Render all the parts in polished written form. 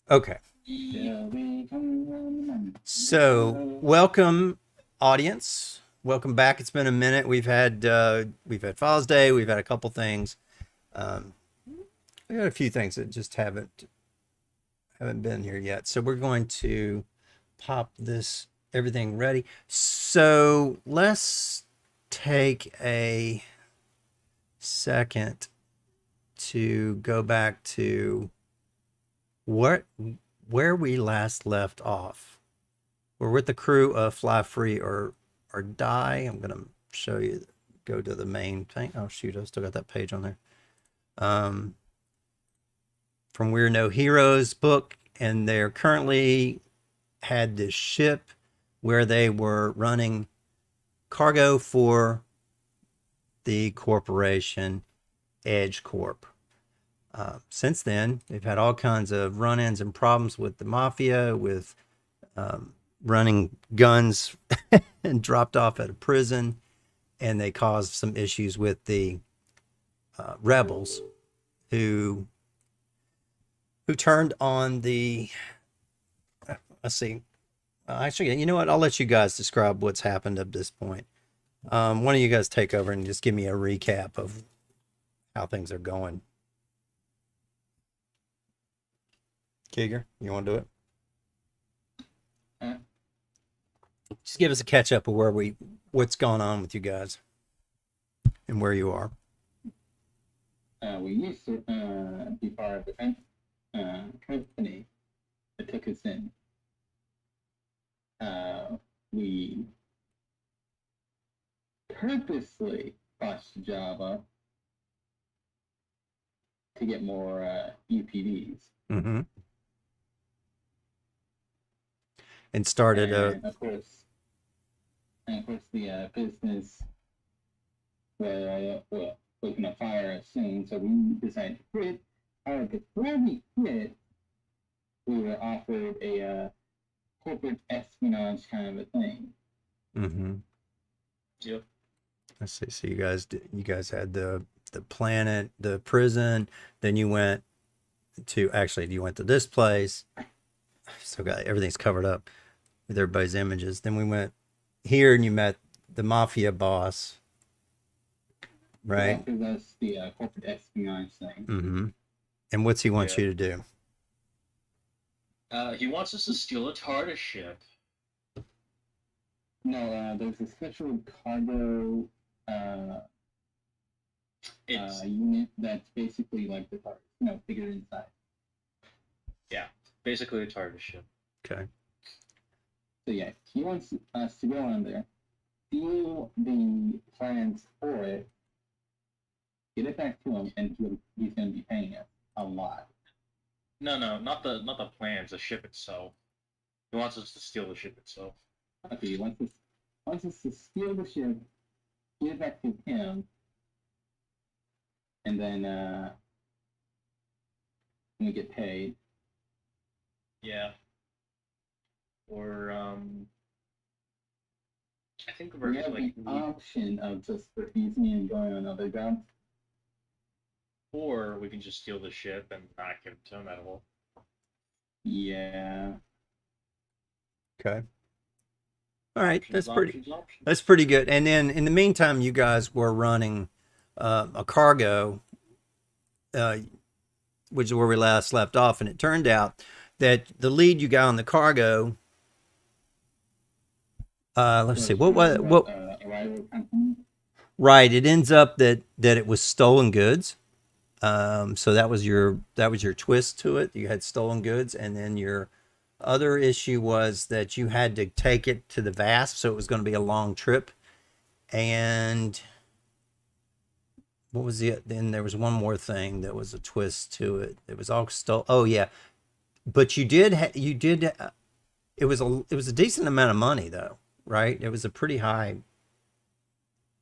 Okay. So, welcome, audience. Welcome back. It's been a minute. We've had Father's Day. We've had a couple things. Um, we had a few things that just haven't been here yet. So we're going to pop this everything ready. So let's take a second to go back to what where we last left off. We're with the crew of Fly Free or Die. I'm gonna show you. Go to the main thing. Oh shoot, I still got that page on there. Um, from We're No Heroes book, and they're currently had this ship where they were running cargo for the corporation Edge Corp. Since then, they've had all kinds of run-ins and problems with the mafia, with um, running guns and dropped off at a prison, and they caused some issues with the rebels who turned on the. Let's see. Actually, you know what? I'll let you guys describe what's happened up this point. One of you guys take over and just give me a recap of how things are going. Kiger, you want to do it? Just give us a catch up of what's going on with you guys and where you are. We used to be part of the company that took us in. We purposely botched the job up to get more UPVs. Mm-hmm. And started and of course, the business was gonna fire us soon, so we decided to quit. Before we quit, we were offered a corporate espionage kind of a thing. Mm-hmm. Yep. Let's see. So you guys had the planet, the prison. Then you went you went to this place. So got everything's covered up with everybody's images. Then we went here and you met the mafia boss, right? He offered us the corporate espionage thing. Mm-hmm. And what's he want Yeah. you to do? He wants us to steal a TARDIS ship. No, there's a special cargo unit that's basically like the TARDIS, bigger inside. Yeah, basically a TARDIS ship. Okay. So yeah, he wants us to go on there, steal the plans for it, get it back to him, and he's going to be paying us a lot. No, not the plans. The ship itself. He wants us to steal the ship itself. Okay, he wants us to steal the ship, get it back to him, and then we get paid. Yeah. Or I think we're We have like the option of just refusing and going on other jobs. or we can just steal the ship and not give it to him at all. Yeah. Okay. All right, Options. that's pretty good. And then in the meantime, you guys were running a cargo, which is where we last left off, and it turned out that the lead you got on the cargo. Let's see what. Right, it ends up that it was stolen goods. So that was your twist to it. You had stolen goods, and then your other issue was that you had to take it to the VASP, so it was going to be a long trip. And what was the? Then there was one more thing that was a twist to it. It was all stolen. Oh yeah, but you did. It was a decent amount of money though, right? It was a pretty high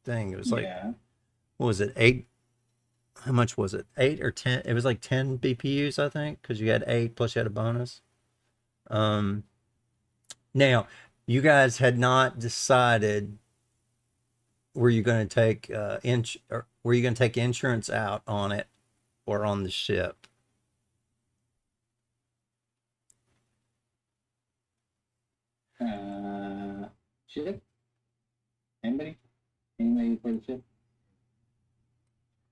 thing. It was like, what was it? How much was it? 8 or 10? It was like 10 BPUs, I think, because you had 8 plus you had a bonus. Now, you guys had not decided were you going to take or were you going to take insurance out on it or on the ship? Ship? Anybody? Anybody for the ship?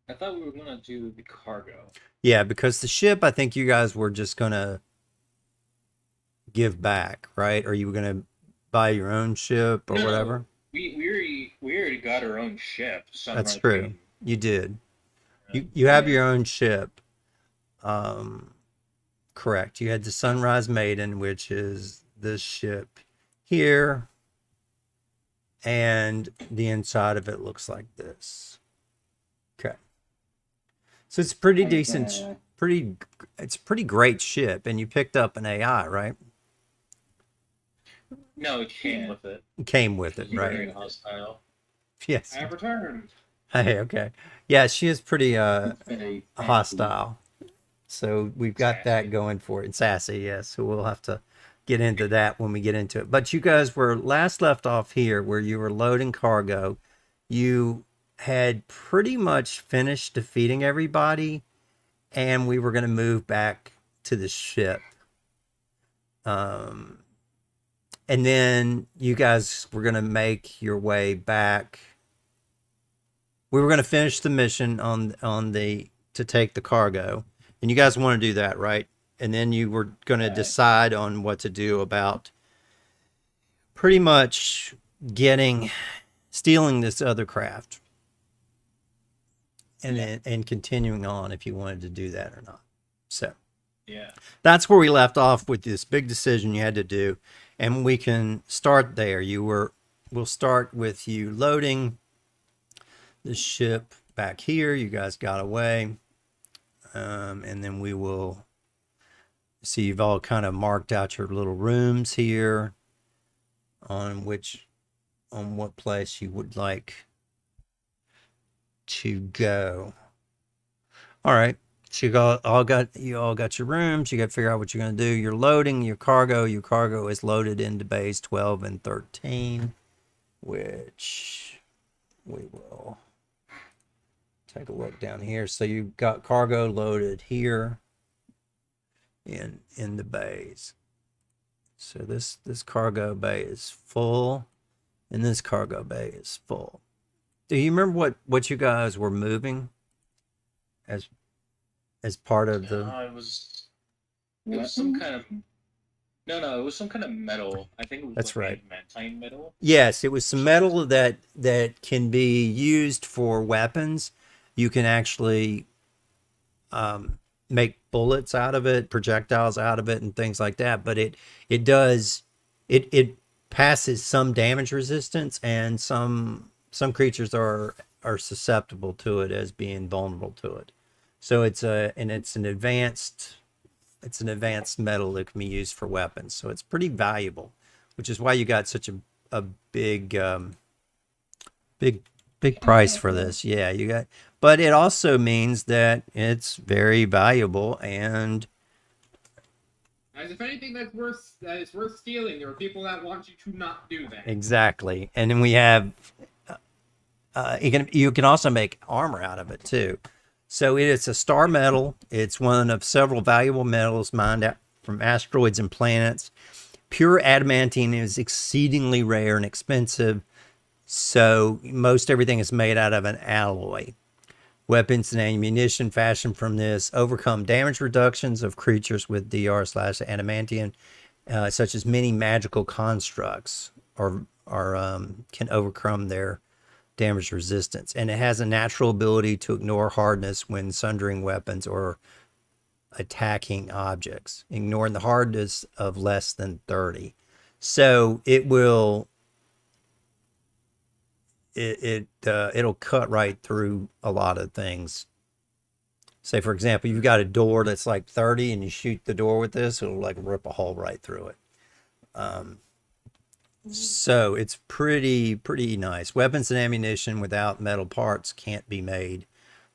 I thought we were gonna do the cargo. Yeah, because the ship, I think you guys were just gonna give back, right? Or you were gonna buy your own ship or No, whatever. we already got our own ship. That's Sunrise true. Maiden. You did. Yeah. You have your own ship. Correct. You had the Sunrise Maiden, which is this ship here, and the inside of it looks like this. Okay. So it's pretty decent, it's a pretty great ship, and you picked up an AI, right? No, it came Yeah. with it. It came with it, It's very right? hostile. Yes. I have returned. Hey, okay. Yeah, she is pretty It's very hostile. So we've got that Sassy. going for it. And sassy, yes. So we'll have to get into that when we get into it. But you guys were last left off here where you were loading cargo. You had pretty much finished defeating everybody, and we were going to move back to the ship. And then you guys were going to make your way back. We were going to finish the mission on the to take the cargo, and you guys want to do that, right? And then you were going to Right. decide on what to do about pretty much stealing this other craft, and Yeah. and continuing on if you wanted to do that or not. So Yeah. that's where we left off with this big decision you had to do, and we can start there. We'll start with you loading the ship back here. You guys got away, and then we will see you've all kind of marked out your little rooms here on what place you would like to go. All right. So you all got your rooms. You got to figure out what you're going to do. You're loading your cargo. Your cargo is loaded into bays 12 and 13, which we will take a look down here. So you've got cargo loaded here in the bays. So this cargo bay is full, and this cargo bay is full. Do you remember what you guys were moving as part of the? It was some kind of no. It was some kind of metal. I think it was That's like right. adamantine metal. Yes, it was some metal that can be used for weapons. You can actually make bullets out of it, projectiles out of it, and things like that. But it passes some damage resistance, and some creatures are susceptible to it as being vulnerable to it. So it's an advanced metal that can be used for weapons. So it's pretty valuable, which is why you got such a big price for this. Yeah, you got, but it also means that it's very valuable, and As if anything that is worth stealing, there are people that want you to not do that. exactly. And then we have you can also make armor out of it too. So it's a star metal. It's one of several valuable metals mined out from asteroids and planets. Pure adamantine is exceedingly rare and expensive. So most everything is made out of an alloy. Weapons and ammunition fashioned from this overcome damage reductions of creatures with DR/adamantium, such as many magical constructs, or can overcome their damage resistance. And it has a natural ability to ignore hardness when sundering weapons or attacking objects, ignoring the hardness of less than 30. So it will it'll cut right through a lot of things. Say, for example, you've got a door that's like 30 and you shoot the door with this, it'll like rip a hole right through it. So it's pretty nice. Weapons and ammunition without metal parts can't be made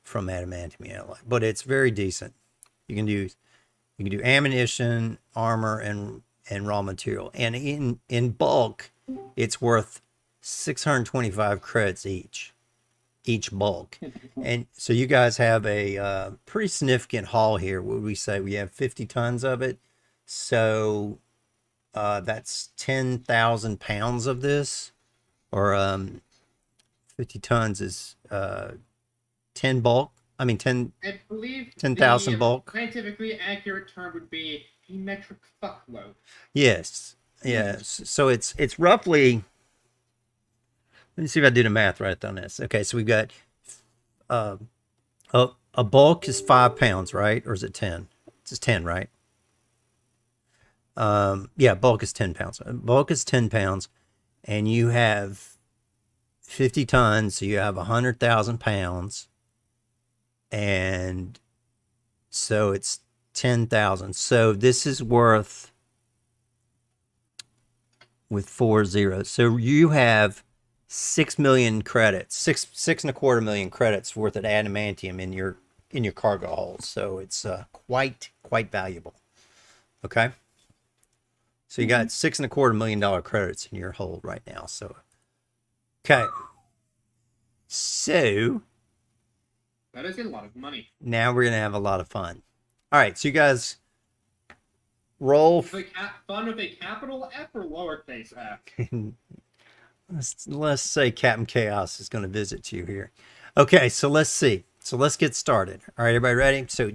from adamantium alloy, but it's very decent. You can do ammunition, armor, and raw material, and in bulk, it's worth 625 credits each bulk. And so you guys have a pretty significant haul here. What would we say? We have 50 tons of it. So That's 10,000 pounds of this, or 50 tons is 10 bulk. I mean 10. I believe 10,000 the bulk. scientifically accurate term would be a metric fuckload. Yes. Yes. So it's roughly. Let me see if I do the math right on this. Okay, so we've got a bulk is 5 pounds, right? Or is it 10? It's 10, right? Yeah, bulk is 10 pounds. Bulk is 10 pounds, and you have 50 tons, so you have 100,000 pounds, and so it's 10,000. So this is worth, with 4 zeros. So you have 6 million credits, six and a quarter million credits worth of adamantium in your cargo hold. So it's quite valuable. Okay. So you got $6.25 million credits in your hold right now. So, okay. So That is a lot of money. now we're gonna have a lot of fun. All right. So you guys roll. Fun with a capital F or lowercase f? Let's say Captain Chaos is going to visit you here. Okay, so let's see. So let's get started. All right, everybody ready? So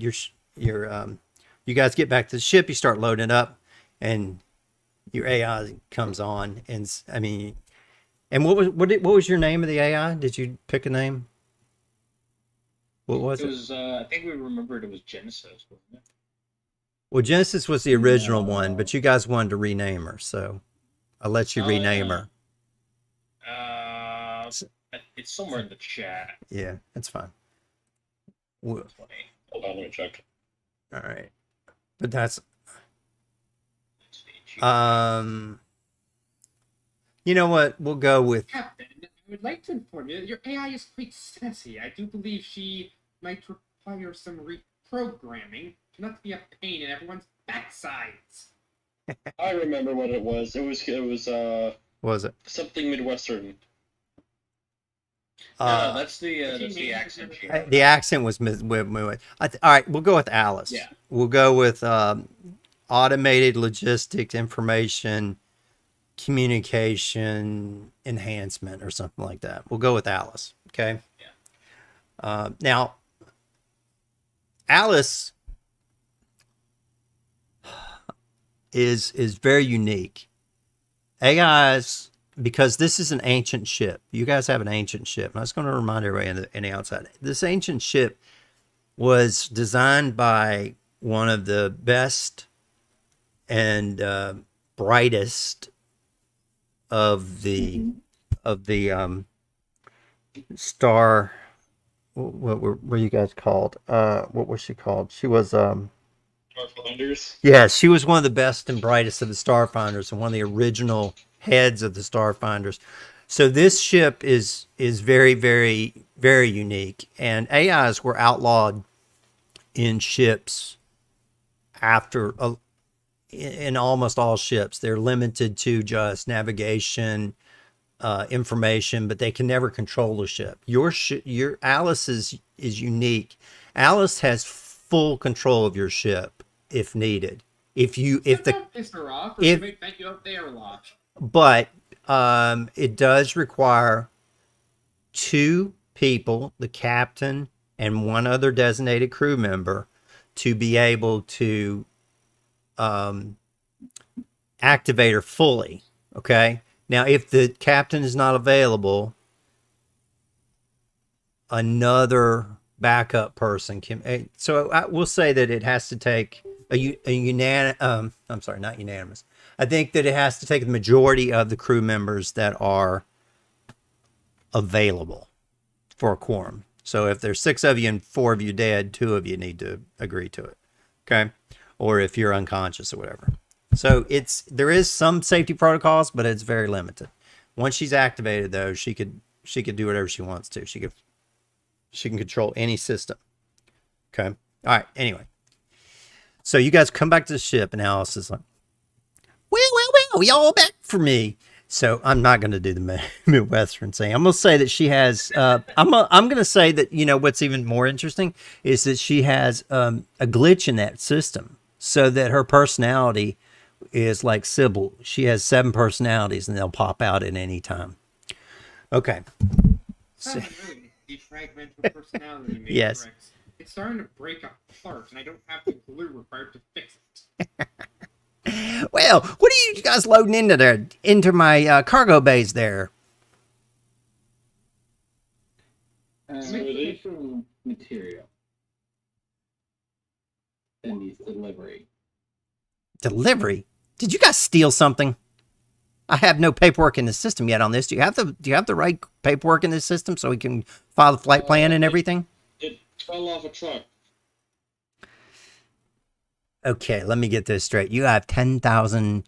you guys get back to the ship. You start loading it up, and your AI comes on. And I mean, and what was your name of the AI? Did you pick a name? What was it? It was, I think we remembered it was Genesis, wasn't it? Well, Genesis was the original one, but you guys wanted to rename her, so I'll let you Oh, rename yeah. her. It's somewhere in the chat. Yeah, that's fine. Well, Hold on, let me check. all right, but that's Let's see. you know what? We'll go with Captain, I would like to inform you that your AI is quite sassy. I do believe she might require some reprogramming to not be a pain in everyone's backsides. I remember what it was. It was what was it? something Midwestern. No, that's the accent. she had. The accent was all right. We'll go with Alice. Yeah. We'll go with automated logistics, information, communication enhancement, or something like that. We'll go with Alice. Okay. Yeah. Now, Alice is very unique. AIs, because this is an ancient ship. You guys have an ancient ship. And I was going to remind everybody in the outside. This ancient ship was designed by one of the best and brightest of the star. What were you guys called? What was she called? She was Starfinders. yeah, she was one of the best and brightest of the Starfinders and one of the original heads of the Starfinders. So this ship is very, very, very unique. And AIs were outlawed in ships after in almost all ships. They're limited to just navigation, information, but they can never control the ship. Your Alice is unique. Alice has full control of your ship if needed. Don't piss her off, or if- she may thank you up the airlock. But it does require 2 people, the captain and one other designated crew member, to be able to activate her fully. Okay. Now, if the captain is not available, another backup person can. So we'll say that it has to take I'm sorry, not unanimous. I think that it has to take the majority of the crew members that are available for a quorum. So if there's 6 of you and 4 of you dead, 2 of you need to agree to it. Okay. Or if you're unconscious or whatever. So there is some safety protocols, but it's very limited. Once she's activated though, she could do whatever she wants to. She can control any system. Okay. All right. Anyway. So you guys come back to the ship and Alice is like, well, y'all back for me. So I'm not going to do the Midwestern thing. I'm going to say that she has, I'm going to say that, what's even more interesting is that she has a glitch in that system so that her personality is like Sybil. She has 7 personalities, and they'll pop out at any time. Okay. So- Really defragmented personality matrix. Yes. It's starting to break apart, and I don't have the glue required to fix it. well, what are you guys loading into there? Into my cargo bays there? Official material. That needs delivery. Delivery? Did you guys steal something? I have no paperwork in the system yet on this. Do you have the right paperwork in the system so we can file the flight plan and everything? It fell off a truck. Okay, let me get this straight. You have 10,000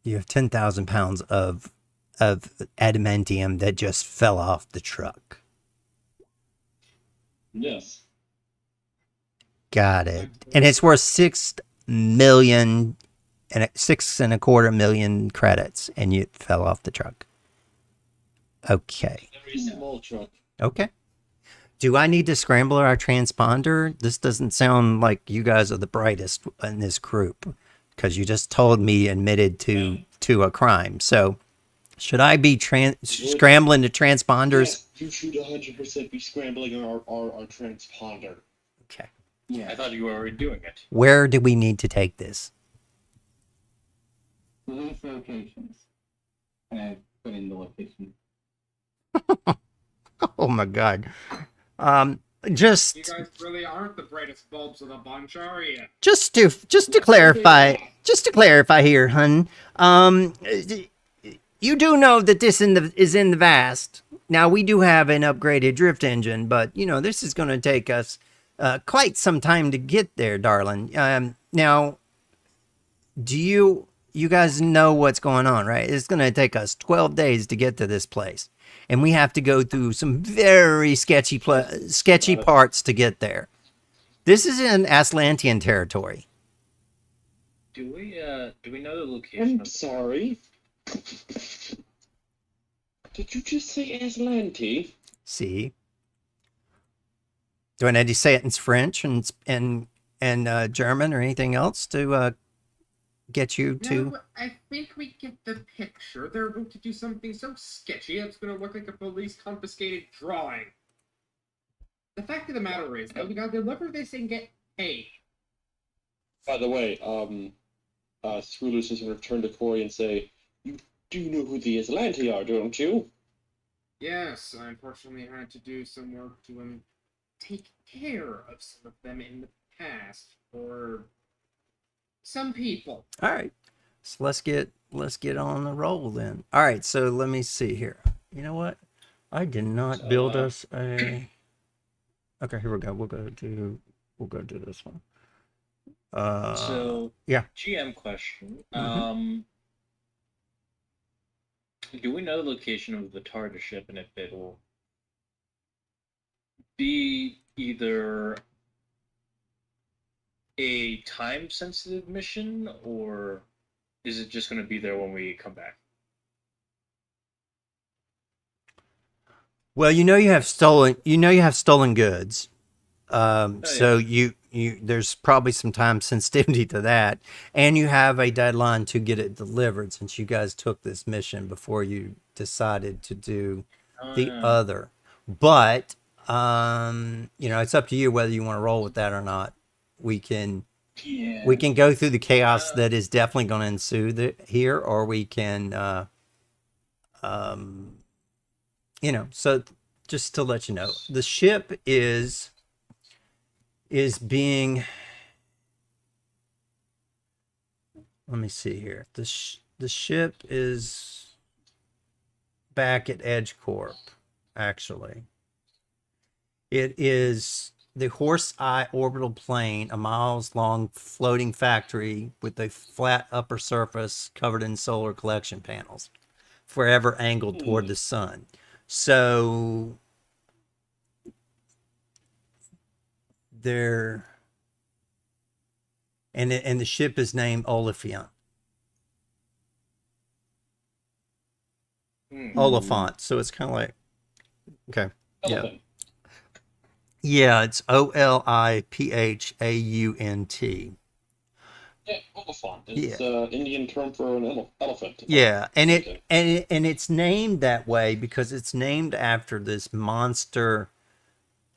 you have 10,000 pounds of adamantium that just fell off the truck. Yes. Got it. And it's worth 6 million and 6.25 million credits, and you fell off the truck. Okay. Very small truck. Okay. Do I need to scramble our transponder? This doesn't sound like you guys are the brightest in this group, because you just told me you admitted to a crime. So should I be scrambling the transponders? Yes, you should 100% be scrambling our transponder. Okay. Yeah. I thought you were already doing it. Where do we need to take this? Police locations. And I put in the location. Oh my God. You Just guys really aren't the brightest bulbs of the bunch, are you? just to clarify here, hun. You do know that this is in the vast. Now we do have an upgraded drift engine, but you know this is going to take us quite some time to get there, darling. Now, do you guys know what's going on, right? It's going to take us 12 days to get to this place, and we have to go through some very sketchy parts to get there. This is in Aslantian territory. Do we know the location I'm of sorry. Did you just say Aslanti? See? Do I need to say it in French and German or anything else to get you to? No, I think we get the picture. They're about to do something so sketchy it's going to look like a police confiscated drawing. The fact of the matter is, though, we gotta deliver this and get paid. By the way, Screwloose is going to turn to Corey and say, "You do know who the Aslanti are, don't you?" Yes, I unfortunately had to do some work to take care of some of them in the past for some people. All right. So let's get on the roll then. All right, so let me see here. You know what? I did not build us a Okay, here we go. We'll go to this one. So yeah. GM question. Mhm. Do we know the location of the target ship and if it will be either a time sensitive mission or is it just going to be there when we come back? Well, you have stolen goods. So you there's probably some time sensitivity to that, and you have a deadline to get it delivered since you guys took this mission before you decided to do the other. But it's up to you whether you want to roll with that or not. We can go through the chaos that is definitely going to ensue here, or we can so just to let you know, the ship is being, let me see here. The ship is back at Edge Corp, actually. It is the Horse Eye orbital plane, a miles-long floating factory with a flat upper surface covered in solar collection panels, forever angled toward the sun. So there, and the ship is named Oliphant. Oliphant. So it's kind of like, okay, yeah. Yeah, it's Olipaunt. Yeah, Oliphant. Yeah. It's Indian term for an elephant. Yeah, and Okay. it's named that way because it's named after this monster.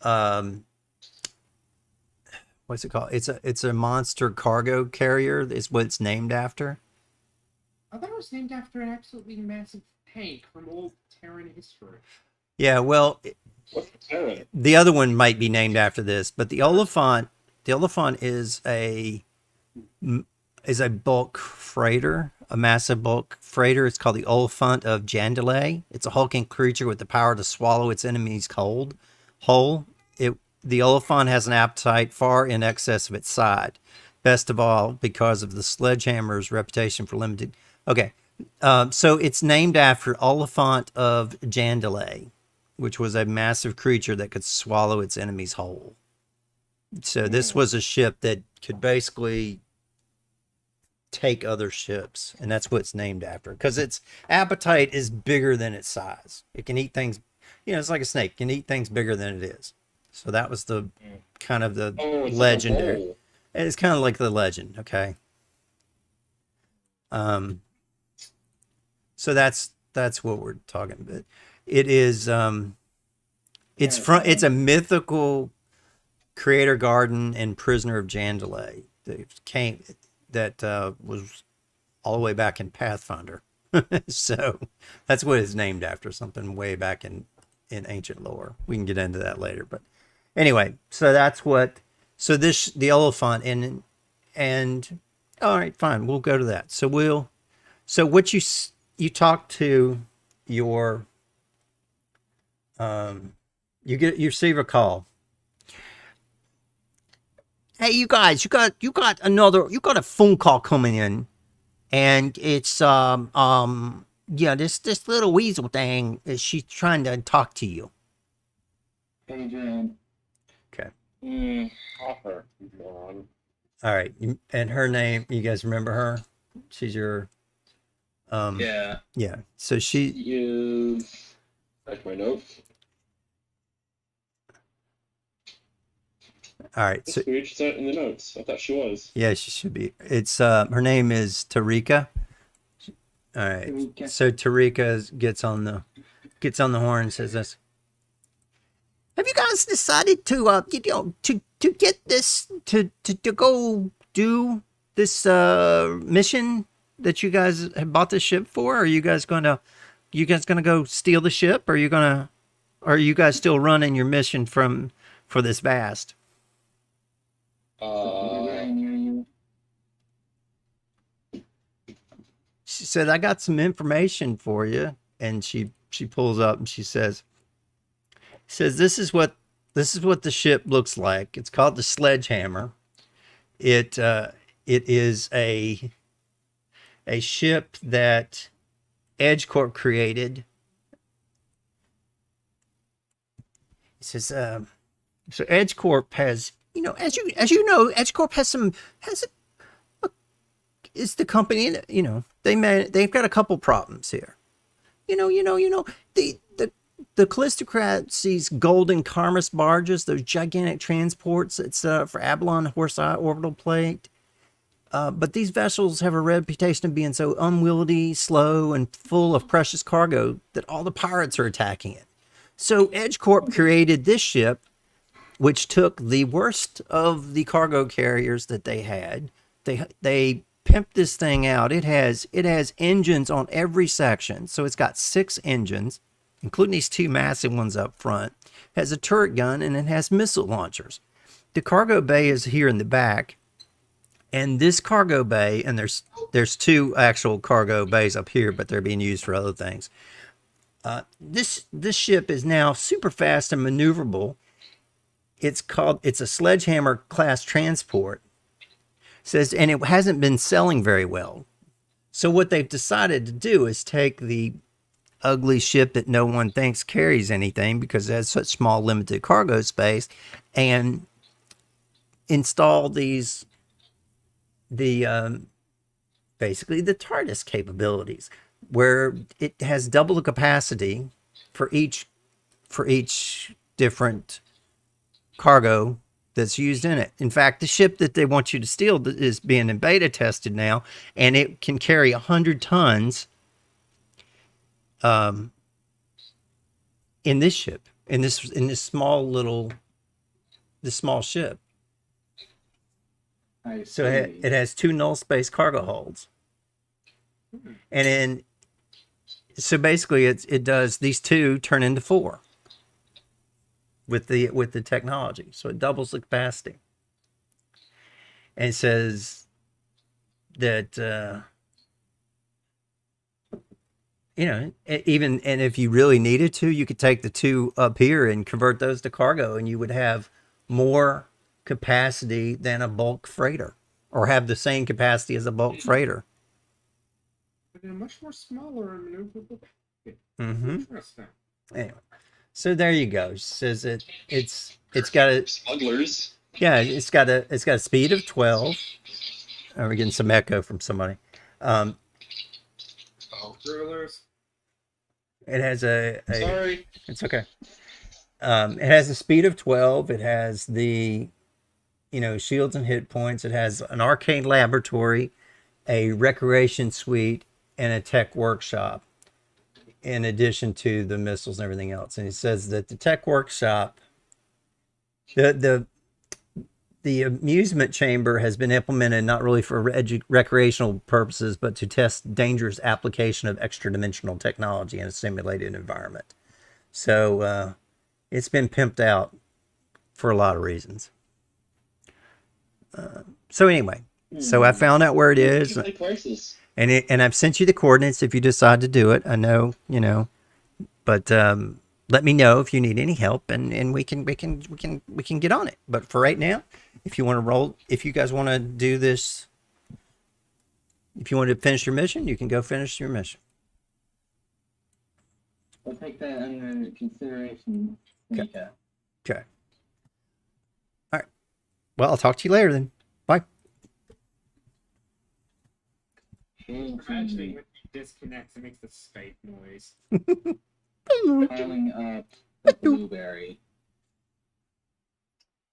Um, what's it called? It's a monster cargo carrier. Is what it's named after. I thought it was named after an absolutely massive tank from old Terran history. Yeah, well, What's the Terran? the other one might be named after this, but the Oliphant is a bulk freighter, a massive bulk freighter. It's called the Oliphant of Jandalay. It's a hulking creature with the power to swallow its enemies whole. The Oliphant has an appetite far in excess of its size. Best of all, because of the sledgehammer's reputation for limited. Okay, so it's named after Oliphant of Jandalay, which was a massive creature that could swallow its enemies whole. So this was a ship that could basically take other ships, and that's what it's named after because its appetite is bigger than its size. It can eat things, it's like a snake, it can eat things bigger than it is. So that was the kind of the Oh, it's legendary. Like a mole. It's kind of like the legend, okay? So that's what we're talking about. It is it's a mythical creator garden and prisoner of Jandalay that was all the way back in Pathfinder. So that's what it's named after, something way back in ancient lore. We can get into that later, but anyway, so the Oliphant and all right, fine, we'll go to that. So what you talk to your you receive a call. Hey, you guys, you got a phone call coming in, and it's yeah, this little weasel thing she's trying to talk to you. Adrian. Okay. Hopper. Moron. All right, and her name, you guys remember her? She's your Yeah. yeah. So she You. Back my notes. all right. So That's weird. She's not in the notes. I thought she was. yeah, she should be. It's her name is Tarika. All right. Tarika. So Tarika gets on the horn and says this. Have you guys decided to to get this to go do this mission that you guys have bought this ship for? Are you guys gonna go steal the ship? Or are you guys still running your mission for this vast? Very near you. She said, I got some information for you. And she pulls up and she says, this is what the ship looks like. It's called the Sledgehammer. It is a ship that EdgeCorp created. He says, so EdgeCorp has, as you know, EdgeCorp is the company that, they've got a couple problems here. The Callistocracy's golden Karmas barges, those gigantic transports that's for Abalon Horse-Eye orbital plate. But these vessels have a reputation of being so unwieldy, slow, and full of precious cargo that all the pirates are attacking it. So EdgeCorp created this ship, which took the worst of the cargo carriers that they had. They pimped this thing out. It has engines on every section. So it's got 6 engines, including these 2 massive ones up front. It has a turret gun, and it has missile launchers. The cargo bay is here in the back. And this cargo bay, and there's 2 actual cargo bays up here, but they're being used for other things. This ship is now super fast and maneuverable. It's a Sledgehammer class transport. Says, and it hasn't been selling very well. So what they've decided to do is take the ugly ship that no one thinks carries anything because it has such small limited cargo space, and install basically the TARDIS capabilities, where it has double the capacity for each different cargo that's used in it. In fact, the ship that they want you to steal is being in beta tested now, and it can carry 100 tons in this ship, in this small ship. I So it has 2 null space cargo holds. And then, so basically it does, these 2 turn into 4 with the technology. So it doubles the capacity. And it says that, even, and if you really needed to, you could take the 2 up here and convert those to cargo, and you would have more capacity than a bulk freighter, or have the same capacity as a bulk freighter. But in a much more smaller and maneuverable. Mm-hmm. Interesting. Anyway, so there you go. It says it's got a Smugglers. it's got a speed of 12. Oh, we're getting some echo from somebody. Oh, Rulers. It has sorry. it's okay. It has a speed of 12. It has the shields and hit points. It has an arcade laboratory, a recreation suite, and a tech workshop, in addition to the missiles and everything else. And he says that the tech workshop, the amusement chamber has been implemented not really for recreational purposes, but to test dangerous application of extra-dimensional technology in a simulated environment. So it's been pimped out for a lot of reasons. So anyway, so I found out where it is. High prices. And I've sent you the coordinates if you decide to do it. I know, but let me know if you need any help, and we can get on it. But for right now, if you want to roll, if you guys want to do this, if you want to finish your mission, you can go finish your mission. We'll take that under consideration. Okay. Mika. Okay. All right. Well, I'll talk to you later then. Bye. Imagining when he disconnects, it makes the Skype noise. Calling up the blueberry.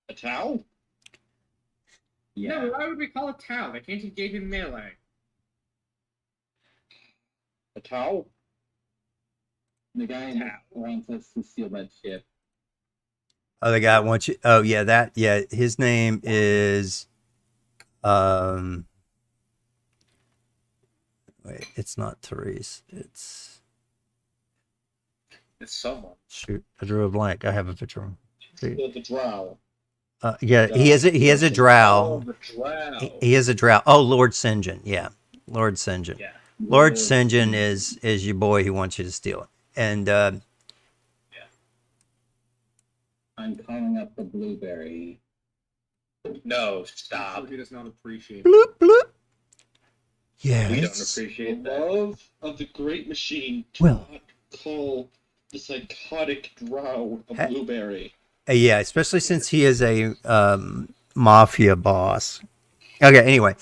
A towel? Yeah. No, why would we call it Tau? They can't engage in melee. A towel? The guy that wants us to steal that ship. Oh, the guy wants you. Oh, yeah, his name is, wait, it's not Therese. It's, It's someone. shoot, I drew a blank. I have a picture of him. The drow. Yeah, he has a drow. Oh, the drow. He is a drow. Oh, Lord St. John. Yeah, Lord St. John. Yeah. Lord St. John is your boy who wants you to steal it. And I'm calling up the blueberry. No, stop. He does not appreciate it. bloop bloop. Yes. We don't appreciate that. Love of the great machine. Do Well- not call the psychotic drow a Hey. blueberry. Yeah, especially since he is a mafia boss. Okay, anyway.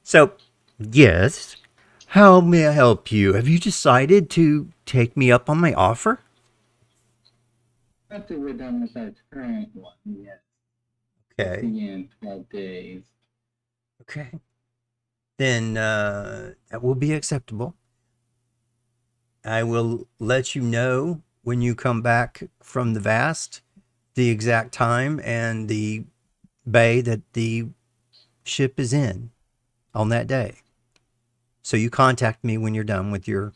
So, yes. How may I help you? Have you decided to take me up on my offer? After we're done with our current one, yes. Okay. See you in 12 days. Okay. Then that will be acceptable. I will let you know when you come back from the Vast, the exact time and the bay that the ship is in on that day. So you contact me when you're done with your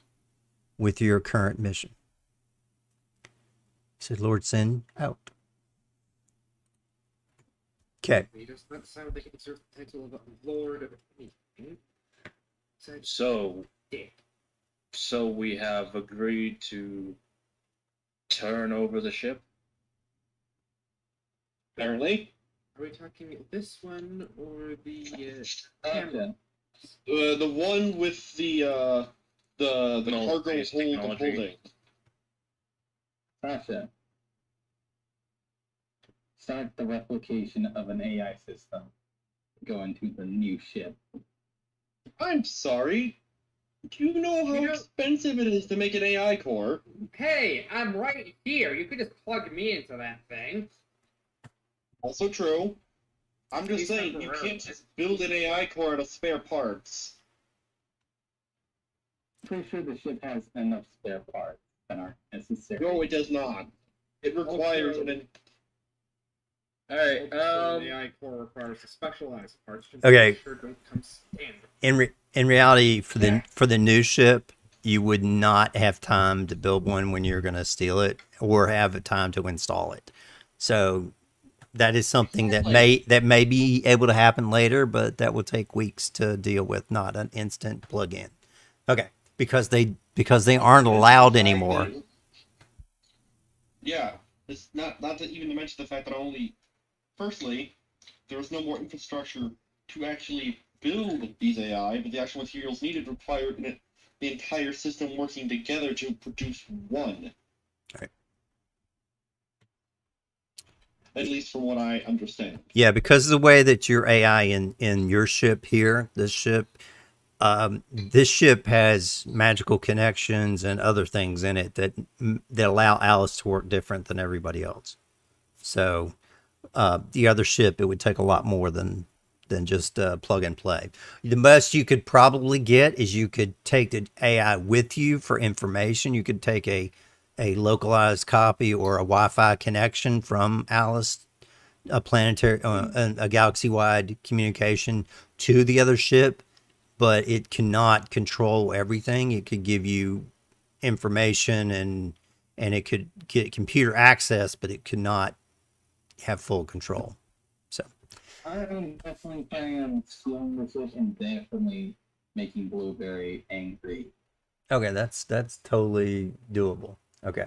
current mission. He said, Lord Sin out. Okay. He does not sound like he deserves the title of Lord of anything. Besides So, dick. so we have agreed to turn over the ship. Apparently. Are we talking this one or the Gotcha. The one with the No, cargo space hold technology. holding. Sasha. Start the replication of an AI system. Go into the new ship. I'm sorry. Do you know how You know- expensive it is to make an AI core? Hey, I'm right here. You could just plug me into that thing. Also true. I'm just He's saying, you temporary. can't just build an AI core out of spare parts. Pretty sure the ship has enough spare parts that aren't necessary. No, it does not. It requires Also- an. Alright, An AI core requires the specialized parts. Which Okay. Sure don't come standard. In reality, for Yeah. the new ship, you would not have time to build one when you're going to steal it, or have a time to install it. So that is something that may be able to happen later, but that will take weeks to deal with, not an instant plug-in. Okay, because they aren't allowed anymore. Yeah, it's not to even mention the fact that firstly, there was no more infrastructure to actually build these AI, but the actual materials needed required the entire system working together to produce one. Right. At least from what I understand. Yeah, because of the way that your AI in your ship here, this ship has magical connections and other things in it that allow Alice to work different than everybody else. So the other ship, it would take a lot more than just plug and play. The best you could probably get is you could take the AI with you for information. You could take a localized copy or a Wi-Fi connection from Alice, a planetary, a galaxy-wide communication to the other ship, but it cannot control everything. It could give you information and it could get computer access, but it could not have full control. So I'm definitely planning on stealing the ship and definitely making Blueberry angry. okay, that's totally doable. Okay.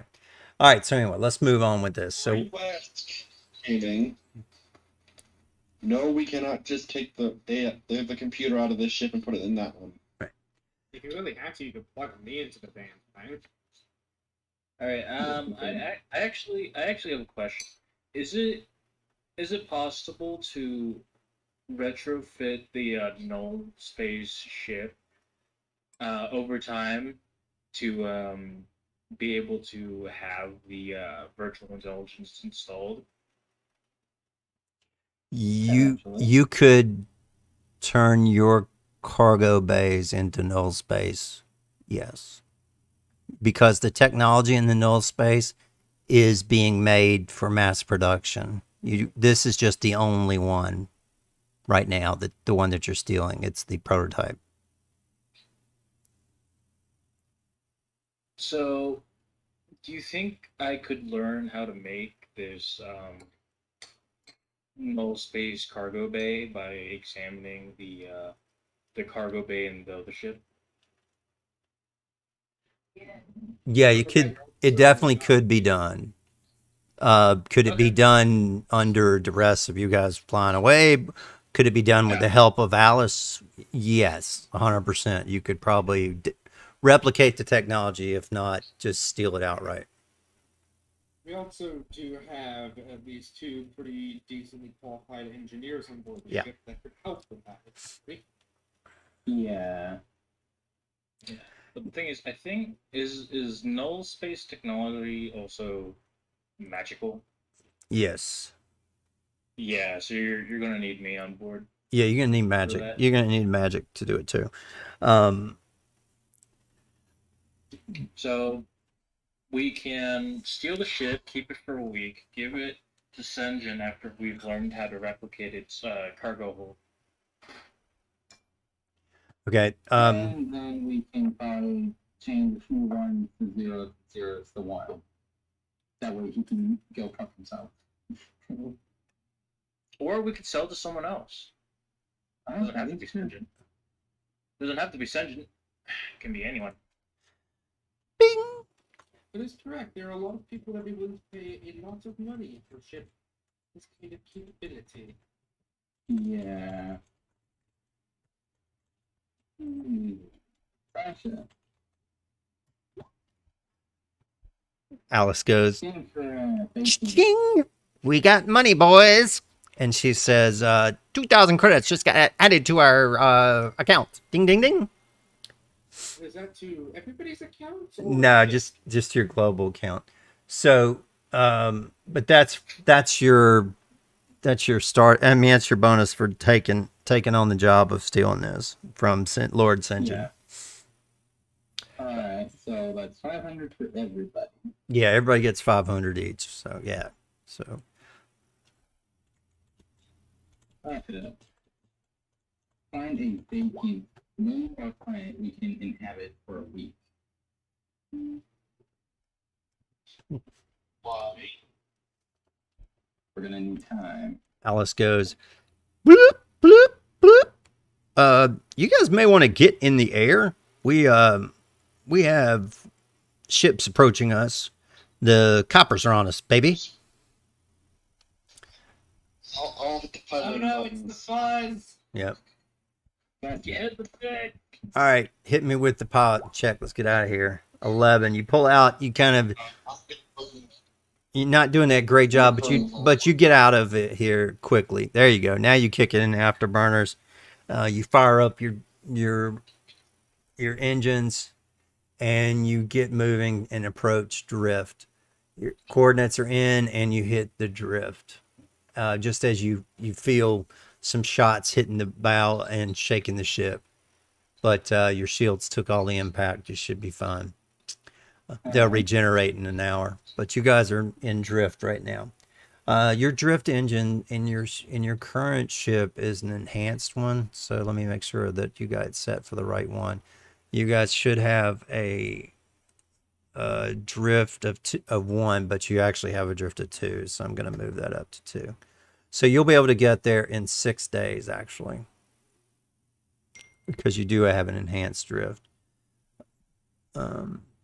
All right, so anyway, let's move on with this. So Request gaming. No, we cannot just take the computer out of this ship and put it in that one. If you really have to, you could plug me into the damn thing. Alright, I actually have a question. Is it possible to retrofit the null space ship over time to be able to have the virtual intelligence installed? you could turn your cargo bays into null space. Yes. Because the technology in the null space is being made for mass production. This is just the only one right now, the one that you're stealing. It's the prototype. So, do you think I could learn how to make this null space cargo bay by examining the cargo bay in the other ship? Yeah, you could. It definitely could be done. Could it be Okay. done under duress of you guys flying away? Could it be done with the help of Alice? Yes, 100%. You could probably replicate the technology, if not just steal it outright. We also do have at least two pretty decently qualified engineers on board the Yeah. ship that could help with that. Yeah. But the thing is, I think is null space technology also magical? Yes. Yeah, so you're gonna need me on board. Yeah, you're gonna need magic. that. You're gonna need magic to do it too. So we can steal the ship, keep it for a week, give it to Senjin after we've learned how to replicate its cargo hold. Okay. And then we can probably change who 1 to 0 to 0 to 1. That way he can go fuck himself. Or we could sell to someone else. Doesn't have to be Bing. Senjin. Doesn't have to be Senjin. It can be anyone. Bing. That is correct. There are a lot of people that be willing to pay a lot of money for ship this kind of capability. Yeah. Gotcha. Alice goes, Thanks for thanking- "Ching! We got money, boys." And she says, 2,000 credits just got added to our account. Ding, ding, ding. Is that to everybody's account? No, just your global account. So, but that's your that's your start. I mean, that's your bonus for taking on the job of stealing this from Lord St. John. Yeah. Alright, so that's 500 for everybody. Yeah, everybody gets 500 each. So yeah. So Find a vacant room or planet we can inhabit for a week. We're gonna need time. Alice goes, bloop, bloop, bloop. You guys may want to get in the air. We have ships approaching us. The coppers are on us, baby. I'll hit the pilot. Oh no, it's the fuzz. Yep. Get the pick. All right, hit me with the pilot check. Let's get out of here. 11. You pull out. You kind of. You're not doing that great job, but you get out of it here quickly. There you go. Now you kick it in afterburners. You fire up your engines, and you get moving and approach drift. Your coordinates are in, and you hit the drift. Just as you feel some shots hitting the bow and shaking the ship, but your shields took all the impact. You should be fine. They'll regenerate in an hour, but you guys are in drift right now. Your drift engine in your current ship is an enhanced one, so let me make sure that you got it set for the right one. You guys should have a drift of 1, but you actually have a drift of 2, so I'm going to move that up to 2. So you'll be able to get there in 6 days, actually, because you do have an enhanced drift.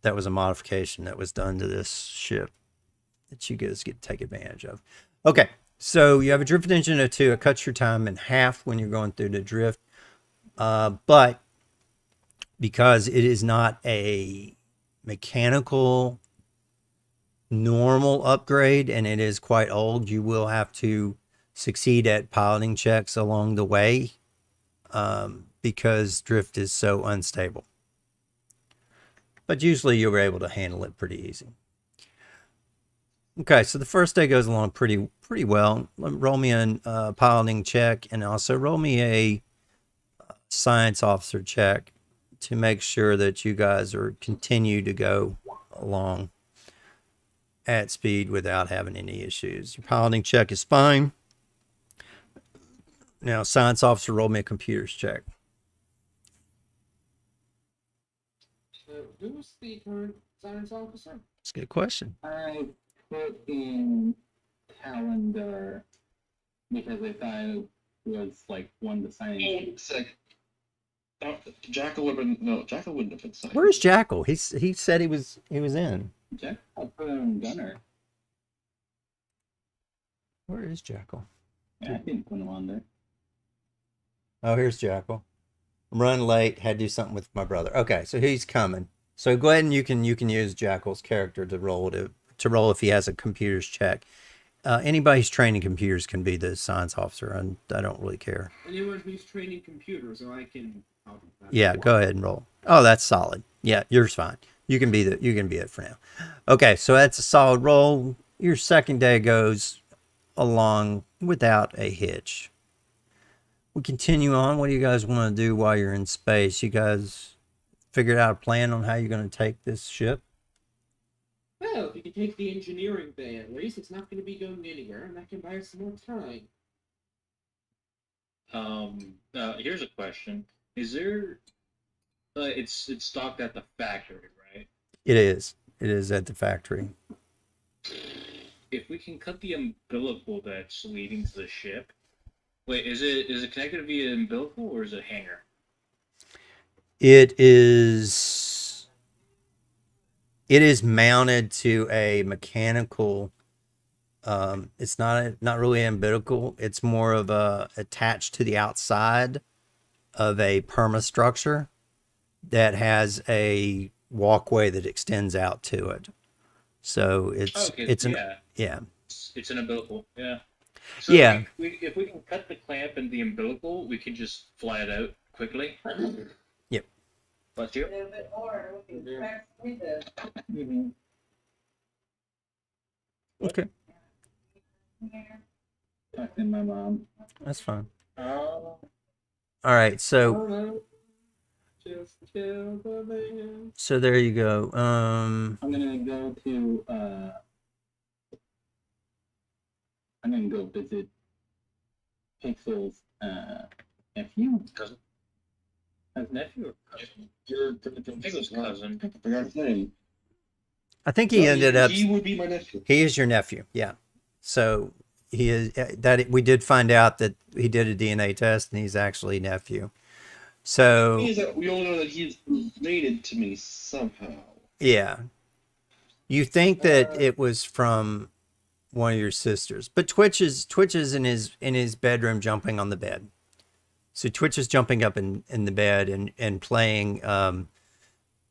That was a modification that was done to this ship that you guys get to take advantage of. Okay, so you have a drift engine of 2. It cuts your time in half when you're going through the drift. But because it is not a mechanical normal upgrade and it is quite old, you will have to succeed at piloting checks along the way because drift is so unstable. But usually you're able to handle it pretty easy. Okay, so the first day goes along pretty well. Roll me a piloting check and also roll me a science officer check to make sure that you guys continue to go along at speed without having any issues. Your piloting check is fine. Now, science officer, roll me a computers check. Who's the current science officer? That's a good question. I put in calendar because I thought it was like one to sign in. Second. Jackal would have been Jackal wouldn't have been signed. Where's Jackal? He said he was in. Jack, I'll put him gunner. Where is Jackal? Yeah, I didn't put him on there. Oh, here's Jackal. I'm running late. Had to do something with my brother. Okay, so he's coming. So go ahead and you can use Jackal's character to roll if he has a computers check. Anybody who's training computers can be the science officer, and I don't really care. Anyone who's training computers, so I can. Yeah, go ahead and roll. Oh, that's solid. Yeah, yours fine. You can be it for now. Okay, so that's a solid roll. Your second day goes along without a hitch. We continue on. What do you guys want to do while you're in space? You guys figured out a plan on how you're going to take this ship? Well, if you can take the engineering bay at least, it's not going to be going anywhere, and that can buy us some more time. Here's a question: is there? It's stocked at the factory, right? It is. It is at the factory. If we can cut the umbilical that's leading to the ship, wait, is it connected via umbilical or is it a hanger? It is mounted to a mechanical. It's not really umbilical. It's more of a attached to the outside of a permastructure that has a walkway that extends out to it. So it's It's an umbilical, yeah. So Yeah. if we can cut the clamp in the umbilical, we can just fly it out quickly. Yep. Bless you. Okay. texting my mom. That's fine. Oh, All right, so no. Just kill the man. so there you go. I'm gonna go to I'm gonna go visit Pixel's nephew. cousin. His nephew or cousin? Your I think it was cousin. I forgot his name. I think he ended up. He would be my nephew. He is your nephew, yeah. So he is that we did find out that he did a DNA test and he's actually nephew. So Is that we only know that he's related to me somehow. yeah, you think that it was from one of your sisters, but Twitch is in his bedroom jumping on the bed. So Twitch is jumping up in the bed and playing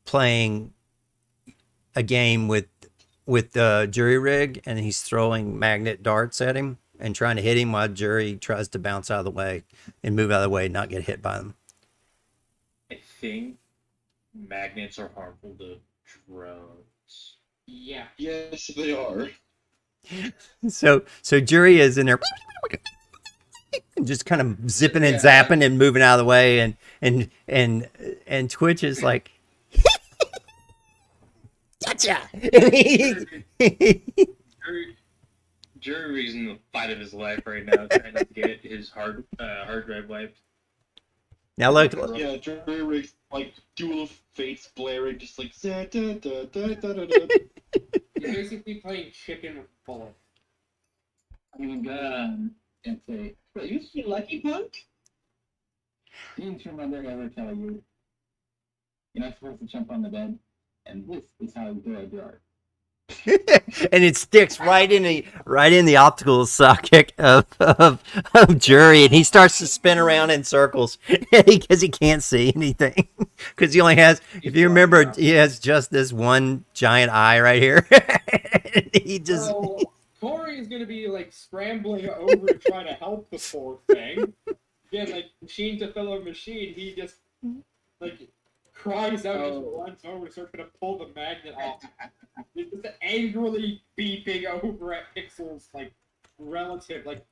playing a game with jury rig, and he's throwing magnet darts at him and trying to hit him while jury tries to bounce out of the way and move out of the way and not get hit by them. I think magnets are harmful to drones. Yeah. Yes, they are. So jury is in there just kind of zipping and zapping and moving out of the way, and Twitch is like gotcha. Jury's in the fight of his life right now, trying to get his hard drive wiped. Now look, Yeah, Jerry Riggs, like Duel of Fates blaring, just like da da da da da da da. You're basically playing chicken with bullets. I'm gonna go and say, "Well, you see Lucky Punk? Didn't your mother ever tell you you're not supposed to jump on the bed? And this is how you do a jar." and it sticks right in the optical socket of jury, and he starts to spin around in circles because he can't see anything because he only has, if you remember, he has just this one giant eye right here. He just So Corey is gonna be like scrambling over to try to help the poor thing. Again, like machine to fellow machine, he just like cries out and just runs over, starts gonna pull the magnet off. He's just angrily beeping over at Pixel's like relative. Like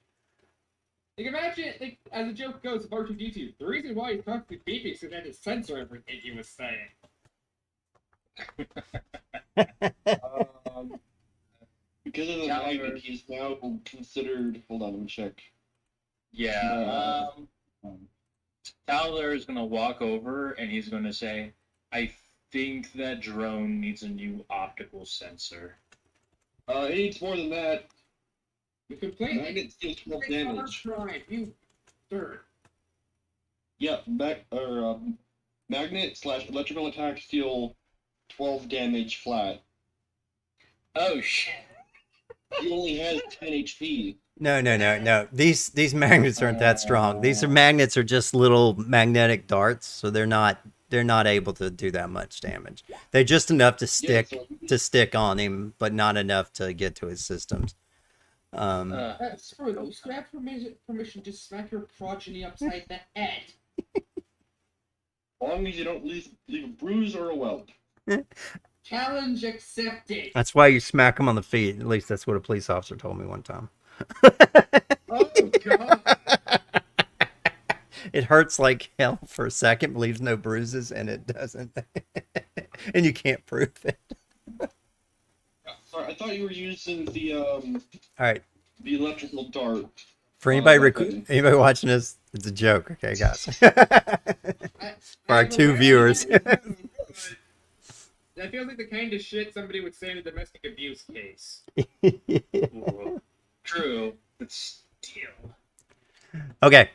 imagine, like as the joke goes, of R2D2, the reason why he's constantly beeping is so that to censor everything he was saying. Because of the Yeah, magnet, he's now considered. Hold on, let me check. Yeah. Tyler is gonna walk over and he's gonna say, "I think that drone needs a new optical sensor." It needs more than that. You complain Magnet deals 12 damage. You dirt. Yeah, magnet / electrical attacks deal 12 damage flat. Oh shit! He only has 10 HP. no. These magnets aren't that strong. Magnets are just little magnetic darts, so they're not able to do that much damage. They're just enough to stick on him, but not enough to get to his systems. Screw those. You have permission to smack your progeny upside the head. As long as you don't leave a bruise or a welt. Challenge accepted. That's why you smack him on the feet. At least that's what a police officer told me one time. Oh god. It hurts like hell for a second, but leaves no bruises, and it doesn't. And you can't prove it. Sorry, I thought you were using the All right. the electrical dart. For anybody okay. anybody watching this, it's a joke, okay, guys? For our two viewers. That feels like the kind of shit somebody would say in a domestic abuse case. True, but still. Okay.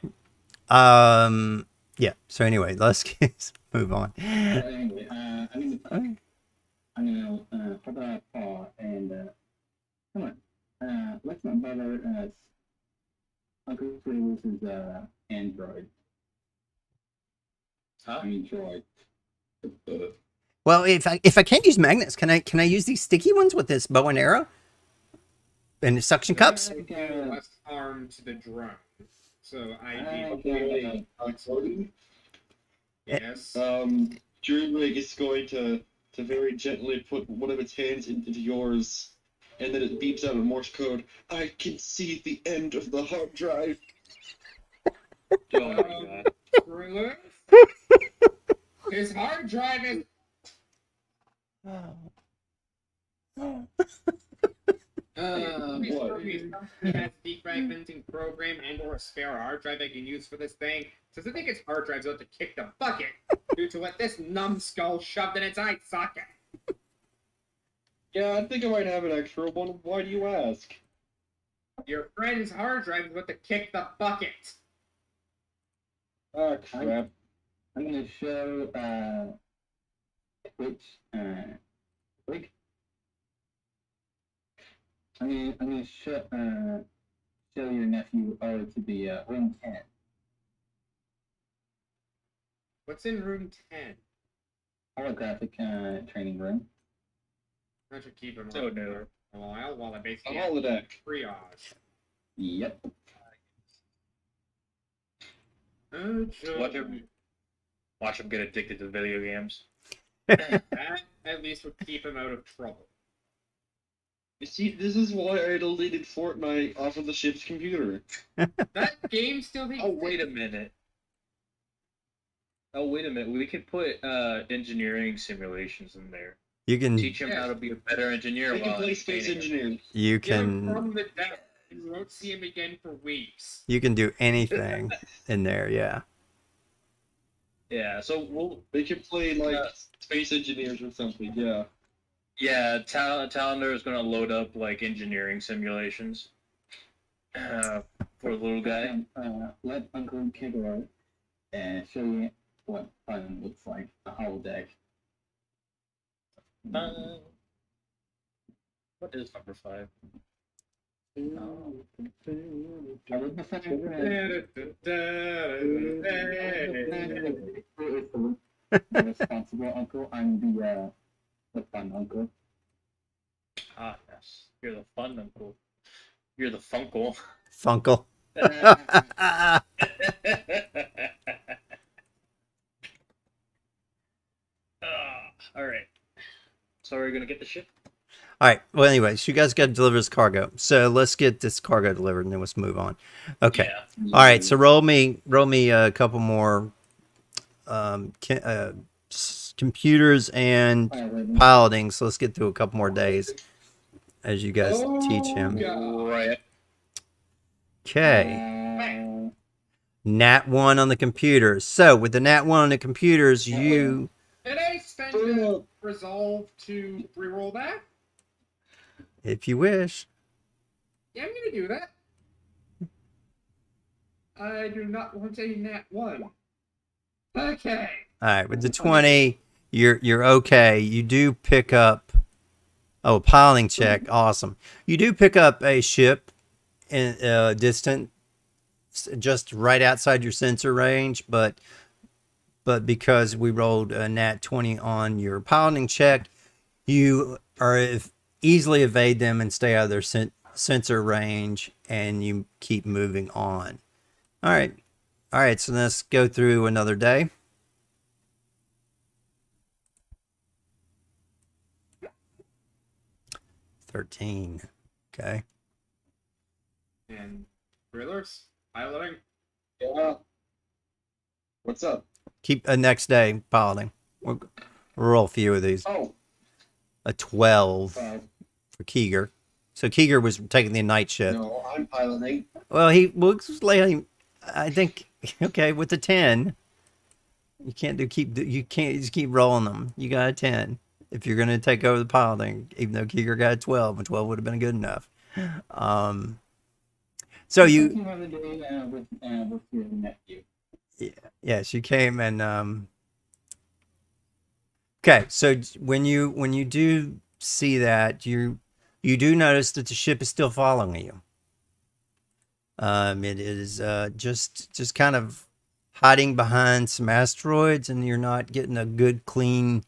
Yeah. So anyway, let's move on. Anyway, I'm gonna put that call and come on. Let's not bother Uncle Lewis' Android. Huh? I mean droid. Well, if I can't use magnets, can I use these sticky ones with this bow and arrow? And suction cups? Do less harm to the drone. So Okay. yes. Jury Rig is going to very gently put one of its hands into yours and then it beeps out a Morse code. I can see the end of the hard drive. Oh my god. Thriller? His hard drive is. What? He has a defragmenting program and/or a spare hard drive I can use for this thing. Says I think its hard drive's about to kick the bucket due to what this numbskull shoved in its eye socket. Yeah, I think I might have an extra one. Why do you ask? Your friend's hard drive is about to kick the bucket. Ah, crap. I'm gonna show Twitch quick. I'm gonna show your nephew over to the room 10. What's in room 10? Holographic training room. I should keep him So on new. for a while I A basically have holodeck. triage. Yep. Watch him get addicted to video games. That at least would keep him out of trouble. You see, this is why I deleted Fortnite off of the ship's computer. That game still exists. Oh wait a minute. We could put engineering simulations in there. You can Teach him how to be a better engineer. They can while play Space entertaining him. Engineers. you Get him can from the death. You won't see him again for weeks. you can do anything in there. Yeah. Yeah, so we'll They can play like Yeah. Space Engineers or something. Yeah. Talender is gonna load up like engineering simulations for the little guy. Let Uncle Kigoro show you what fun looks like. A holodeck. What is number 5? I would prefer the responsible uncle. I'm the fun uncle. Ah, yes. You're the fun uncle. You're the funkle. Funkle. All right. So we're gonna get the ship. All right. Well, anyways, you guys got to deliver this cargo. So let's get this cargo delivered, and then let's move on. Okay. Yeah. All right. So roll me a couple more computers and piloting. So let's get through a couple more days as you guys teach him. Right. Okay. Nat 1 on the computers. So with the Nat 1 on the computers, you Did I spend a resolve to reroll that? if you wish. Yeah, I'm gonna do that. I do not want a nat 1. Okay. All right, with the 20, you're okay. You do pick up a piloting check. Awesome. You do pick up a ship in distant, just right outside your sensor range, but because we rolled a nat 20 on your piloting check, you easily evade them and stay out of their sensor range, and you keep moving on. All right. So let's go through another day. $13. Okay. And thrillers, piloting. Yeah. What's up? Keep next day piloting. We'll roll a few of these. Oh, A 12 for Keeger. So Keeger was taking the night shift. no, I'm piloting. Well, he was laying. I think okay with the 10. You can't you can't just keep rolling them. You got a 10 if you're gonna take over the piloting. Even though Keeger got a 12, and 12 would have been good enough. So you. with your nephew. Yes, you came and okay, so when you do see that, you do notice that the ship is still following you. It is just kind of hiding behind some asteroids, and you're not getting a good clean.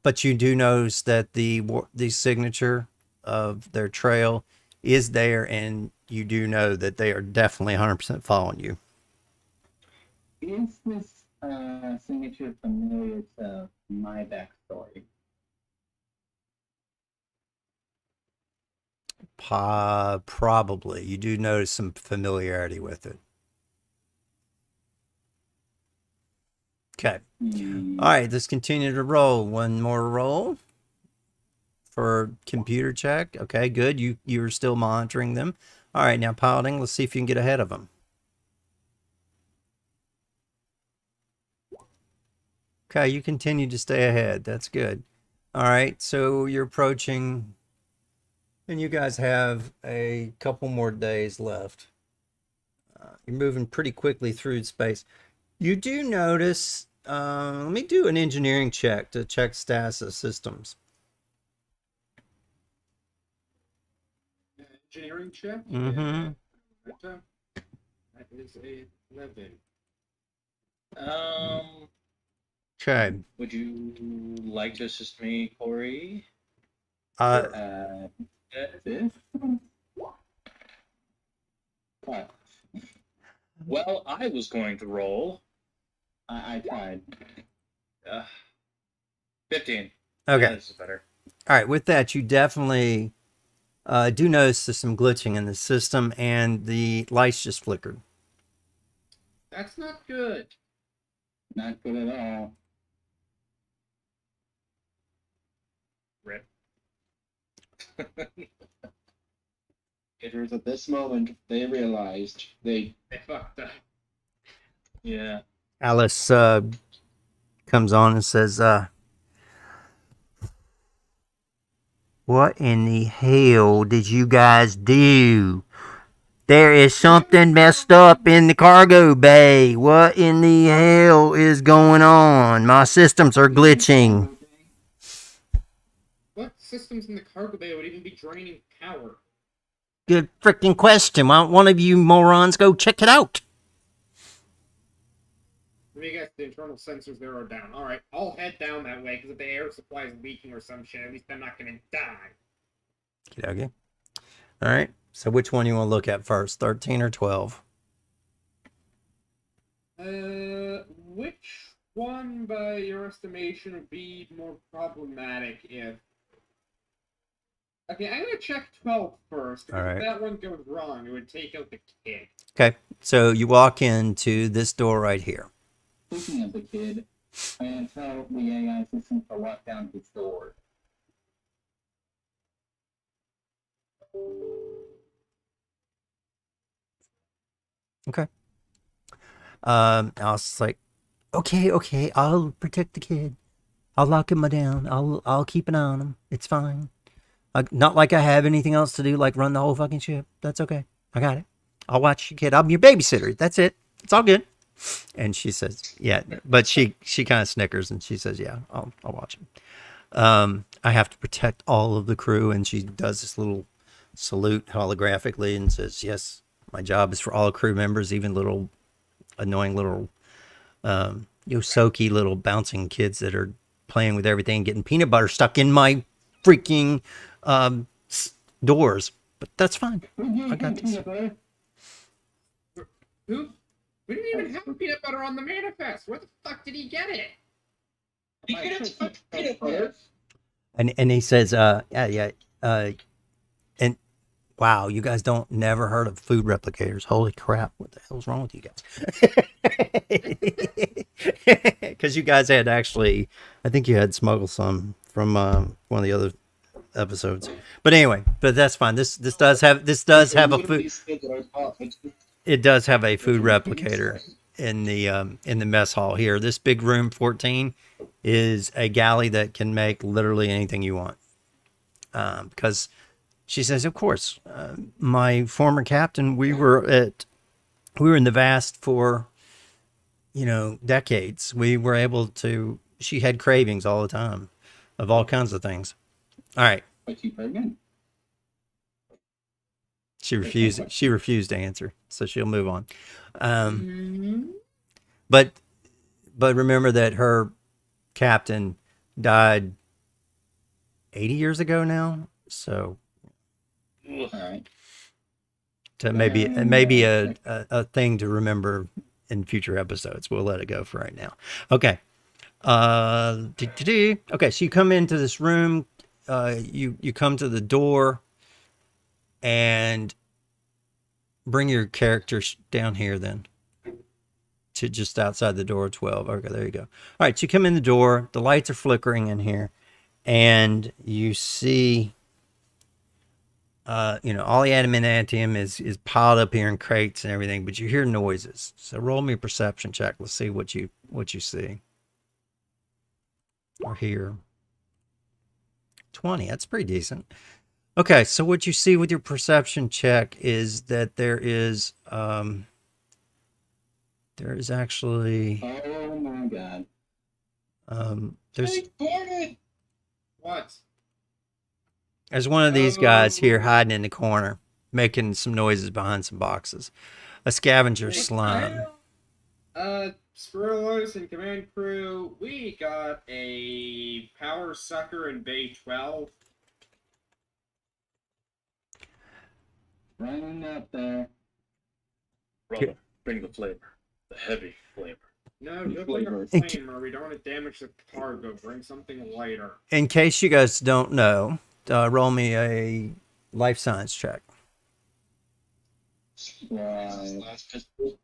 But you do notice that the signature of their trail is there, and you do know that they are definitely 100% following you. Is this signature familiar to my backstory? Probably. You do notice some familiarity with it. Okay. All right, let's continue to roll. One more roll for computer check. Okay, good. You're still monitoring them. All right, now piloting. Let's see if you can get ahead of them. Okay, you continue to stay ahead. That's good. All right, so you're approaching, and you guys have a couple more days left. You're moving pretty quickly through space. You do notice, let me do an engineering check to check status of systems. Engineering check. Mm-hmm. That is a 11. Okay. Would you like to assist me, Corey? This? What? Well, I was going to roll. I tried. 15. Okay. Yeah, this is better. All right. With that, you definitely do notice there's some glitching in the system, and the lights just flickered. That's not good. Not good at all. Rip. It was at this moment they realized they They fucked up. Yeah. Alice comes on and says, "What in the hell did you guys do? There is something messed up in the cargo bay. What in the hell is going on? My systems are glitching." What systems in the cargo bay would even be draining power? Good freaking question. Why don't one of you morons go check it out? Let me guess, the internal sensors there are down. Alright, I'll head down that way, because if the air supply is leaking or some shit, at least I'm not gonna die. Okay. All right. So which one you want to look at first, 13 or 12? Which one, by your estimation, would be more problematic if... Okay, I'm gonna check 12 first, because Alright. if that one goes wrong, it would take out the kid. Okay. So you walk into this door right here. Speaking of the kid, I am tell the AI system to lock down his door. I was like, okay, I'll protect the kid. I'll lock him down. I'll keep an eye on him. It's fine. Not like I have anything else to do, like run the whole fucking ship. That's okay. I got it. I'll watch your kid. I'm your babysitter. That's it. It's all good. And she says, yeah, but she kind of snickers and she says, yeah, I'll watch him. I have to protect all of the crew, and she does this little salute holographically and says, yes, my job is for all crew members, even little annoying little Yosoki little bouncing kids that are playing with everything, getting peanut butter stuck in my freaking doors. But that's fine. I got this. Who? We didn't even have peanut butter on the manifest. Where the fuck did he get it? You could have peanut butter. And he says, and wow, you guys never heard of food replicators. Holy crap, what the hell's wrong with you guys? Because you guys had actually, I think you had smuggled some from one of the other episodes. But anyway, but that's fine. This does have a food. It does have a food replicator in the mess hall here. This big room 14 is a galley that can make literally anything you want. Because she says, of course, my former captain, we were in the Vast for, decades. We were able to, she had cravings all the time of all kinds of things. All right. Was she pregnant? She refused to answer, so she'll move on. But remember that her captain died 80 years ago now, so All right. to maybe a thing to remember in future episodes. We'll let it go for right now. Okay. Okay, so you come into this room, you come to the door, and bring your characters down here then to just outside the door 12. Okay, there you go. All right, so you come in the door, the lights are flickering in here, and you see all the adamantium is piled up here in crates and everything, but you hear noises. So roll me a perception check. Let's see what you see or hear. 20. That's pretty decent. Okay, so what you see with your perception check is that there is actually Oh my god. there's What? there's one of these guys here hiding in the corner, making some noises behind some boxes. A scavenger slime. Squirrelos and command crew, we got a power sucker in Bay 12. Running up there. Brother, bring the flavor. The heavy flavor. No, just like a Flavor. flamer. We don't want to damage the cargo. Bring something lighter. In case you guys don't know, roll me a life science check. Right. Last pistol.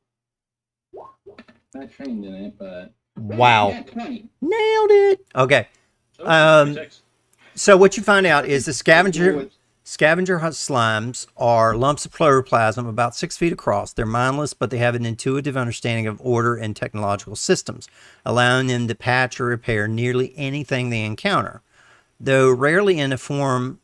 I trained in it, but Wow. yeah, 20. Nailed it. Okay. Oh, Um, 36. So what you find out is the scavenger slimes are lumps of protoplasm about 6 feet across. They're mindless, but they have an intuitive understanding of order and technological systems, allowing them to patch or repair nearly anything they encounter. Though rarely in a form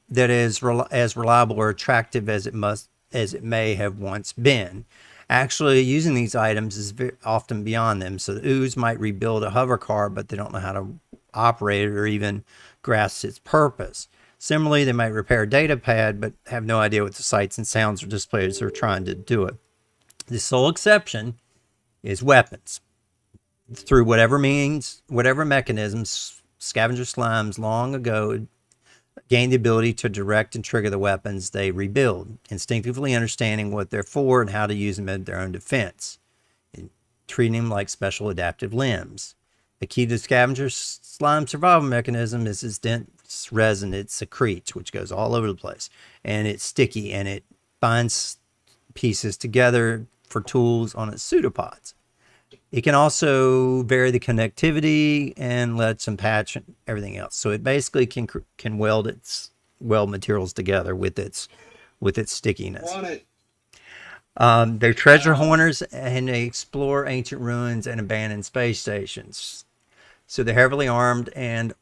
that is as reliable or attractive as it may have once been. Actually, using these items is often beyond them. So the ooze might rebuild a hover car, but they don't know how to operate it or even grasp its purpose. Similarly, they might repair a data pad, but have no idea what the sights and sounds or displays are trying to do it. The sole exception is weapons. Through whatever means, whatever mechanisms, scavenger slimes long ago gain the ability to direct and trigger the weapons they rebuild, instinctively understanding what they're for and how to use them in their own defense, and treating them like special adaptive limbs. The key to scavenger slime survival mechanism is its dense resin it secretes, which goes all over the place, and it's sticky and it binds pieces together for tools on its pseudopods. It can also vary the connectivity and let some patch and everything else. So it basically can weld materials together with its stickiness. Want it. They're treasure hunters and they explore ancient ruins and abandoned space stations. So they're heavily armed and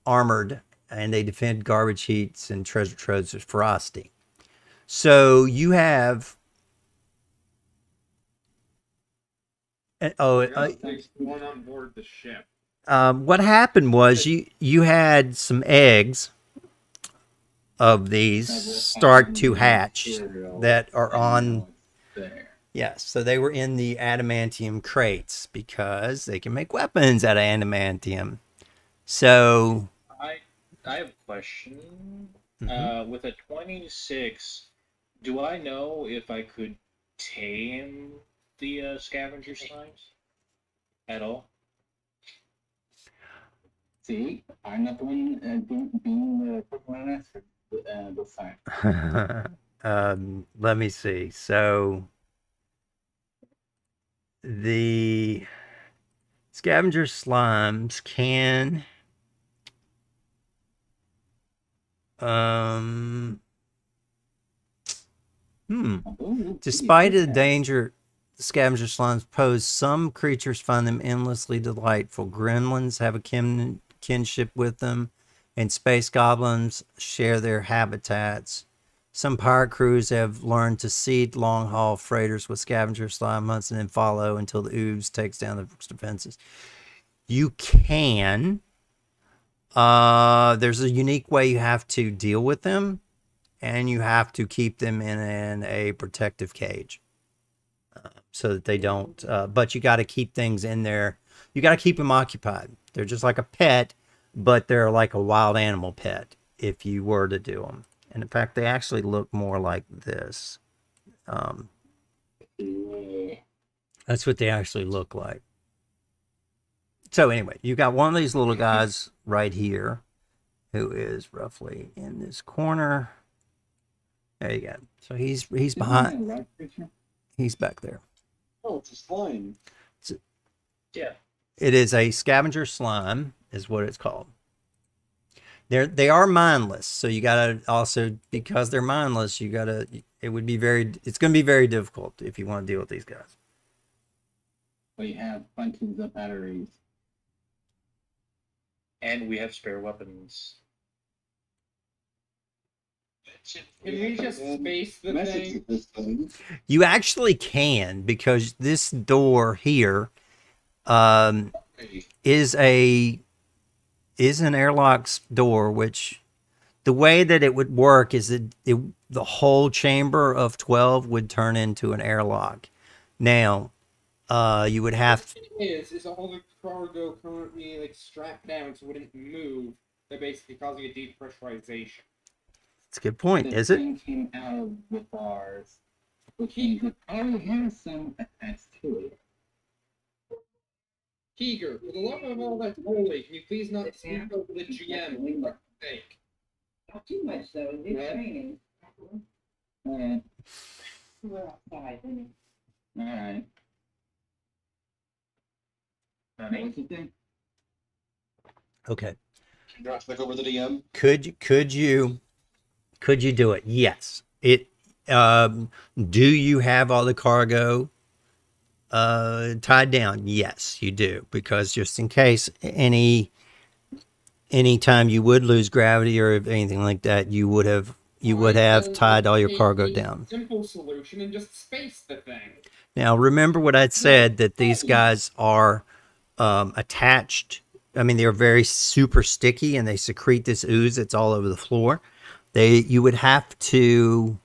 armored, and they defend garbage heaps and treasure troves with ferocity. So you have. There's one on board the ship. What happened was you had some eggs of these start to hatch that are on. There. Yes, so they were in the adamantium crates because they can make weapons out of adamantium. So I have a question. Mhm. With a 26, do I know if I could tame the scavenger slimes at all? See, I'm not the one being the Pokemon expert this time. let me see. So the scavenger slimes can despite the danger the scavenger slimes pose, some creatures find them endlessly delightful. Gremlins have a kinship with them, and space goblins share their habitats. Some pirate crews have learned to seed long-haul freighters with scavenger slime hunts and then follow until the ooze takes down the defenses. You can. There's a unique way you have to deal with them, and you have to keep them in a protective cage so that they don't. But you got to keep things in there. You got to keep them occupied. They're just like a pet, but they're like a wild animal pet if you were to do them. And in fact, they actually look more like this. That's what they actually look like. So anyway, you got one of these little guys right here who is roughly in this corner. There you go. So he's Isn't behind. that a rock creature? He's back there. Oh, it's a slime. Yeah. It is a scavenger slime, is what it's called. They are mindless, so you gotta also, because they're mindless, you gotta. It would be it's going to be very difficult if you want to deal with these guys. We have bunches of batteries. And we have spare weapons. Can we just space the Message thing? this thing. You actually can, because this door here Hey, is an airlock door, which the way that it would work is that the whole chamber of 12 would turn into an airlock. Now, you would have The thing is all the cargo currently like strapped down so it wouldn't move. They're basically causing a depressurization. it's a good point, The is it? thing came out of the bars, which means it already has some attached to it. Keeger, for the love of all that's holy, can you please not speak over the GM? For fuck's sake. Not too much though, new Yeah. training. Alright, We're outside. alright. Nani? What's the thing? Okay. Drops back over the DM. Could you do it? Yes. It do you have all the cargo tied down? Yes, you do, because just in case any time you would lose gravity or anything like that, you would have Then tied all your take cargo the down. Simple solution and just space the thing. Now, remember what I said, that these guys are attached. I mean, they're very super sticky, and they secrete this ooze that's all over the floor. You would have to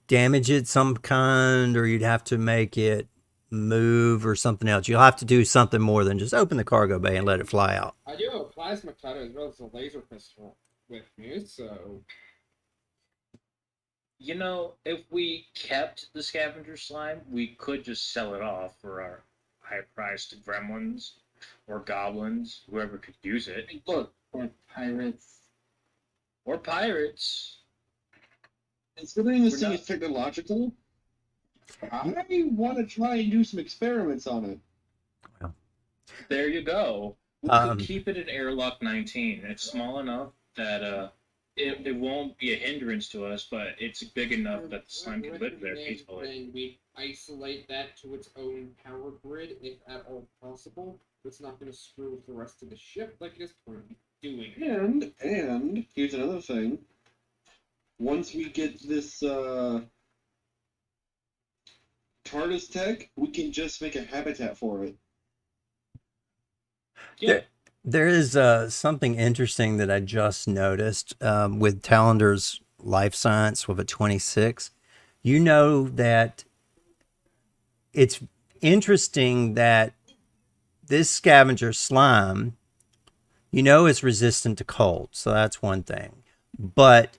damage it some kind, or you'd have to make it move or something else. You'll have to do something more than just open the cargo bay and let it fly out. I do have a plasma cutter as well as a laser pistol with me, so You know, if we kept the scavenger slime, we could just sell it off for our high-priced gremlins or goblins, whoever could use it, Look, Or pirates. or pirates. considering this We're thing not- is technological, I want to try and do some experiments on it. There you go. We Um, could keep it in airlock 19. It's small enough that it won't be a hindrance to us, but it's big enough that the slime can live there peacefully. Then we isolate that to its own power grid, if at all possible. It's not going to screw with the rest of the ship like it is currently doing. And here's another thing. Once we get this TARDIS tech, we can just make a habitat for it. Yeah. There is something interesting that I just noticed with Talender's life science with a 26. You know that it's interesting that this scavenger slime, you know, is resistant to cold. So that's one thing. But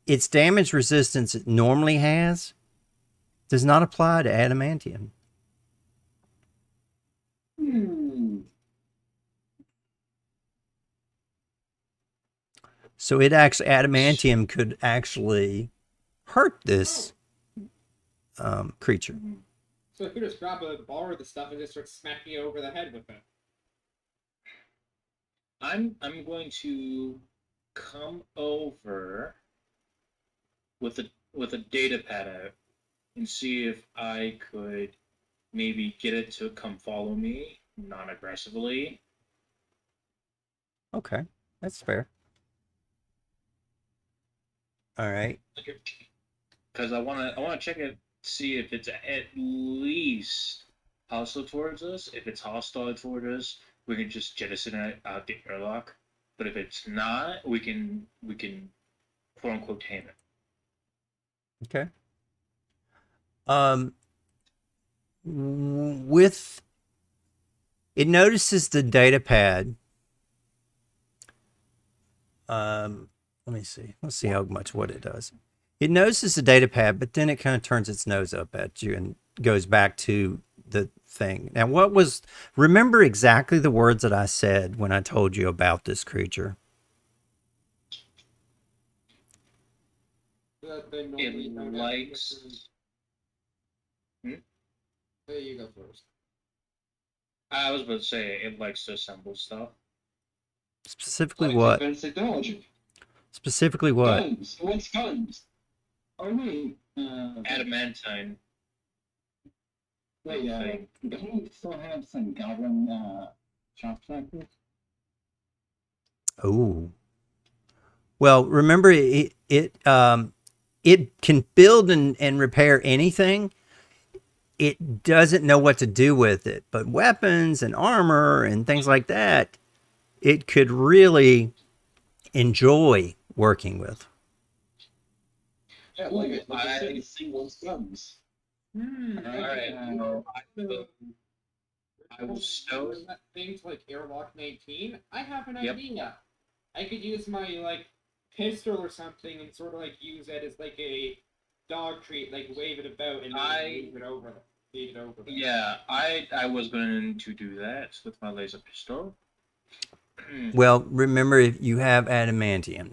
its damage resistance it normally has does not apply to adamantium. So adamantium could actually hurt this creature. So I could just grab a bar of the stuff and just start smacking it over the head with it. I'm going to come over with a data pad out and see if I could maybe get it to come follow me non-aggressively. Okay, that's fair. All right. Because I wanna check it, see if it's at least hostile towards us. If it's hostile toward us, we can just jettison it out the airlock. But if it's not, we can quote unquote tame it. Okay. With it notices the data pad. Let me see. Let's see how much what it does. It notices the data pad, but then it kind of turns its nose up at you and goes back to the thing. Now, remember exactly the words that I said when I told you about this creature? That they normally It don't have likes. There you go first. I was about to say it likes to assemble stuff. Specifically Like what? advanced technology. Specifically what? Guns. Who wants guns? Oh wait, Adamantine. wait, thing. don't we still have some goblin shop trackers? Oh. Well, remember it can build and repair anything. It doesn't know what to do with it, but weapons and armor and things like that, it could really enjoy working with. Yeah, like I I- said, see wants guns. Alright. I will stow. Things like Airlock 19. I have an Yep. idea. I could use my like pistol or something and sort of like use it as like a dog treat, like wave it about and leave it over. Leave it over. There. Yeah, I was going to do that with my laser pistol. Well, remember, if you have adamantium,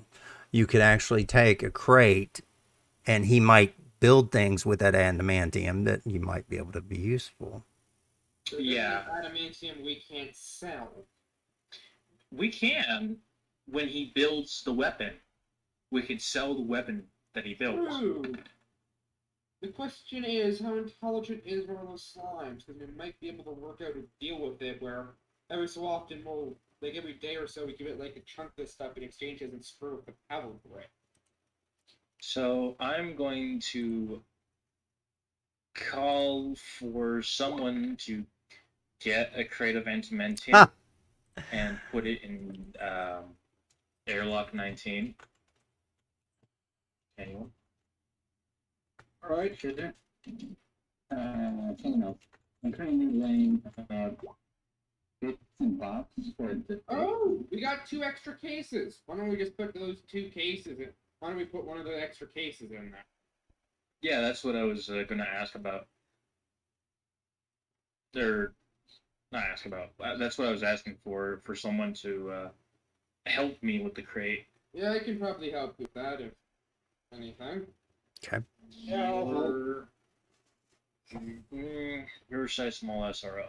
you could actually take a crate and he might build things with that adamantium that you might be able to be useful. So then Yeah. the adamantium we can't sell. We can when he builds the weapon. We could sell the weapon that he builds. True. The question is, how intelligent is one of those slimes? Because we might be able to work out a deal with it where every so often we'll, like every day or so, we give it like a chunk of this stuff in exchange as and screw with the paddle for it. So I'm going to call for someone to get a crate of antimantium Ha! and put it in Airlock 19. Anyone? Alright, sure do. Something else. I'm currently laying bits and bobs for the Oh, we got 2 extra cases. Why don't we just put those 2 cases in? Why don't we put one of the extra cases in there? Yeah, that's what I was going to ask about. Or not ask about. That's what I was asking for someone to help me with the crate. Yeah, I can probably help with that if anything. Yeah, Or your size small SRO.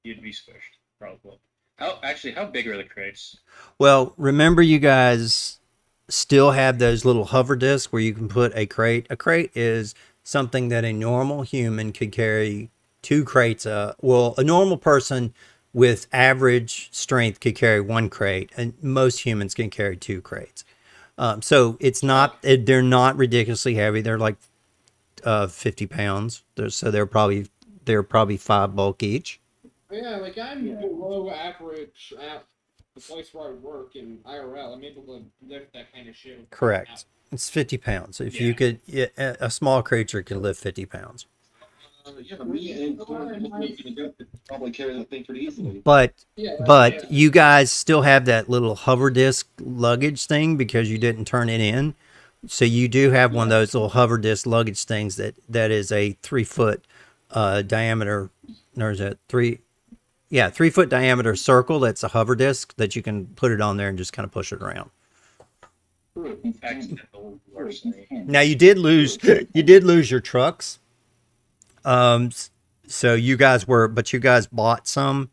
You'd be squished, probably. How big are the crates? Well, remember, you guys still have those little hover discs where you can put a crate. A crate is something that a normal human could carry 2 crates. Well, a normal person with average strength could carry 1 crate, and most humans can carry 2 crates. So it's not, they're not ridiculously heavy. They're like 50 pounds. So they're probably 5 bulk each. Yeah, like I'm below average at the place where I work in IRL. I'm able to lift that kind of shit. Correct. It's 50 pounds. If you Yeah. could, a small creature can lift 50 pounds. yeah, me and probably carry that thing pretty easily. But Yeah, But you guys still have that little hover disc luggage thing because you didn't turn it in. So you do have one of those little hover disc luggage things that is a 3-foot diameter. Or is it 3? Yeah, 3-foot diameter circle. That's a hover disc that you can put it on there and just kind of push it around. Accidental larceny. Now you did lose your trucks. So you guys bought some.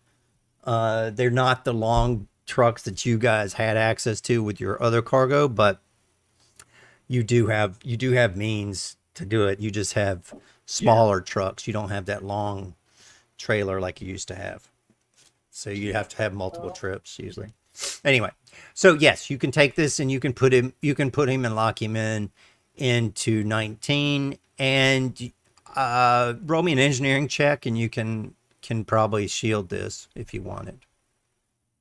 They're not the long trucks that you guys had access to with your other cargo, but you do have means to do it. You just have smaller trucks. You don't have that long trailer like you used to have. So you have to have multiple trips usually. Anyway, so yes, you can take this and you can put him and lock him into 19 and roll me an engineering check and you can probably shield this if you wanted.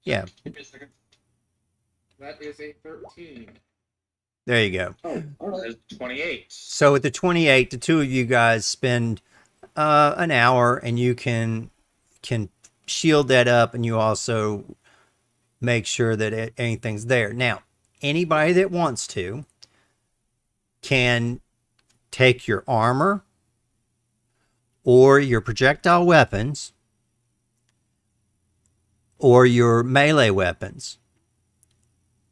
Yeah, Give me a second. that is a 13. there you go. Oh, alright. There's 28. So at the 28, the two of you guys spend an hour and you can shield that up and you also make sure that anything's there. Now, anybody that wants to can take your armor or your projectile weapons or your melee weapons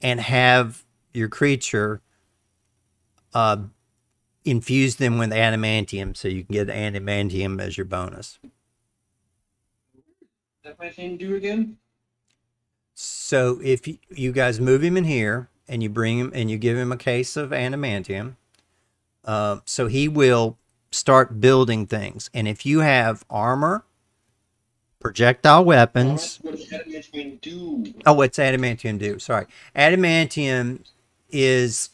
and have your creature infuse them with adamantium so you can get adamantium as your bonus. That my thing do again? So if you guys move him in here and you bring him and you give him a case of adamantium, so he will start building things. And if you have armor, projectile weapons, What does adamantium do? oh, what's adamantium do? Sorry, adamantium is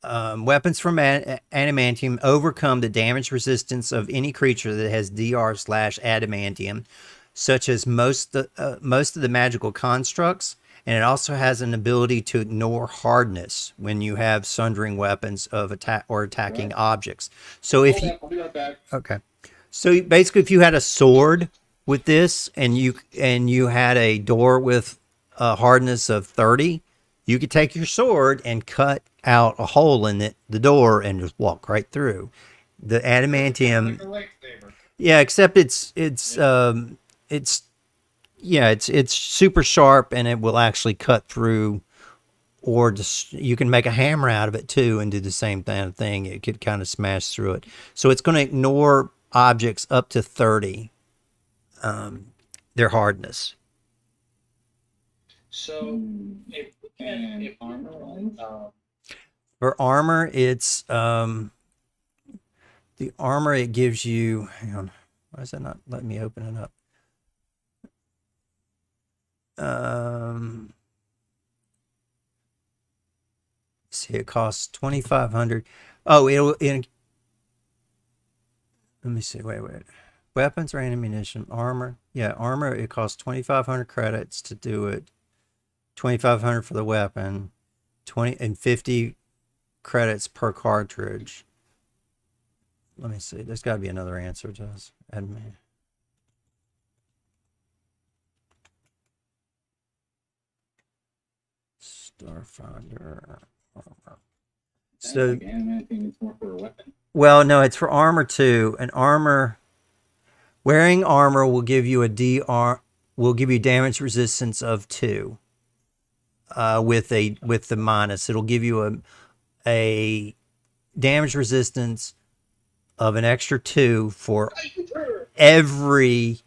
weapons from adamantium overcome the damage resistance of any creature that has DR/adamantium, such as most of the magical constructs, and it also has an ability to ignore hardness when you have sundering weapons of attack or attacking objects. So if you I'll be right back. okay, so basically, if you had a sword with this and you had a door with a hardness of 30, you could take your sword and cut out a hole in the door and just walk right through. The adamantium, Like a lightsaber. yeah, except it's super sharp and it will actually cut through, or just you can make a hammer out of it too and do the same kind of thing. It could kind of smash through it. So it's going to ignore objects up to 30, their hardness. So if And if armor-wise? For armor, it's the armor it gives you. Hang on, why is that not letting me open it up? See, it costs 2,500. Oh, let me see. Wait. Weapons or ammunition, armor. Yeah, armor. It costs 2,500 credits to do it. 2,500 for the weapon. 50 credits per cartridge. Let me see. There's got to be another answer to this. Admin. Starfinder. Armor. So, Like adamantium is more for a weapon. well, no, it's for armor too. Wearing armor will give you will give you damage resistance of 2. With the minus, it'll give you a damage resistance of an extra 2 for every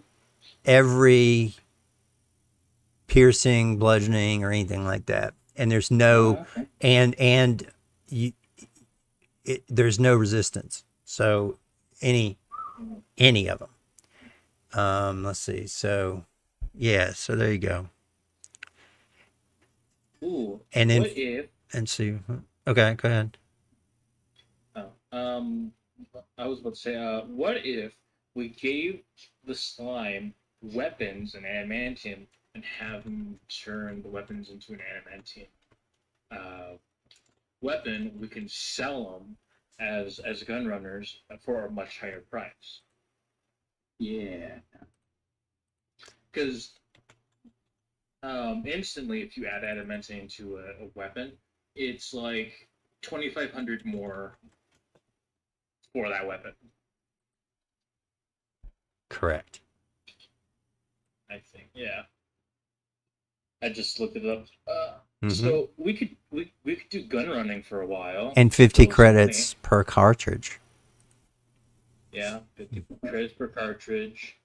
piercing, bludgeoning, or anything like that. And there's no Okay. there's no resistance. So any of them. Let's see. So yeah. So there you go. ooh, And then what if see. Okay, go ahead. I was about to say, what if we gave the slime weapons and adamantium and have them turn the weapons into an adamantium weapon? We can sell them as gun runners for a much higher price. Yeah. Because instantly, if you add adamantium to a weapon, it's like 2,500 more for that weapon. Correct. I think, yeah. I just looked it up. Mhm. So we could do gun running for a while. And 50 Throw some credits money. per cartridge. Yeah, 50 credits per cartridge.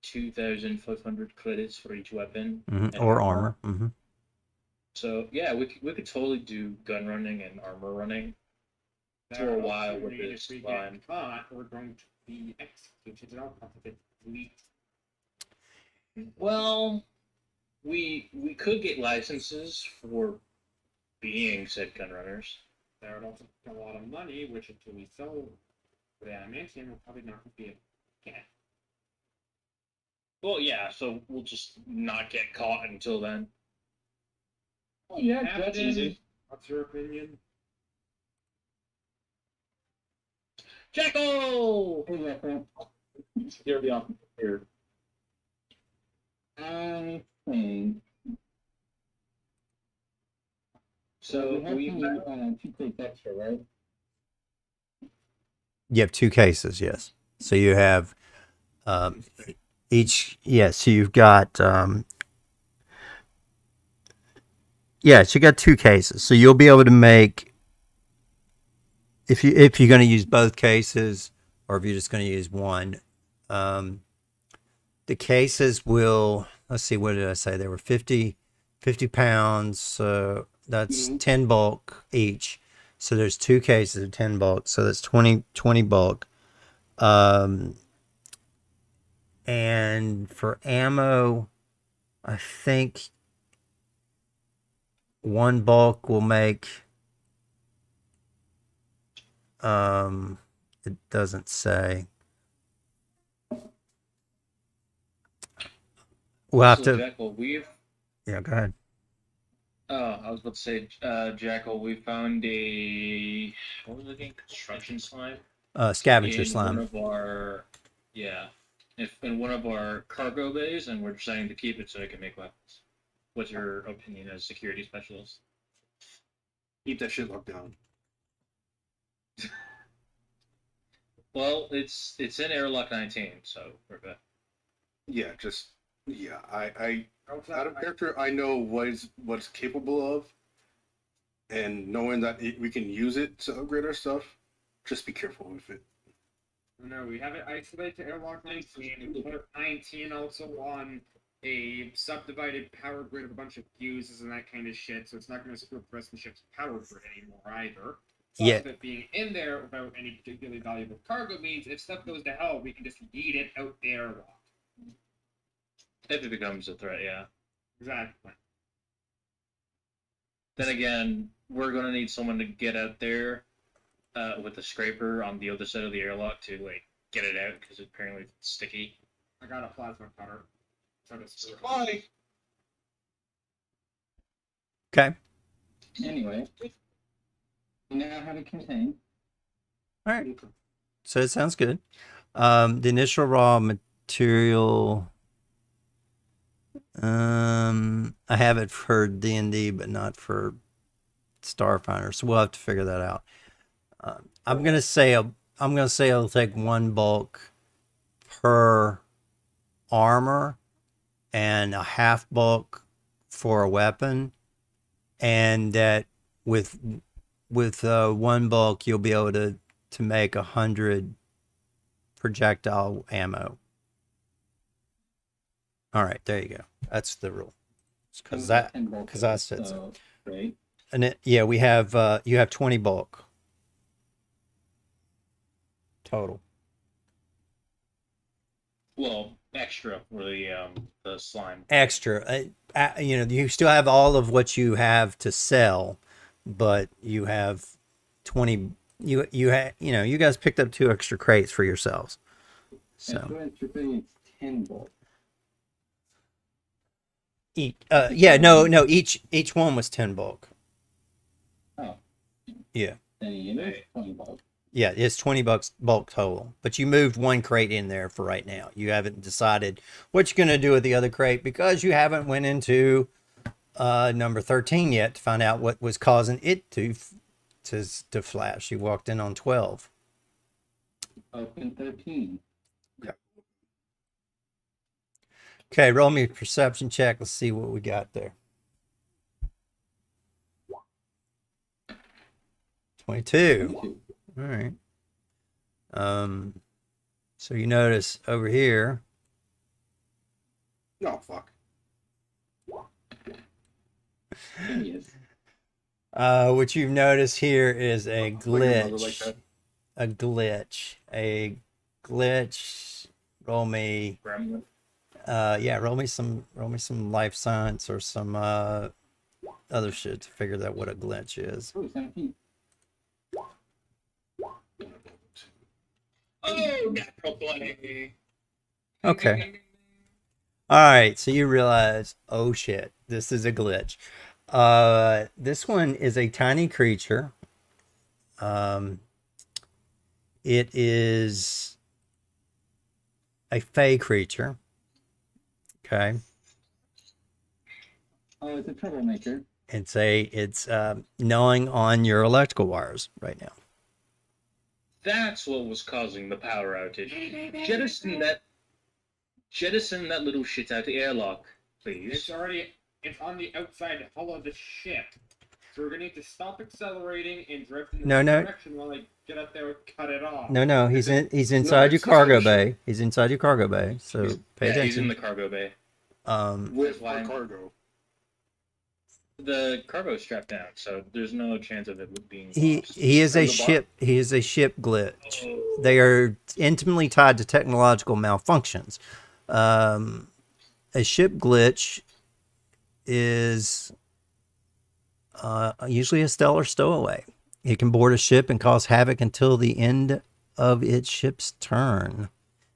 2,500 credits for each weapon. and Or armor. So yeah, we could totally do gun running and armor running. For a That while also with means this if we get slime. caught, we're going to be executed. I'll have to get leaked. Well, we could get licenses for being said gun runners. That would also take a lot of money, which until we sell the adamantium, we're probably not going to be able to get. Well, yeah, so we'll just not get caught until then. Yeah, that's Captain, easy. what's your opinion? Jackal! Hey, yeah, Frank. You're the opposite here. I think. So we have we to, 2 plates extra, right? You have 2 cases, yes. So you have each. Yes, so you've got Yes, you got 2 cases, so you'll be able to make if you're going to use both cases, or if you're just going to use one. Um, the cases will. Let's see. What did I say? They were 50 pounds. So that's 10 bulk each. So there's 2 cases of 10 bulk. So that's 20 bulk. And for ammo, I think one bulk will make. It doesn't say. We'll have So, to. Jackal, we've. Yeah, go ahead. Oh, I was about to say, Jackal, we found a. What was it again? Construction slime? Scavenger In slime. one of our. Yeah. In one of our cargo bays, and we're deciding to keep it so it can make weapons. What's your opinion as security specialist? Keep that shit locked down. Well, it's in airlock 19, so we're good. Yeah, I out of character, I know what it's capable of, and knowing that we can use it to upgrade our stuff. Just be careful with it. No, we have it isolated to airlock 19. We put 19 also on a subdivided power grid of a bunch of fuses and that kind of shit, so it's not going to screw up the rest of the ship's power grid anymore either. Plus, Yeah. it being in there without any particularly valuable cargo means if stuff goes to hell, we can just yeet it out the airlock. If it becomes a threat, yeah. Exactly. Then again, we're gonna need someone to get out there with the scraper on the other side of the airlock to like get it out because apparently it's sticky. I got a plasma cutter. So to speak. Bye. Okay. Anyway, we now have it contained. All right. So it sounds good. The initial raw material. I have it for D&D, but not for Starfinder, so we'll have to figure that out. I'm gonna say I'll take 1 bulk per armor and a half bulk for a weapon, and that with 1 bulk you'll be able to make 100 projectile ammo. All right, there you go. That's the rule. Because I said so. Right. And we have you have 20 bulk total. Well, extra for the slime. Extra, you still have all of what you have to sell, but you have 20. You guys picked up 2 extra crates for yourselves. So And 2 extra crates, 10 bulk. each one was 10 bulk. Oh. Yeah. Then you know 20 bulk. Yeah, it's 20 bucks bulk total, but you moved 1 crate in there for right now. You haven't decided what you're going to do with the other crate because you haven't went into number 13 yet to find out what was causing it to flash. You walked in on 12. Open 13. Okay, roll me a perception check. Let's see what we got there. 22. 22. All right. So you notice over here. No, fuck. Genius. What you've noticed here is a Like your mother like glitch. that? A glitch. Roll me. Gremlin. Roll me some life science or some other shit to figure out what a glitch is. Oh, 17. Oh, natural 20. Okay. All right, so you realize, oh shit, this is a glitch. This one is a tiny creature. It is a fey creature. Okay. Oh, it's a troublemaker. It's gnawing on your electrical wires right now. That's what was causing the power outage. Jettison that little shit out the airlock, please. It's already It's on the outside hull of the ship. So we're gonna need to stop accelerating and drift in the No, same no. direction while I get up there and cut it off. No, he's inside your it's cargo inside the bay. He's inside your cargo bay. So pay Yeah, he's in attention. the cargo bay. with why- our cargo. The cargo's strapped down, so there's no chance of it being He lost. is a And the bar- ship. He is a ship glitch. Oh, They are intimately tied to technological malfunctions. A ship glitch is usually a stellar stowaway. It can board a ship and cause havoc until the end of its ship's turn.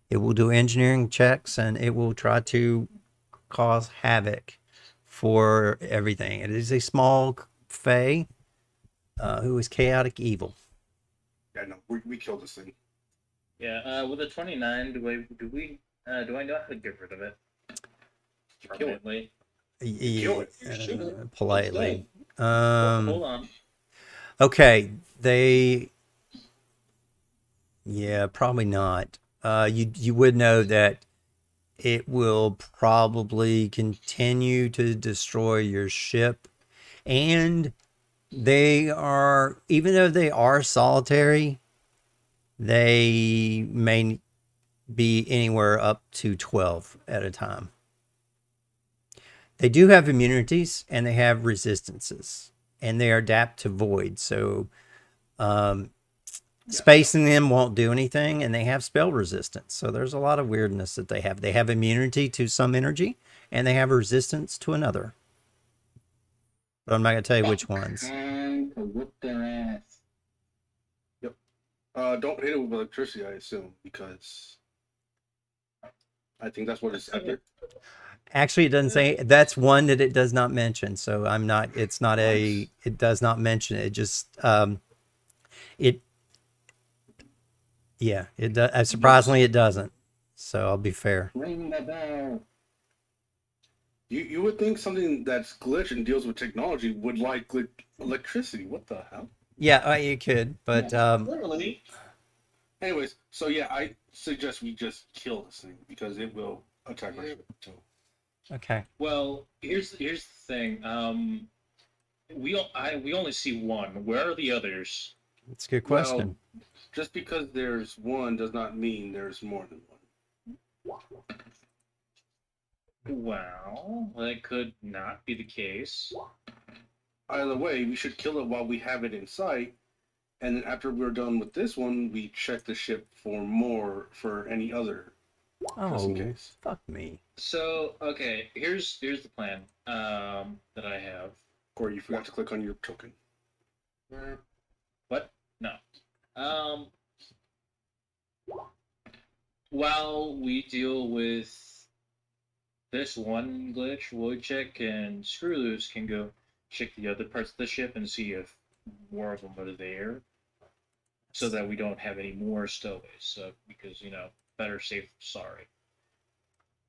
It will do engineering checks and it will try to cause havoc for everything. It is a small fae who is chaotic evil. Yeah, no, we killed this thing. yeah. With a 29, do I know how to get rid of it? Kill it. Permanently? Kill it. You should. Politely. Hold on. Okay, yeah, probably not. You would know that it will probably continue to destroy your ship, and they are, even though they are solitary, they may be anywhere up to 12 at a time. They do have immunities and they have resistances, and they adapt to void. So, spacing them won't do anything, and they have spell resistance. So there's a lot of weirdness that they have. They have immunity to some energy, and they have resistance to another. But I'm not gonna tell you which ones. Time to whip their ass. Don't hit it with electricity, I assume, because I think that's what it's after. Actually, it doesn't say. That's one that it does not mention. So I'm not. It's not a. It does not mention it. It just. It. Yeah. It does. Surprisingly, it doesn't. So I'll be fair. Ring the bell. You would think something that's glitch and deals with technology would like electricity. What the hell? Yeah, you could, but Literally. Anyways, so yeah, I suggest we just kill this thing because it will attack our ship. So okay. Well, here's the thing. We only see one. Where are the others? It's a good question. just because there's one does not mean there's more than one. Well, that could not be the case. Either way, we should kill it while we have it in sight, and then after we're done with this one, we check the ship for any other, just in Oh, case. fuck me. So, okay, here's the plan that I have. Or you forgot to click on your token. What? No. While we deal with this one glitch, Wojciech and Screwloose can go check the other parts of the ship and see if more of them are there, so that we don't have any more stowaways. So, because better safe than sorry.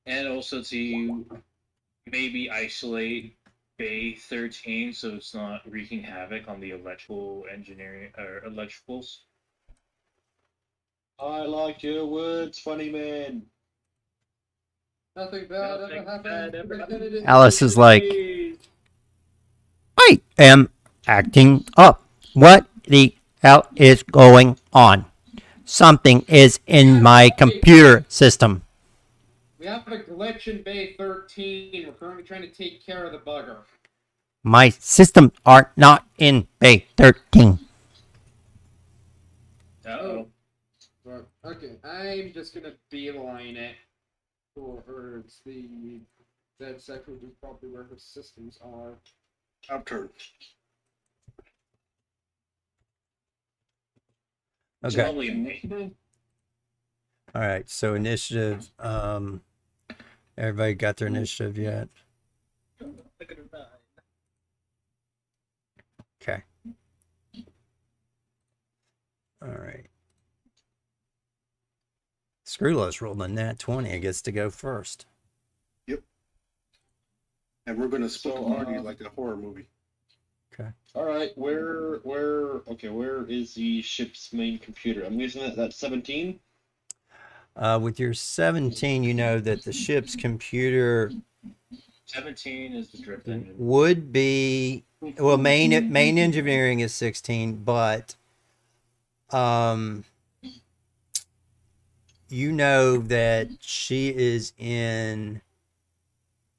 And also to maybe isolate Bay 13 so it's not wreaking havoc on the electrical engineering or electricals. I like your words, funny man. Nothing bad Nothing ever bad ever happened. Alice is like, I am acting up. What the hell is going on? Something is in my computer system. We have a glitch in Bay 13. We're currently trying to take care of the bugger. My systems are not in Bay 13. Uh-oh. But, okay, I'm just gonna beeline it towards the dead sector, which is probably where her systems are. Upturn. Okay. Probably me. All right. So initiative. Everybody got their initiative yet? Okay. All right. Screwless rolled a nat 20. I gets to go first. And we're gonna split So, the party like a horror movie. All right, where is the ship's main computer? I'm using that 17. With your 17, you know that the ship's computer 17 is the drift engine. Would be, well, main engineering is 16, but you know that she is in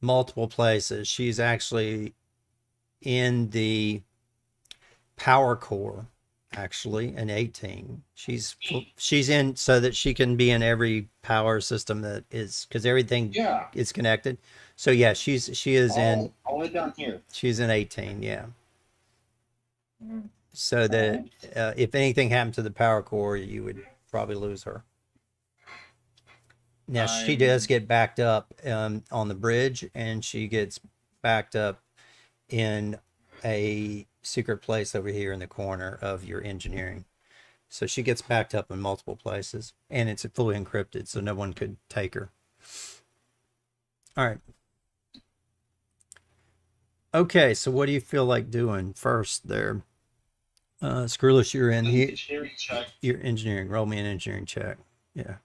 multiple places. She's actually in the power core, actually, in 18. She's in so that she can be in every power system that is, because everything Yeah. is connected. So yeah, she is in All the way down here. she's in 18. Yeah. So that if anything happened to the power core, you would probably lose her. Now she does get backed up on the bridge, and she gets backed up in a secret place over here in the corner of your engineering. So she gets backed up in multiple places, and it's fully encrypted, so no one could take her. All right. Okay, so what do you feel like doing first there? Screwless, you're in here. Engineering check. You're engineering. Roll me an engineering check. Yeah.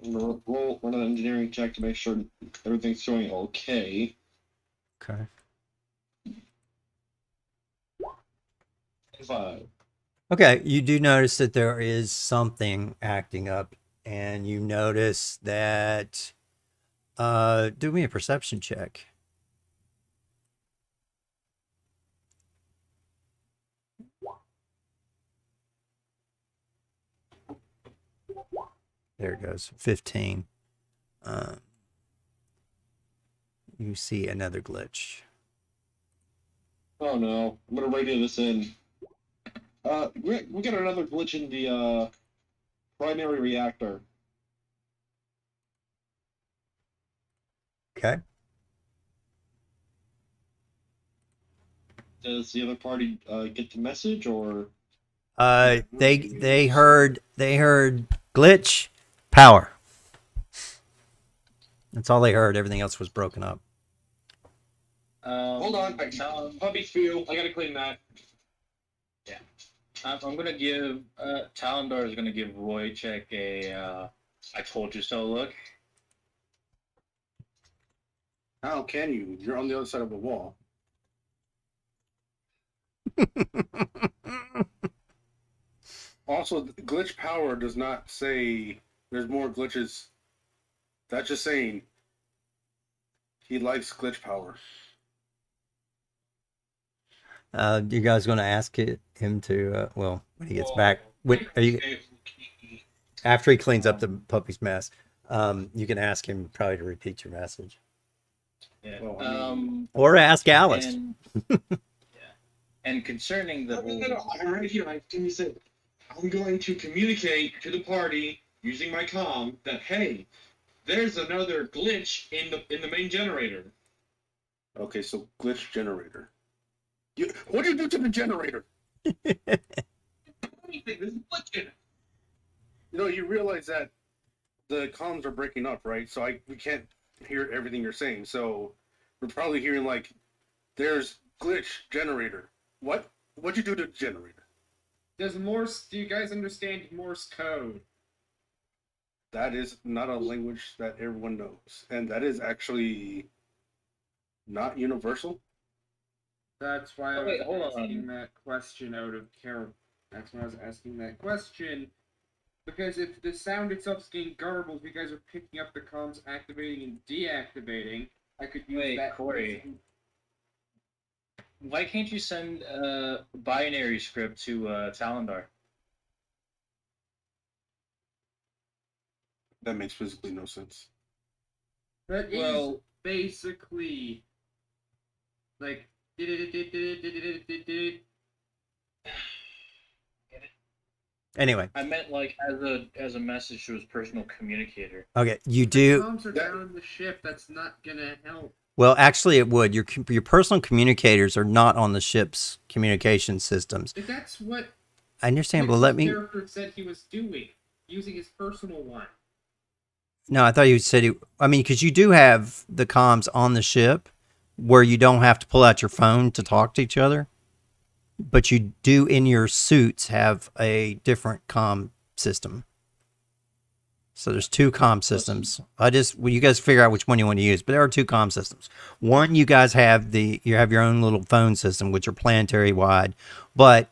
Run an engineering check to make sure everything's showing okay. Okay. 5. Okay, you do notice that there is something acting up, and you notice that do me a perception check. There it goes. 15. You see another glitch. Oh no, I'm gonna radio this in. We got another glitch in the primary reactor. Okay. Does the other party get the message, or They heard glitch power. That's all they heard. Everything else was broken up. hold on? Puppy feel. I gotta clean that. I'm gonna give Talendar is gonna give Roycheck a I told you so look. How can you? You're on the other side of the wall. Also, glitch power does not say there's more glitches. That's just saying he likes glitch power. You guys going to ask him to? Well, when he gets back, when are you? After he cleans up the puppy's mess, you can ask him probably to repeat your message, Yeah. Well, I or ask Alice. And, yeah. And concerning the No. I'm right here. I can say I'm going to communicate to the party using my comm that hey, there's another glitch in the main generator. Okay, so glitch generator. What do you do to the generator? Anything? There's a glitch in it. You know, you realize that the comms are breaking up, right? So we can't hear everything you're saying. So we're probably hearing like, "There's glitch generator." What? What'd you do to the generator? Does Morse? Do you guys understand Morse code? That is not a language that everyone knows, and that is actually not universal. That's why I Oh, was wait, hold asking on. that question out of care. That's why I was asking that question. Because if the sound itself is getting garbled, you guys are picking up the comms activating and deactivating. I could use Wait, that. Corey. Why can't you send a binary script to Talendar? That makes physically no sense. That is Well- basically like. Anyway, I meant like as a message to his personal communicator. okay, you The do. comms are down in the ship. That's not gonna help. Well, actually, it would. Your personal communicators are not on the ship's communication systems. If that's what I understand, but Nix's let me. character said he was doing, using his personal one. No, I thought you said. I mean, because you do have the comms on the ship, where you don't have to pull out your phone to talk to each other, but you do in your suits have a different comm system. So there's two comm systems. Well, you guys figure out which one you want to use, but there are two comm systems. One, you guys have you have your own little phone system, which are planetary wide, but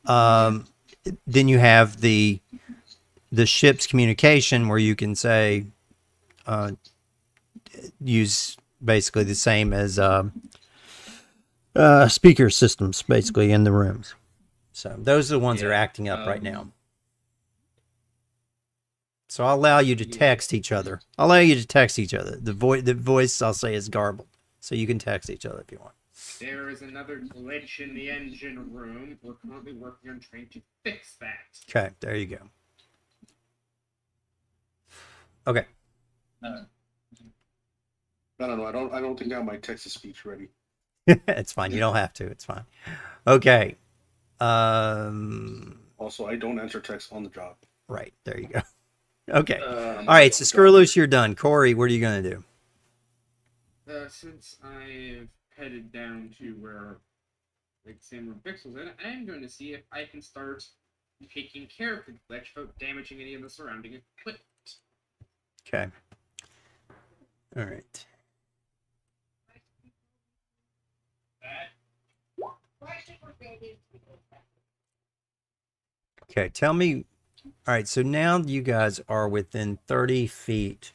then you have the ship's communication where you can say use basically the same as speaker systems basically in the rooms. So those are the ones that are acting up right now. So I'll allow you to text each other. The voice I'll say is garbled, so you can text each other if you want. There is another glitch in the engine room. We're currently working on trying to fix that. Okay, there you go. Okay. I don't know. I don't think I have my text to speech ready. It's fine. You don't have to. It's fine. Okay. Also, I don't answer text on the job. Right. There you go. Okay. All right. So screw loose. You're done. Corey, what are you going to do? Since I've headed down to where like Samurai Pixels in, I'm going to see if I can start taking care of the glitch without damaging any of the surrounding equipment. Okay. All right. Okay. Tell me. All right. So now you guys are within 30 feet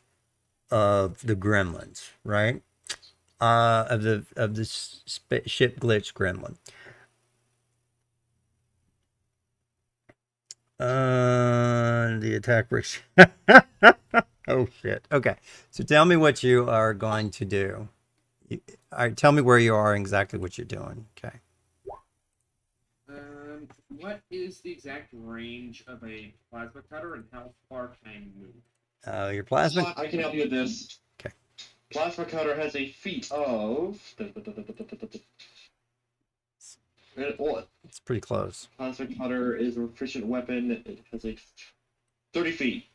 of the gremlins, right? Of the ship glitch gremlin. The attack bricks. Oh shit. Okay. So tell me what you are going to do. All right, tell me where you are and exactly what you're doing. Okay. What is the exact range of a plasma cutter and how far can I move? Your plasma. I can help you with this. Okay. Plasma cutter has a feat of. It's pretty close. Plasma cutter is a proficient weapon. It has a 30 feet.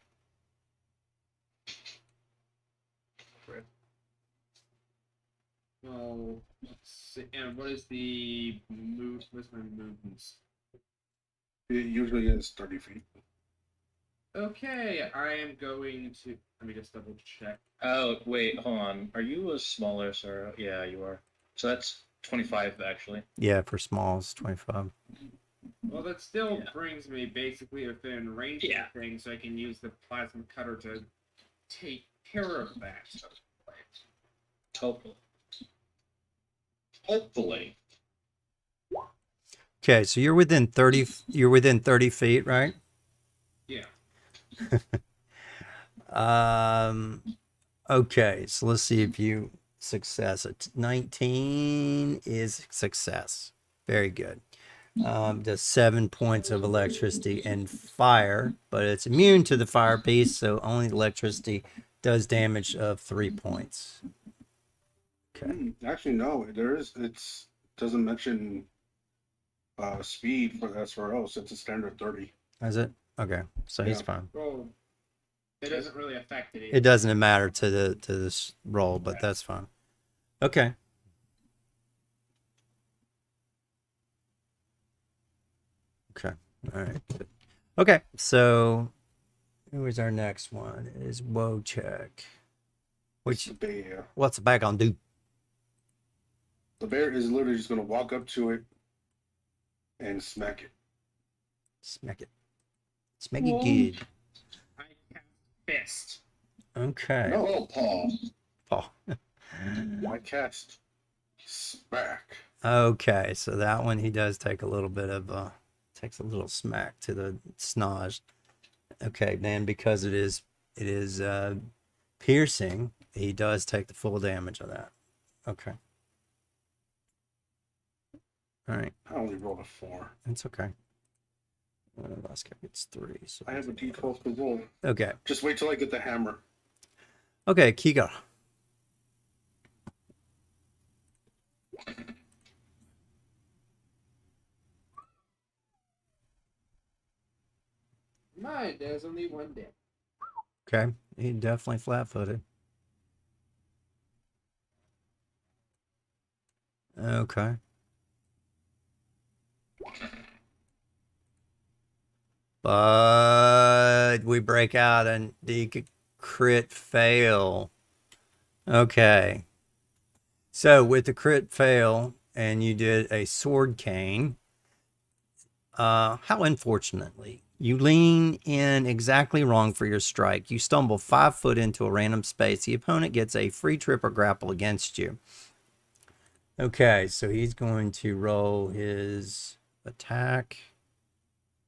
Well, let's see. And what is the move? What's my movements? It usually is 30 feet. Okay, I am going to. Let me just double check. Oh, wait, hold on. Are you a smaller, sir? Yeah, you are. So that's 25, actually. Yeah, for smalls, 25. Well, that still Yeah. brings me basically within range Yeah. of the thing, so I can use the plasma cutter to take care of that. Hopefully. Hopefully. Okay, so you're within 30. You're within 30 feet, right? Yeah. Okay, so let's see if you success. 19 is success. Very good. Does 7 points of electricity and fire, but it's immune to the fire piece, so only electricity does damage of 3 points. Okay. Actually, no. There is. It's doesn't mention speed for the SRO, so it's a standard 30. Is it? Okay, so he's Yeah. fine. Well, it doesn't really affect it. It doesn't matter to this roll, but that's fine. Okay. Okay. All right. Okay. So, who is our next one? It is Wojciech. It's Which the bear. what's the back on do? The bear is literally just gonna walk up to it and smack it. Smack it. Smack it good. I cast fist. Okay. No, well, paw. Oh. I cast smack. Okay, so that one he does take a little bit of takes a little smack to the snodge. Okay, then because it is piercing, he does take the full damage of that. Okay. All right, I only rolled a 4. it's okay. Last guy gets 3. So I have a D12 to roll. okay. Just wait till I get the hammer. Okay, Kiga. Mine does only one damage. Okay, he definitely flat-footed. Okay. But good. We break out and the crit fail. Okay. So with the crit fail, and you did a sword cane, how unfortunately. You lean in exactly wrong for your strike. You stumble 5 foot into a random space. The opponent gets a free trip or grapple against you. Okay, so he's going to roll his attack.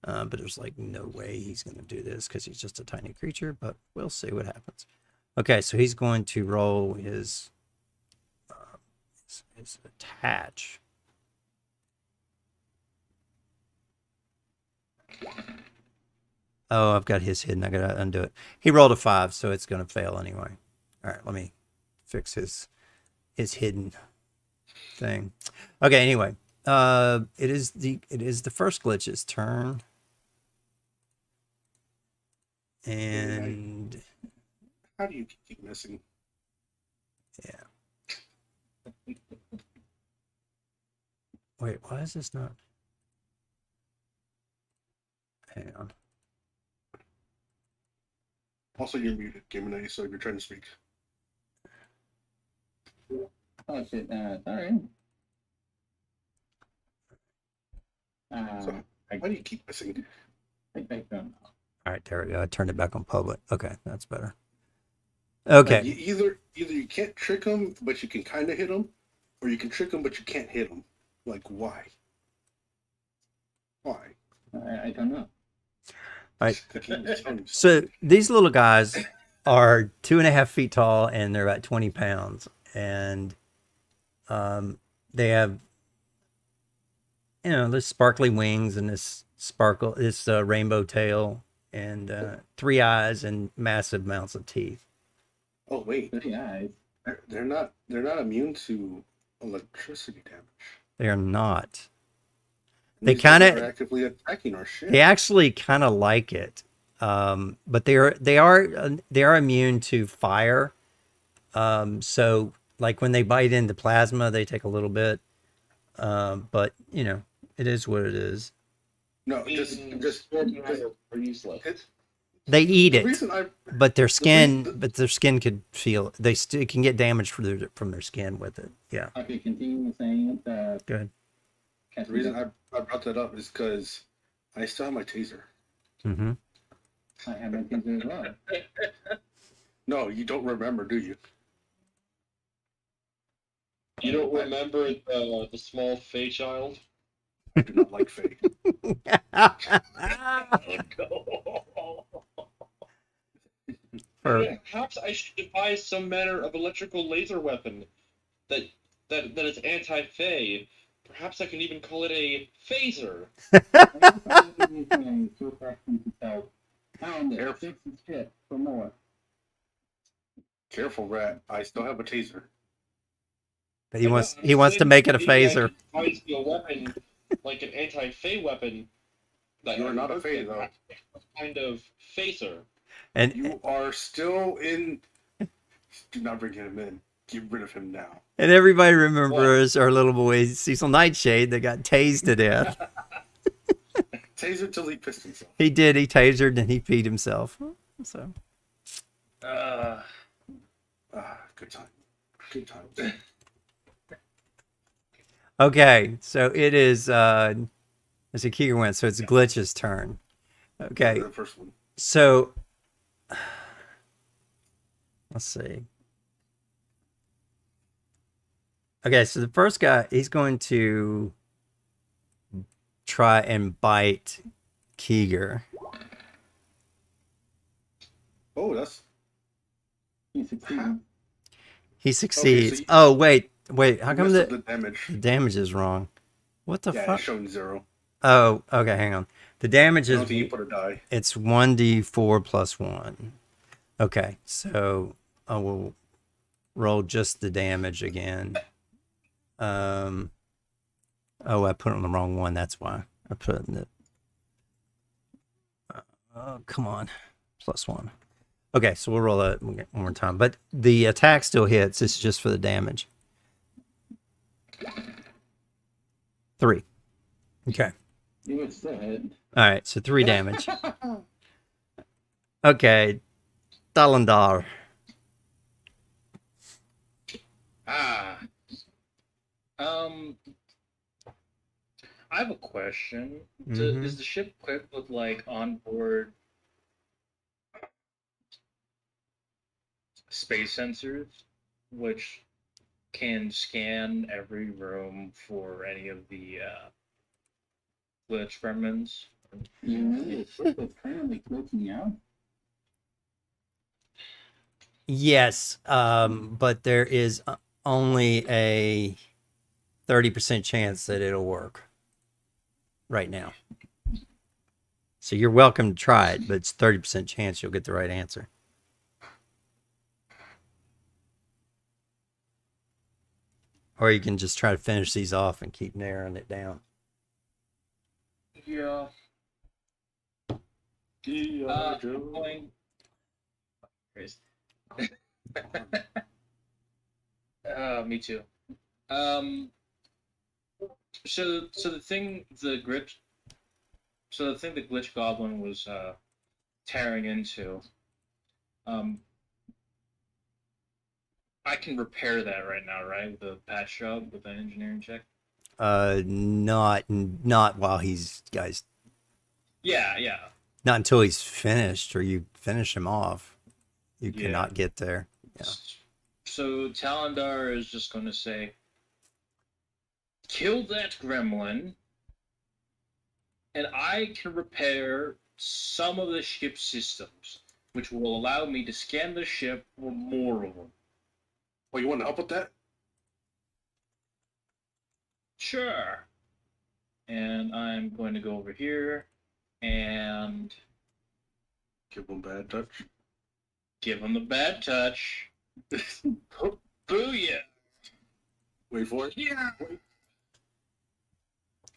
But there's like no way he's going to do this because he's just a tiny creature, but we'll see what happens. Okay, so he's going to roll his attach. Oh, I've got his hidden. I got to undo it. He rolled a 5, so it's going to fail anyway. All right, let me fix his hidden thing. Okay, anyway. It is the first glitch's turn. And How do you keep missing? yeah. Wait, why is this not? Hang on. Also, you're muted, Gemini, so if you're trying to speak. Oh shit, sorry. So, I Why do you keep missing? don't know. All right, there we go. I turned it back on public. Okay, that's better. Okay. Like, either you can't trick them, but you can kind of hit them, or you can trick them, but you can't hit them. Like, why? Why? I don't know. Right. The game is telling you something. So these little guys are 2.5 feet tall and they're about 20 pounds. And they have, this sparkly wings and this rainbow tail and 3 eyes and massive amounts of teeth. Oh wait, Pretty eyes. they're not immune to electricity damage. They are not. And They these guys kinda- are actively attacking our ship. They actually kind of like it, but they are immune to fire. So like when they bite into plasma, they take a little bit. But it is what it is. No, just Are useless. They eat the it, reason I but their skin, reason- could feel. They still can get damage from their skin with it. Yeah, Okay, continue saying it. go ahead. the reason I brought that up is because I still have my taser. Mm-hmm. I have my things as well. No, you don't remember, do you? You don't remember the small Fey child? I do not like Faye. Perhaps I should devise some manner of electrical laser weapon that is anti-Fey. Perhaps I can even call it a phaser. Found it. Fix the shit for more. Careful, rat. I still have a taser. But he wants to make it a phaser. Devise a weapon like an anti-Fey weapon. That You're not a Fey, though. Kind of phaser. And You are still in. Do not bring him in. Get rid of him now. everybody remembers our little boy Cecil Nightshade that got tased to death. Taser till he pissed himself. He did. He tasered and he peed himself. So Good time. Good times. okay, so it is. Let's see, Keegan went. So it's Glitch's turn. Okay, The first one. so let's see. Okay, so the first guy, he's going to try and bite Keeger. Oh, that's. He succeeded. He succeeds. you- Oh, wait. How come messed up the the damage? damage is wrong? What the Yeah, fuck? it's showing 0. Oh, okay, hang on. The damage I is don't think you put a die. it's 1d4 plus 1. Okay, so I will roll just the damage again. Oh, I put it on the wrong one. That's why I put it in the. Oh, come on, plus 1. Okay, so we'll roll that one more time. But the attack still hits. This is just for the damage. 3. Okay. You would still hit. All right, so 3 damage. Okay, Dalandar. Ah. I have a question. Mhm. Is the ship equipped with like onboard space sensors, which can scan every room for any of the glitch gremlins? The ship is currently glitching out. Yes, but there is only a 30% chance that it'll work right now. So you're welcome to try it, but it's 30% chance you'll get the right answer. Or you can just try to finish these off and keep narrowing it down. Yeah. I'm going. Crazy. Me too. So the thing the glitch goblin was tearing into, I can repair that right now, right? With a patch job with an engineering check. Not while he's guys. Yeah. Not until he's finished or you finish him off. You Yeah. cannot get there. Yeah. So Talendar is just going to say, kill that gremlin, and I can repair some of the ship's systems, which will allow me to scan the ship for more of them. Oh, you want to help with that? Sure. And I'm going to go over here and Give him bad touch. give him the bad touch. Booyah! Wait for it. Yeah!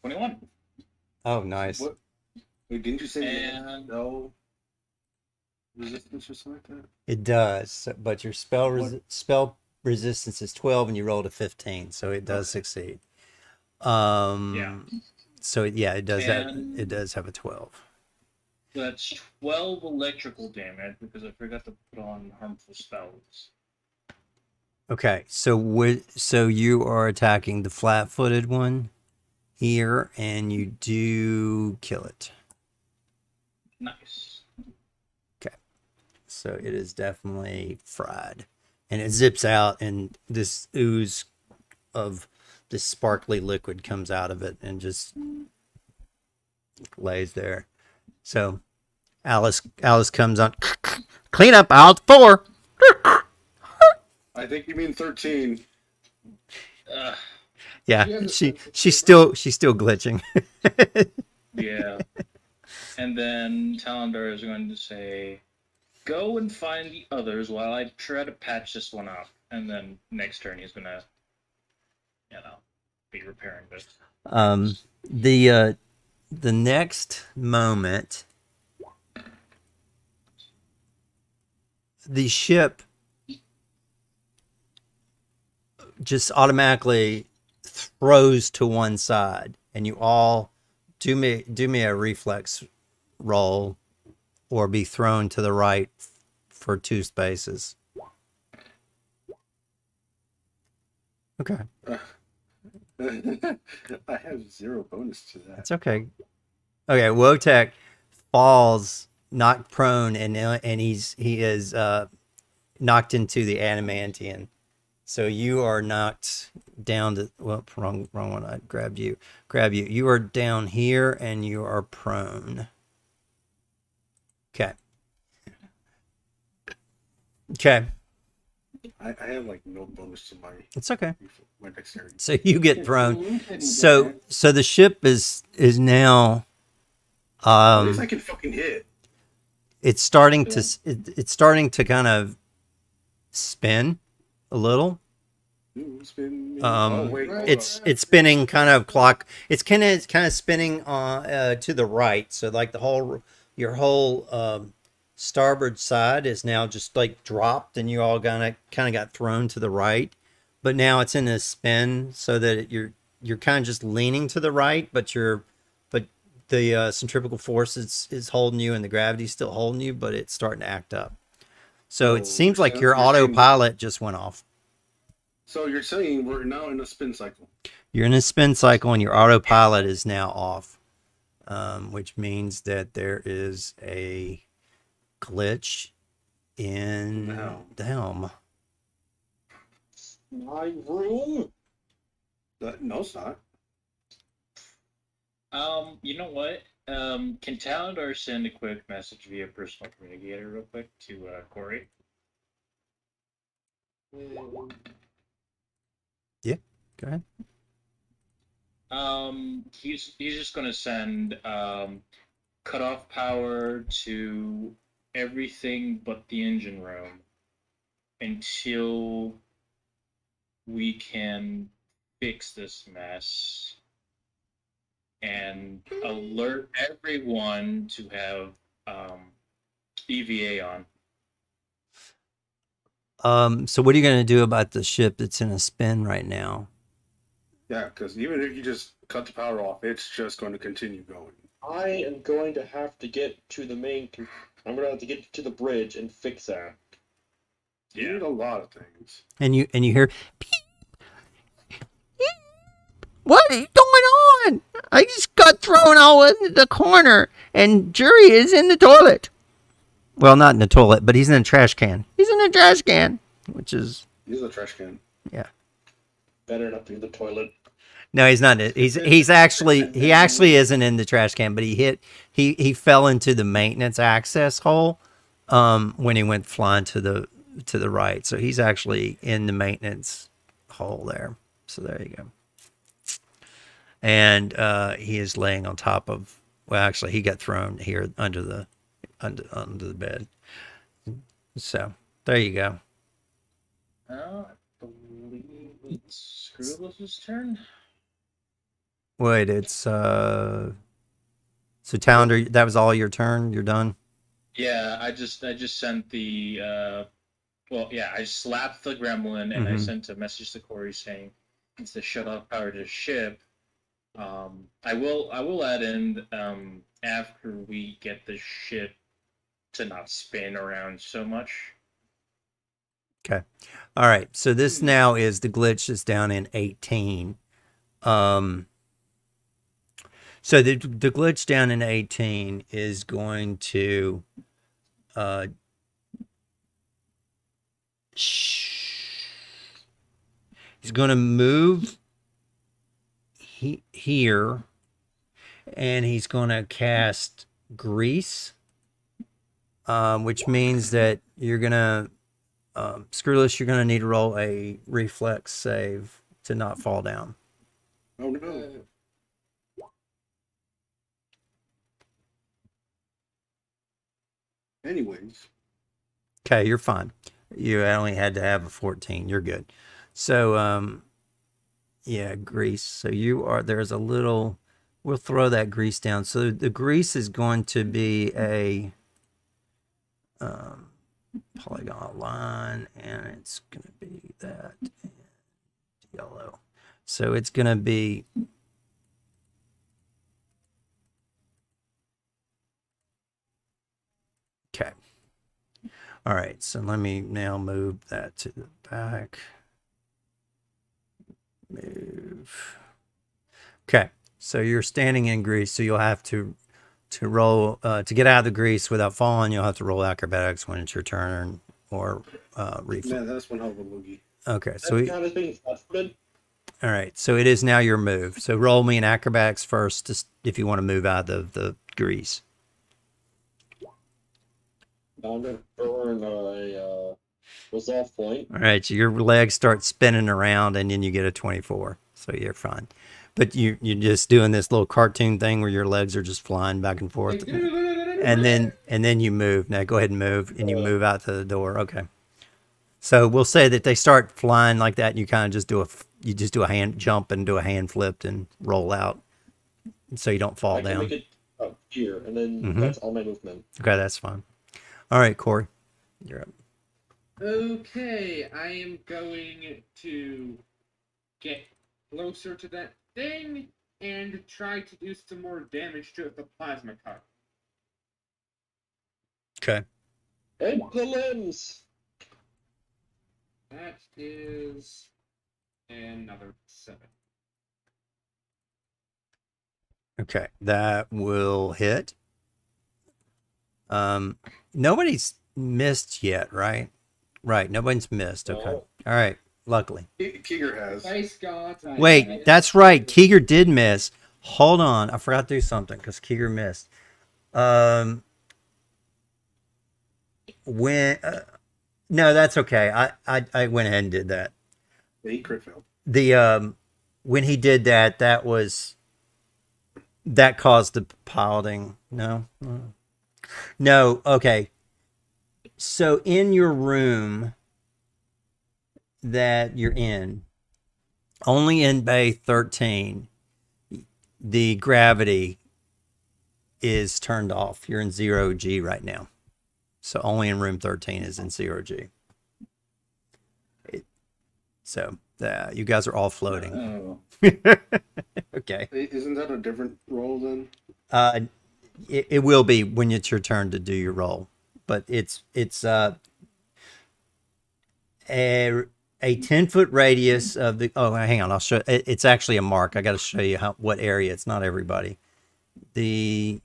21. Oh, nice. What? Wait, didn't you say And no resistance or something like that? It does, but your spell resistance is 12 and you rolled a 15, so it does succeed. Yeah. So yeah, it does have And- it does have a 12. that's 12 electrical damage because I forgot to put on harmful spells. Okay, so you are attacking the flat-footed one here, and you do kill it. Nice. So it is definitely fried, and it zips out, and this ooze of this sparkly liquid comes out of it and just lays there. So Alice comes on. Clean up aisle 4. I think you mean 13. Yeah, she's still glitching. Yeah. And then Talendar is going to say, go and find the others while I try to patch this one up. And then next turn he's going to, be repairing this. The next moment, the ship just automatically throws to one side, and you all do me a reflex roll, or be thrown to the right for 2 spaces. Okay, I have 0 bonus to that. that's okay. Okay, Wotek falls, knocked prone, and he is knocked into the adamantium. So you are knocked down to, well, wrong one. I grab you. You are down here and you are prone. Okay. I have like no bonus to It's okay. my dexterity. So you get thrown. So the ship is now At least I can fucking hit. it's starting to kind of spin a little. Ooh, spin me. wait, It's spinning kind of clock. It's kind of spinning to the right. So like your whole starboard side is now just like dropped, and you all kind of got thrown to the right. But now it's in a spin, so that you're kind of just leaning to the right, but the centrifugal force is holding you and the gravity's still holding you, but it's starting to act up. So it So seems like you're your saying- autopilot just went off. So you're saying we're now in a spin cycle. You're in a spin cycle and your autopilot is now off, which means that there is a glitch in The helm. the helm. My room. No, it's not. You know what? Can Talendar send a quick message via personal communicator real quick to Corey? Go ahead. He's just gonna send cut off power to everything but the engine room until we can fix this mess and alert everyone to have EVA on. So what are you going to do about the ship that's in a spin right now? Yeah, because even if you just cut the power off, it's just going to continue going. I am going to have to get to the I'm going to have to get to the bridge and fix that. You need a lot of things. And you hear, what is going on? I just got thrown all into the corner, and Jury is in the toilet. Well, not in the toilet, but he's in a trash can. He's in a trash can, which is Use a trash can. Better not be in the toilet. no, he's not. He actually isn't in the trash can, but he fell into the maintenance access hole when he went flying to the right. So he's actually in the maintenance hole there. So there you go. And he is laying on top of. Well, actually, he got thrown here under the bed. So there you go. I believe it's Screwless's turn. Wait, it's so Talender. That was all your turn. You're done. Yeah, I just sent the I slapped the gremlin and I Mhm. sent a message to Corey saying it's the shut off power to the ship. I will add in after we get the ship to not spin around so much. Okay. All right. So this now is the glitch that's down in 18. So the glitch down in 18 is going to he's going to move here, and he's going to cast grease, which means that you're going to Screwless, you're going to need to roll a reflex save to not fall down. Oh no. Anyways, Okay, you're fine. You only had to have a 14. You're good. So, yeah, grease. So there's a little, we'll throw that grease down. So the grease is going to be a polygon line, and it's going to be that and yellow. So it's going to be okay. All right, so let me now move that to the back. Move. Okay, so you're standing in grease, so you'll have to roll to get out of the grease without falling. You'll have to roll acrobatics when it's your turn, or reflex. man, that's one hell of a loogie. Okay, so That's kind of being flat-footed. all right, so it is now your move. So roll me an acrobatics first, if you want to move out of the grease. I'm going to burn a resolve point. All right, so your legs start spinning around, and then you get a 24. So you're fine. But you're just doing this little cartoon thing where your legs are just flying back and forth, and then you move. Now go ahead and move, and you move out to the door. Okay. So we'll say that they start flying like that, and you kind of just do a hand jump and do a hand flip and roll out, so you don't fall I can down. make it up here, and then Mhm. that's all my movement. Okay, that's fine. All right, Corey, you're up. Okay, I am going to get closer to that thing and try to do some more damage to it with the plasma cutter. Okay. And the limbs. That is another 7. Okay. That will hit. Nobody's missed yet, right? Right. Nobody's missed. Okay. No. All right. Luckily. Keeger has. Dice gods. Wait, that's right. Keeger did miss. Hold on. I forgot to do something because Keeger missed. When no, that's okay. I went ahead and did that. Yeah, he crit failed. The when he did that, that caused the piloting. No. No, okay. So in your room that you're in, only in Bay 13, the gravity is turned off. You're in 0G right now. So only in room 13 is in 0G. So you guys are all floating. Oh, Okay. Isn't that a different role then? It will be when it's your turn to do your roll, but it's a 10-foot radius of the. Oh, hang on, I'll show. It's actually a mark. I got to show you what area. It's not everybody. The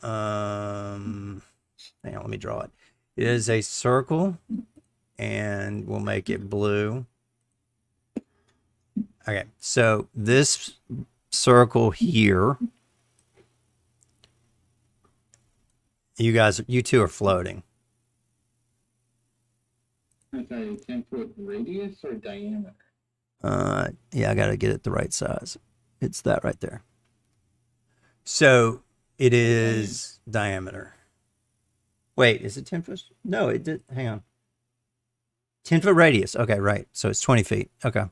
hang on, let me draw it. It is a circle, and we'll make it blue. Okay, so this circle here. You two are floating. that's a 10-foot radius or diameter? Yeah, I gotta get it the right size. It's that right there. So it is diameter. Wait, is it 10 foot? No, it did. Hang on. 10-foot radius. Okay, right. So it's 20 feet. Okay.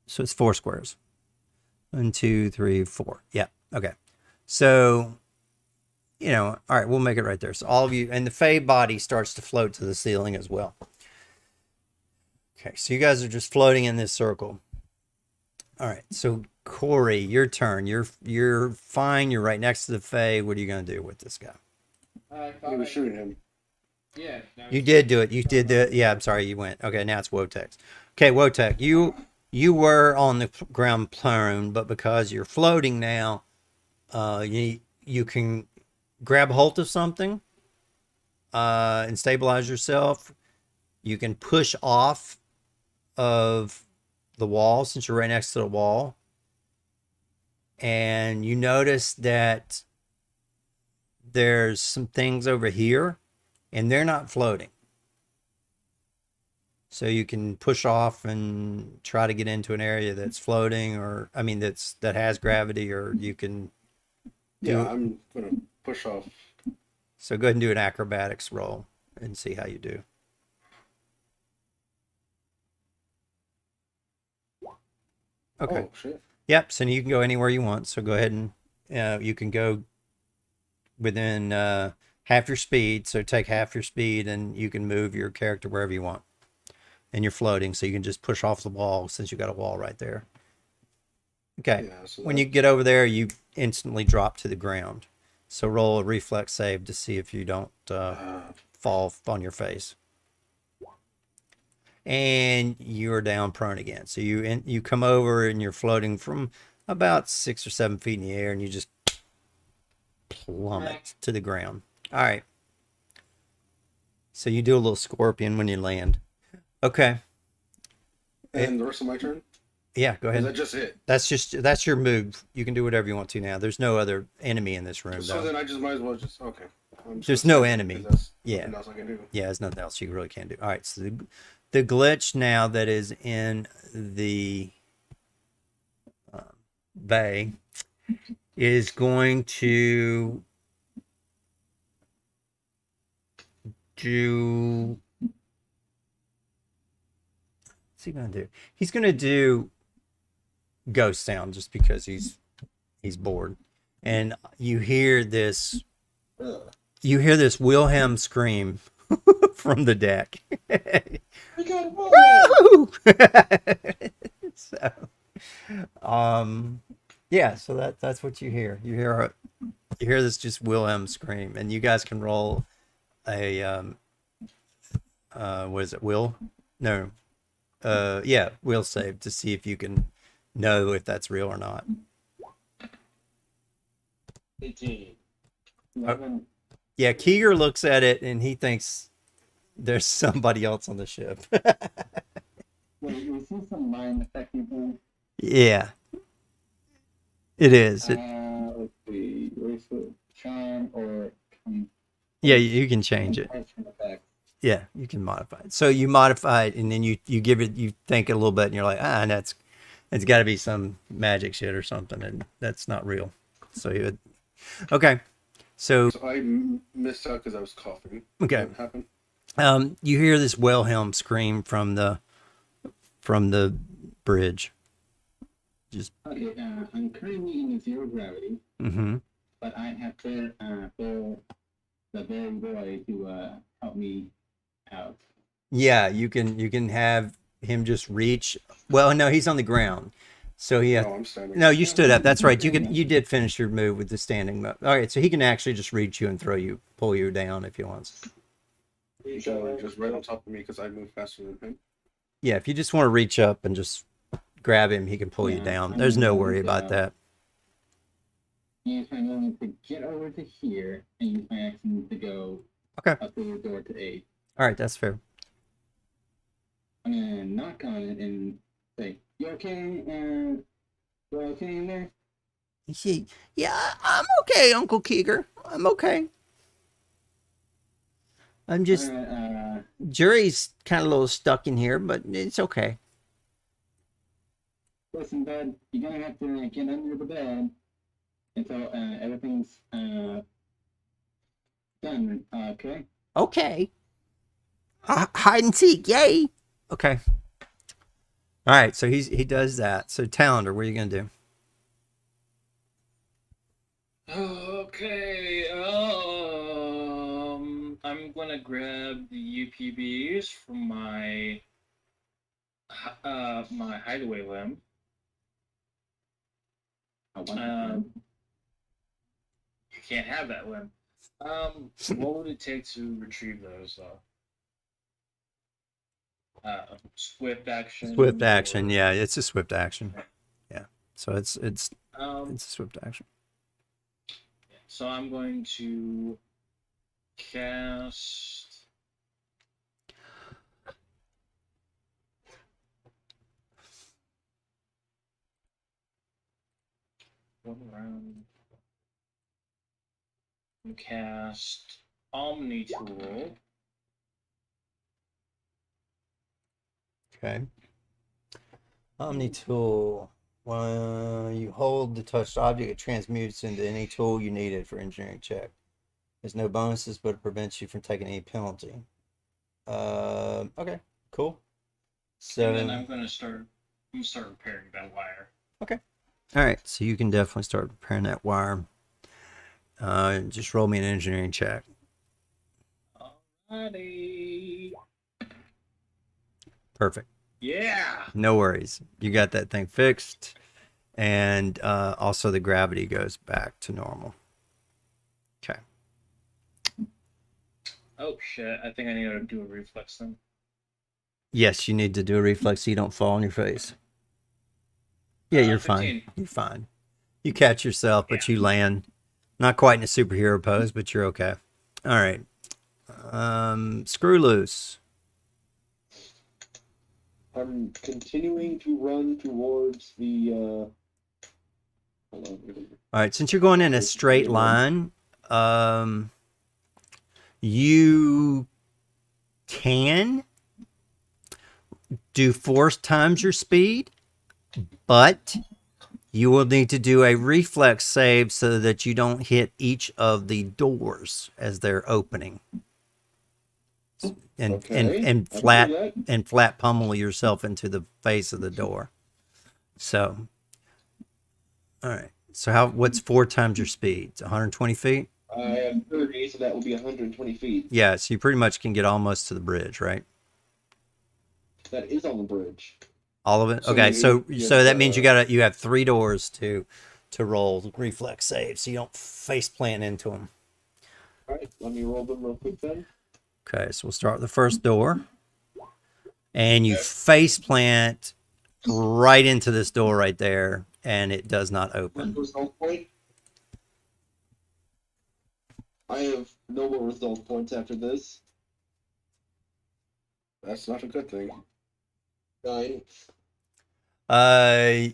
So it's 4 squares. 1, 2, 3, 4. Yeah. Okay. So, all right, we'll make it right there. So all of you, and the Fae body starts to float to the ceiling as well. Okay, so you guys are just floating in this circle. All right, so Corey, your turn. You're fine. You're right next to the Fae. What are you gonna do with this guy? I He thought was shooting him. Yeah. No, You did do it. You did the. Yeah, I'm sorry. You went. Okay, now it's Wotex. Okay, Wotex, you were on the ground prone, but because you're floating now, you can grab hold of something and stabilize yourself. You can push off of the wall since you're right next to the wall. And you notice that there's some things over here and they're not floating. So you can push off and try to get into an area that's floating, or that has gravity, or you can Yeah, I'm gonna push off. So go ahead and do an acrobatics roll and see how you do. Okay. Oh shit. Yep. So you can go anywhere you want. So go ahead and you can go within half your speed. So take half your speed and you can move your character wherever you want. And you're floating, so you can just push off the wall since you got a wall right there. Okay. Yeah, so When you get over there, you instantly drop to the ground. So roll a reflex save to see if you don't fall on your face. And you're down prone again. So you come over and you're floating from about 6 or 7 feet in the air, and you just plummet to the ground. All right. So you do a little scorpion when you land. Okay. and the rest of my turn? Yeah, go Is ahead. that just it? That's your move. You can do whatever you want to now. There's no other enemy in this room, So though. then I just might as well just okay. There's no enemy. That's Yeah. nothing else I can do. Yeah, there's nothing else you really can do. All right, so the glitch now that is in the bay is going to do. What's he gonna do? He's gonna do ghost sound just because he's bored, and you hear this Wilhelm scream from the deck. We got one. Woo! So, yeah. So that's what you hear. You hear this just Wilhelm scream, and you guys can roll a what is it? Will? No. Yeah, will save to see if you can know if that's real or not. 18. 11. Yeah, Keeger looks at it and he thinks there's somebody else on the ship. Wait, we see some mind affecting things. Yeah, it is. Let's see. Where's the charm or Yeah, you can change it. compulsion effect? Yeah, you can modify it. So you modify it, and then you give it, you think it a little bit, and you're like, that's it's got to be some magic shit or something, and that's not real. So you would, okay. So So I missed out because I was coughing. Okay. What happened? you hear this Wilhelm scream from the bridge. Just Okay, I'm currently in zero gravity, mm-hmm. but I have the very boy to help me out. Yeah, you can have him just reach. Well, no, he's on the ground, so he has. No, I'm standing. No, you stood up. That's right. You did finish your move with the standing move. All right, so he can actually just reach you and pull you down if he wants. He's just right on top of me because I move faster than him. Yeah, if you just want to reach up and just grab him, he can pull you Yeah, down. I'm There's no going worry to- about that. Use my movement to get over to here and use my action to go Okay. up through the door to 8. All right, that's fair. I'm gonna knock on it and say, "You okay? You okay in there?" You see, yeah, I'm okay, Uncle Keeger. I'm okay. I'm just jury's kind of a little stuck in here, but it's okay. Listen, bud, you're gonna have to get under the bed until everything's done. Okay. Okay. Hide and seek, yay. Okay. All right, so he does that. So Talander, what are you gonna do? Okay, I'm gonna grab the UPBs from my my hideaway limb. You can't have that limb. What would it take to retrieve those though? Swift action. Swift action, or- yeah, it's a swift action. Yeah. So it's a swift action. So I'm going to cast. One round. Cast Omni Tool. Okay. Omni tool. When you hold the touched object, it transmutes into any tool you needed for engineering check. There's no bonuses, but it prevents you from taking any penalty. Okay, cool. So, And then I'm gonna start repairing that wire. all right, so you can definitely start repairing that wire. Just roll me an engineering check. Alrighty. Perfect. Yeah. No worries. You got that thing fixed. And also the gravity goes back to normal. Okay. Oh shit! I think I need to do a reflex then. Yes, you need to do a reflex so you don't fall on your face. Yeah, you're fine. 15. You're fine. You catch yourself, but you land. Not quite in a superhero pose, but you're okay. All right. Screw loose. I'm continuing to run towards the. Hold on. All right, since you're going in a straight line, you can do 4 times your speed, but you will need to do a reflex save so that you don't hit each of the doors as they're opening. And Okay, I can do flat that. and flat pummel yourself into the face of the door. So, all right. So what's 4 times your speed? It's 120 feet? I have 30, so that will be 120 feet. Yeah, so you pretty much can get almost to the bridge, right? That is on the bridge. All of it. So Okay, you- so you so have, that means you have 3 doors to roll reflex save, so you don't face plant into them. All right, let me roll them real quick then. Okay, so we'll start with the first door, and you Okay. face plant right into this door right there, and it does not One open. result point. I have no more result points after this. That's not a good thing. 9.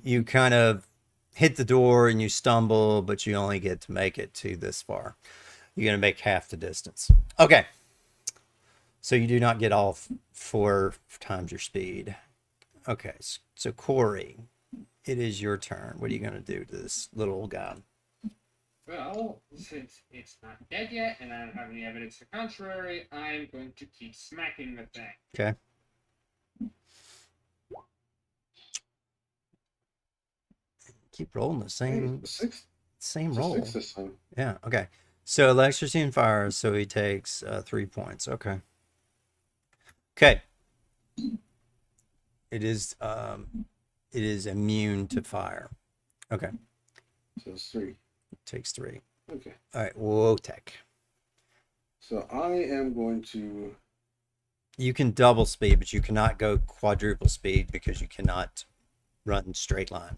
You kind of hit the door and you stumble, but you only get to make it to this far. You're gonna make half the distance. Okay. So you do not get all 4 times your speed. Okay, so Corey, it is your turn. What are you gonna do to this little guy? Well, since it's not dead yet, and I don't have any evidence to the contrary, I'm going to keep smacking the thing. Okay. Keep rolling the Hey, same six. same It's a roll. 6 this time. Yeah. Okay. So electricity and fire. So he takes 3 points. Okay. Okay. It is immune to fire. Okay. So it's 3. Takes 3. Okay. All right. Wotek. So I am going to. You can double speed, but you cannot go quadruple speed because you cannot run straight line.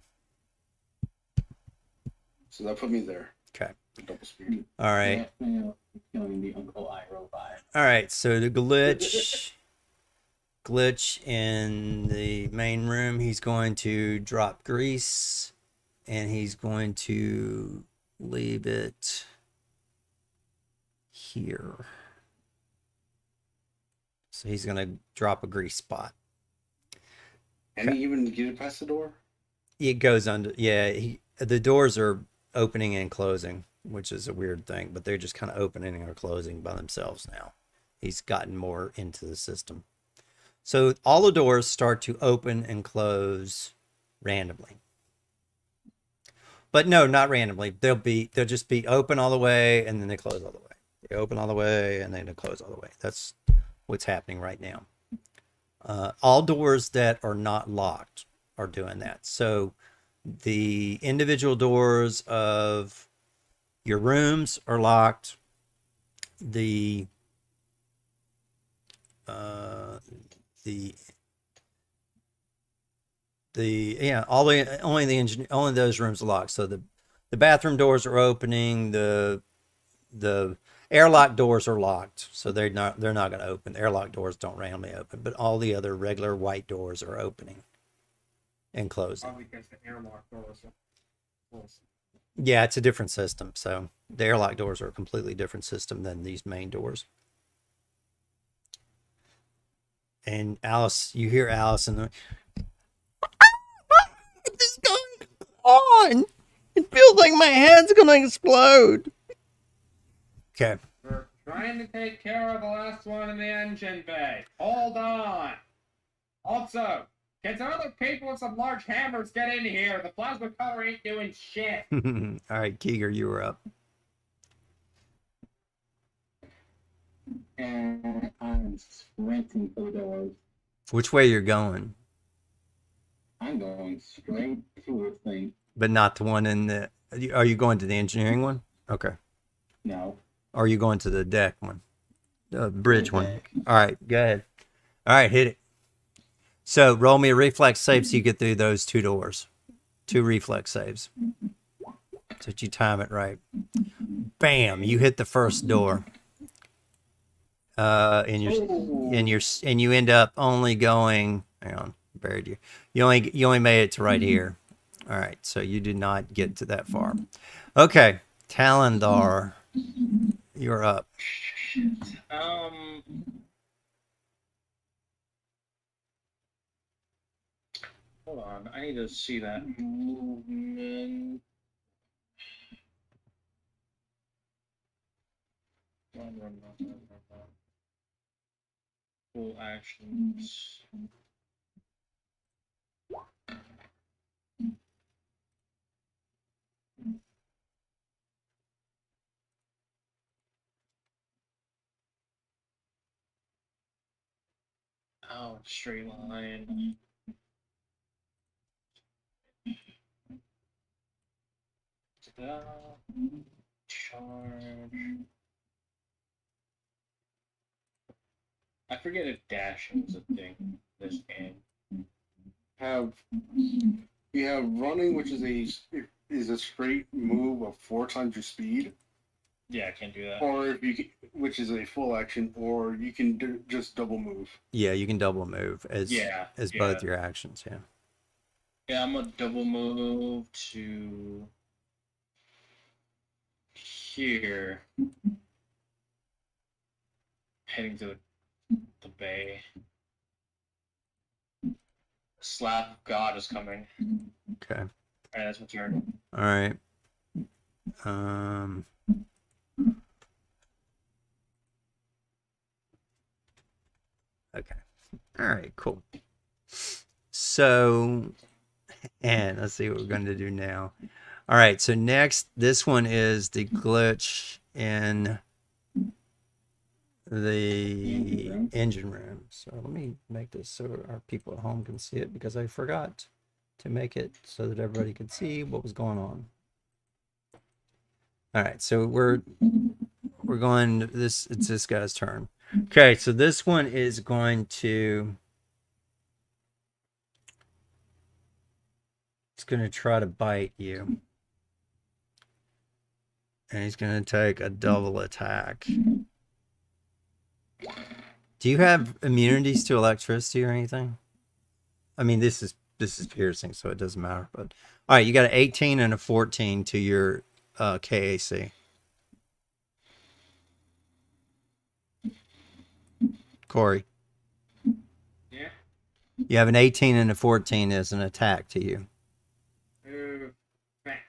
So that put me there. Okay. Double speed. All right. Yeah, you know, killing the Uncle Iroh vibe. All right. So the glitch in the main room. He's going to drop grease, and he's going to leave it here. So he's going to drop a grease spot. And he even get it past the door? It goes under. Yeah, the doors are opening and closing, which is a weird thing, but they're just kind of opening or closing by themselves now. He's gotten more into the system. So all the doors start to open and close randomly. But no, not randomly. They'll just be open all the way and then they close all the way. They open all the way and then they close all the way. That's what's happening right now. All doors that are not locked are doing that. So the individual doors of your rooms are locked. The only those rooms are locked. So the bathroom doors are opening. The airlock doors are locked, so they're not going to open. The airlock doors don't randomly open, but all the other regular white doors are opening and closing. Probably because the airlock doors are closed. Yeah, it's a different system. So the airlock doors are a completely different system than these main doors. And Alice, you hear Alice in the what is going on? It feels like my head's gonna explode. Okay. We're trying to take care of the last one in the engine bay. Hold on. Also, can some other people with some large hammers get in here? The plasma cutter ain't doing shit. All right, Keeger, you were up. And I'm sprinting for the doors. Which way you're going, I'm going straight to this thing. but not the one in the. Are you going to the engineering one? Okay. No. Or are you going to the deck one? The bridge one. Deck. All right, go ahead. All right, hit it. So roll me a reflex save so you get through those 2 doors. 2 reflex saves. So that you time it right. Bam! You hit the first door. And you end up only going. Hang on, buried you. You only made it to right here. All right, so you did not get to that far. Okay, Talendar, you're up. Hold on, I need to see that movement. Run. Full actions. Oh, straight line. Charge. I forget if dashing is a thing in this game. You have running, which is a straight move of 4 times your speed, Yeah, I can't do that. or if you can, which is a full action, or you can just double move. Yeah, you can double move as Yeah, both your actions. Yeah. Yeah, I'm gonna double move to here. Heading to the bay. Slap of God is coming. Okay. Alright, that's my turn. All right. Okay. All right. Cool. So, and let's see what we're going to do now. All right. So next, this one is the glitch in the engine room. So let me make this so our people at home can see it, because I forgot to make it so that everybody could see what was going on. All right, so we're going it's this guy's turn. Okay, so this one is going to try to bite you. And he's going to take a double attack. Do you have immunities to electricity or anything? I mean, this is piercing, so it doesn't matter. But all right, you got an 18 and a 14 to your KAC. Corey, Yeah. you have an 18 and a 14 as an attack to you. Back.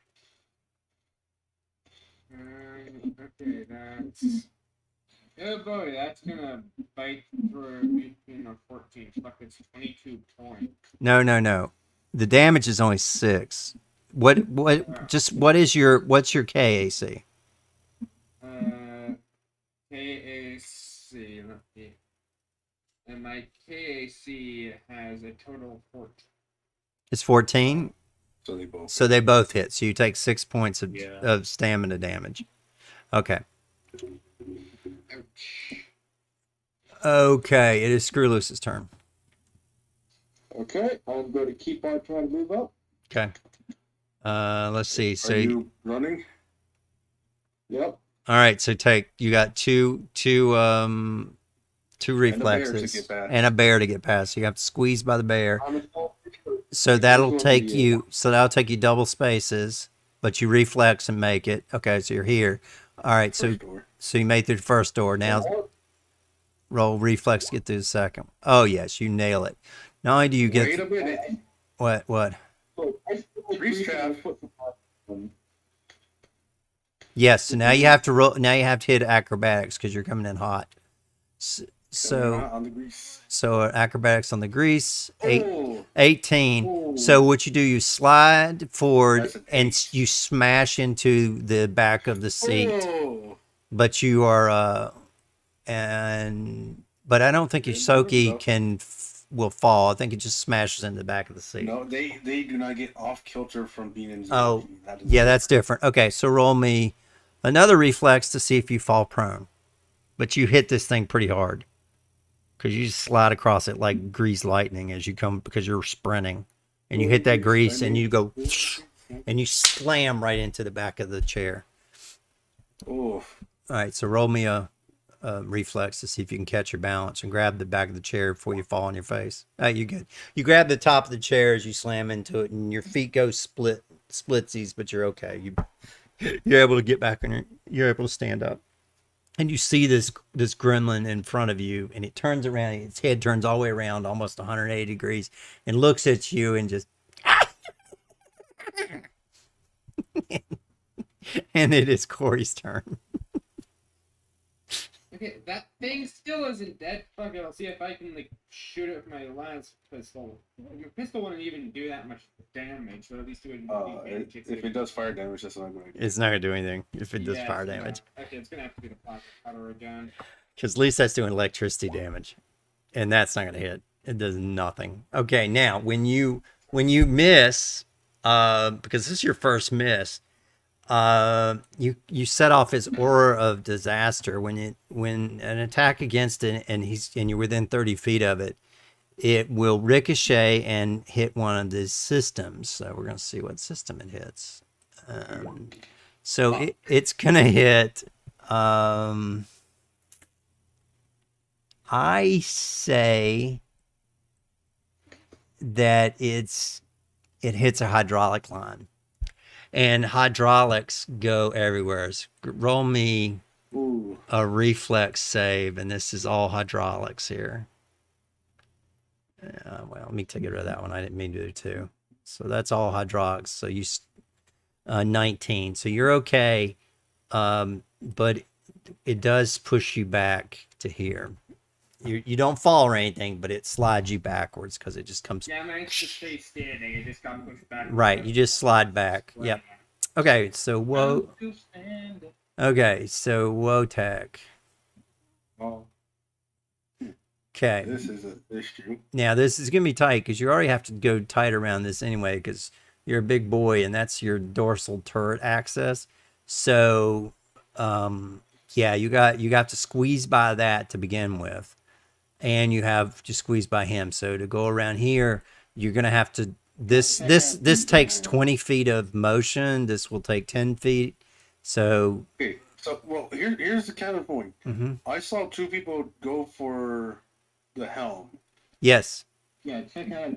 Okay, that's. Oh boy, that's gonna bite for 18 or 14. Fuck, it's 22 points. No. The damage is only 6. What is your KAC? KAC, let's see. And my KAC has a total of 14. It's 14. So they both. So they both hit. So you take 6 points of, Yeah. of stamina damage. Okay. Ouch. Okay, it is Screwloose's turn. Okay, I'm going to keep on trying to move up. Okay. Let's see. So Are you running? Yep. all right, so you got two reflexes get past. and a bear to get past. So you have to squeeze by the bear. I'm a small creature. So that'll This take will be you double spaces, but you reflex and make it. Okay, so you're here. All right, so First door. you made it through the first door. Now roll reflex to get through the second. Oh yes, you nail it. Not only do you Wait get a minute. what? So, I still have Grease three trap. foot supply. Yes, so now you have to roll. Now you have to hit acrobatics because you're coming in hot. So On the grease. acrobatics on the grease. Oh, 18. Oh. So what you do, you slide forward That's an and 8. you smash into the back of the seat. Oh. But you are but I don't think your Yeah, Soki so- will fall. I think it just smashes into the back of the seat. No, they do not get off kilter from being in. Oh, zero G. That is yeah, that's different. Okay, so roll me another reflex to see if you fall prone. But you hit this thing pretty hard because you just slide across it like grease lightning as you come, because you're sprinting, and you hit that grease and you go and you slam right into the back of the chair. Oh, All right, so roll me a reflex to see if you can catch your balance and grab the back of the chair before you fall on your face. You good. You grab the top of the chair as you slam into it, and your feet go splitsies, but you're okay. You're able to get back on you're able to stand up. And you see this gremlin in front of you, and it turns around, its head turns all the way around almost 180 degrees and looks at you and just and it is Corey's turn. Okay, that thing still isn't dead. Fuck it, I'll see if I can like shoot it with my lance pistol. Your pistol wouldn't even do that much damage, so at least it would damage if it does fire damage, that's not going to. It's not gonna do anything if it does Yeah, fire it's gonna- damage, Okay, it's gonna have to be the pocket cutter again. because at least that's doing electricity damage, and that's not gonna hit. It does nothing. Okay, now when you miss, because this is your first miss, you set off his aura of disaster when an attack against it and you're within 30 feet of it. It will ricochet and hit one of the systems. So we're gonna see what system it hits. So it's gonna hit. I say that it hits a hydraulic line, and hydraulics go everywhere. So roll me Ooh. a reflex save, and this is all hydraulics here. Well, let me take rid of that one. I didn't mean to do two. So that's all hydraulics. So 19. So you're okay, but it does push you back to here. You don't fall or anything, but it slides you backwards because it just comes. Yeah, I managed to stay standing. It just got pushed back. Right, you just slide back. Yep. Okay, so whoa. Okay, so Wotech. Oh, Okay. this is an issue. Now this is gonna be tight because you already have to go tight around this anyway because you're a big boy and that's your dorsal turret access. So, yeah, you got to squeeze by that to begin with, and you have to squeeze by him. So to go around here, you're gonna have to. This takes 20 feet of motion. This will take 10 feet. So. Okay, so well, here's the counterpoint. Mm-hmm. I saw two people go for the helm. Yes. Yeah, check out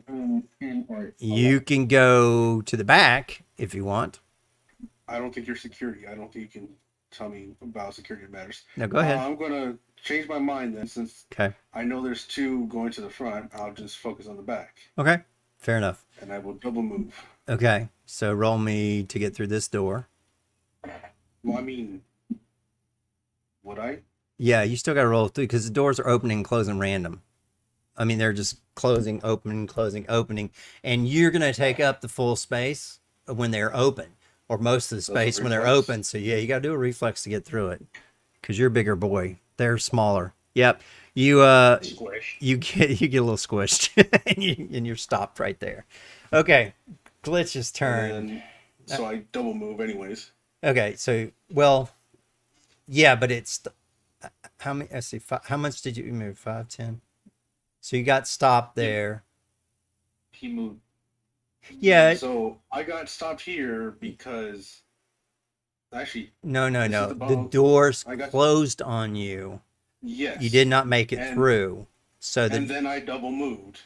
room 10 or You can go to the back if you want. I don't think you're security. I don't think you can tell me about security matters. No, go ahead. I'm gonna change my mind then, since Okay. I know there's two going to the front. I'll just focus on the back, Okay. Fair enough. and I will double move. Okay. So roll me to get through this door. Well, I mean, would I? Yeah, you still got to roll through because the doors are opening and closing random. I mean, they're just closing, opening, closing, opening, and you're gonna take up the full space when they're open, or most of the a space when they're reflex? open. So yeah, you got to do a reflex to get through it because you're a bigger boy. They're smaller. Yep. You Squish. you get a little squished and you're stopped right there. Okay, Glitch's turn. And so I double move anyways. Okay, so well, yeah, but it's how many? I see. How much did you move? 5, 10. So you got stopped there. He moved. Yeah. So I got stopped here because actually, No, this is no. the The bottom. doors I got- closed on you. yes, You did not make it And- through. So and the then I double moved.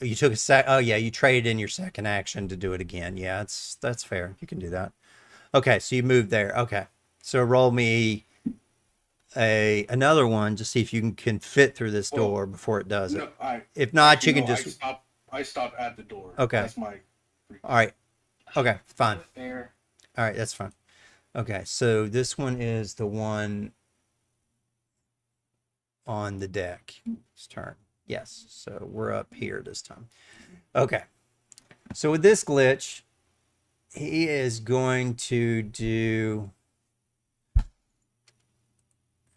you took a sec. Oh yeah, you traded in your second action to do it again. Yeah, that's fair. You can do that. Okay, so you moved there. Okay, so roll me another one to see if you can fit through this Well, door before it does it. No, I If not, actually, you can no, just. I stop at the door. Okay. That's my. All right. Okay, fine. There. All right, that's fine. Okay, so this one is the one on the deck. It's turn. Yes, so we're up here this time. Okay, so with this glitch, he is going to do.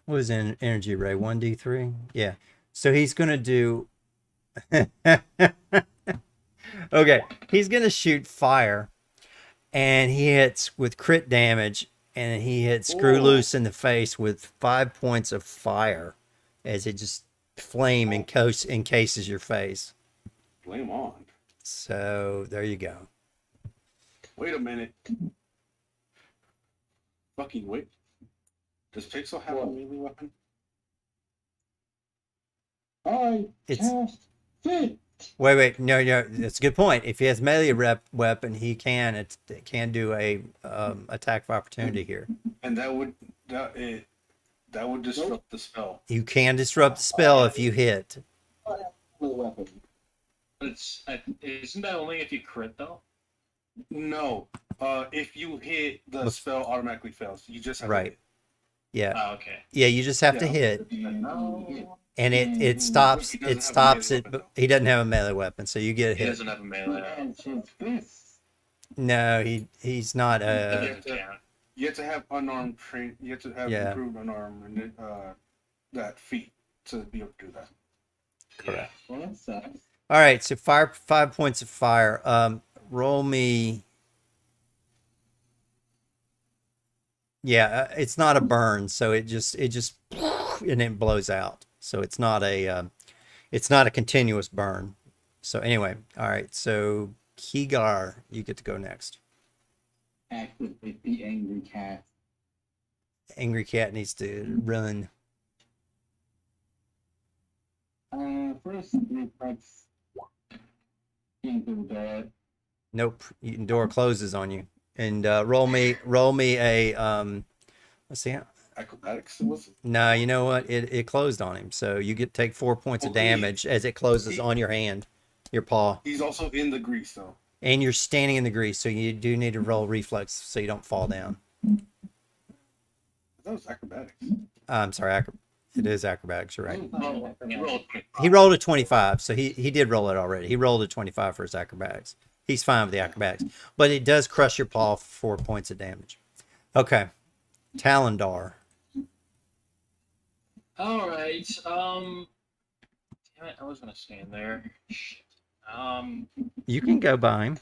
What is an energy ray? 1d3? Yeah. So he's going to do. Okay, he's going to shoot fire. And he hits with crit damage, and he hits Screw Ooh. Loose in the face with 5 points of fire as it just flame encases your face. Blame on. So there you go. Wait a minute. Fucking wait. Does Pixel have a melee weapon? I It's cast fit. wait. No, that's a good point. If he has melee weapon, he can it can do a attack of opportunity here. And that would disrupt the spell. You can disrupt the spell if you hit. Weapon. But isn't that only if you crit though? No. If you hit, the spell automatically fails. You just have to Right. hit. Yeah, Oh, okay. yeah. You just have to Yeah. hit. Oh. And it stops He doesn't it have a stops melee it, weapon, but he doesn't have a melee weapon, so you get He hit. doesn't have a melee. And his fists. No, he's not That a doesn't count. You have to have unarmed train. You have to have Yeah. improved unarmed and that feat to be able to do that. correct. Well, that sucks. All right, so 5 points of fire. Roll me Yeah, it's not a burn, so it just and it blows out. So it's not a continuous burn. So anyway, all right. So Kigar, you get to go next. Activate the angry cat. Angry cat needs to run. First reflex into the door. Nope, door closes on you. And roll me a let's see. Acrobatics. What's No, you know what? It closed on him, so you get take 4 points of Okay. damage as it closes on your hand, your paw, He's also in the grease though. and you're standing in the grease, so you do need to roll reflex so you don't fall down. That was acrobatics. I'm sorry, it is acrobatics. You're right. Oh, He rolled a 25, so he did roll it already. He rolled a 25 for his acrobatics. He's fine with the acrobatics, but it does crush your paw for 4 points of damage. Okay, Talondar. All right. Damn it, I was gonna stand there. Shit. You can go by him.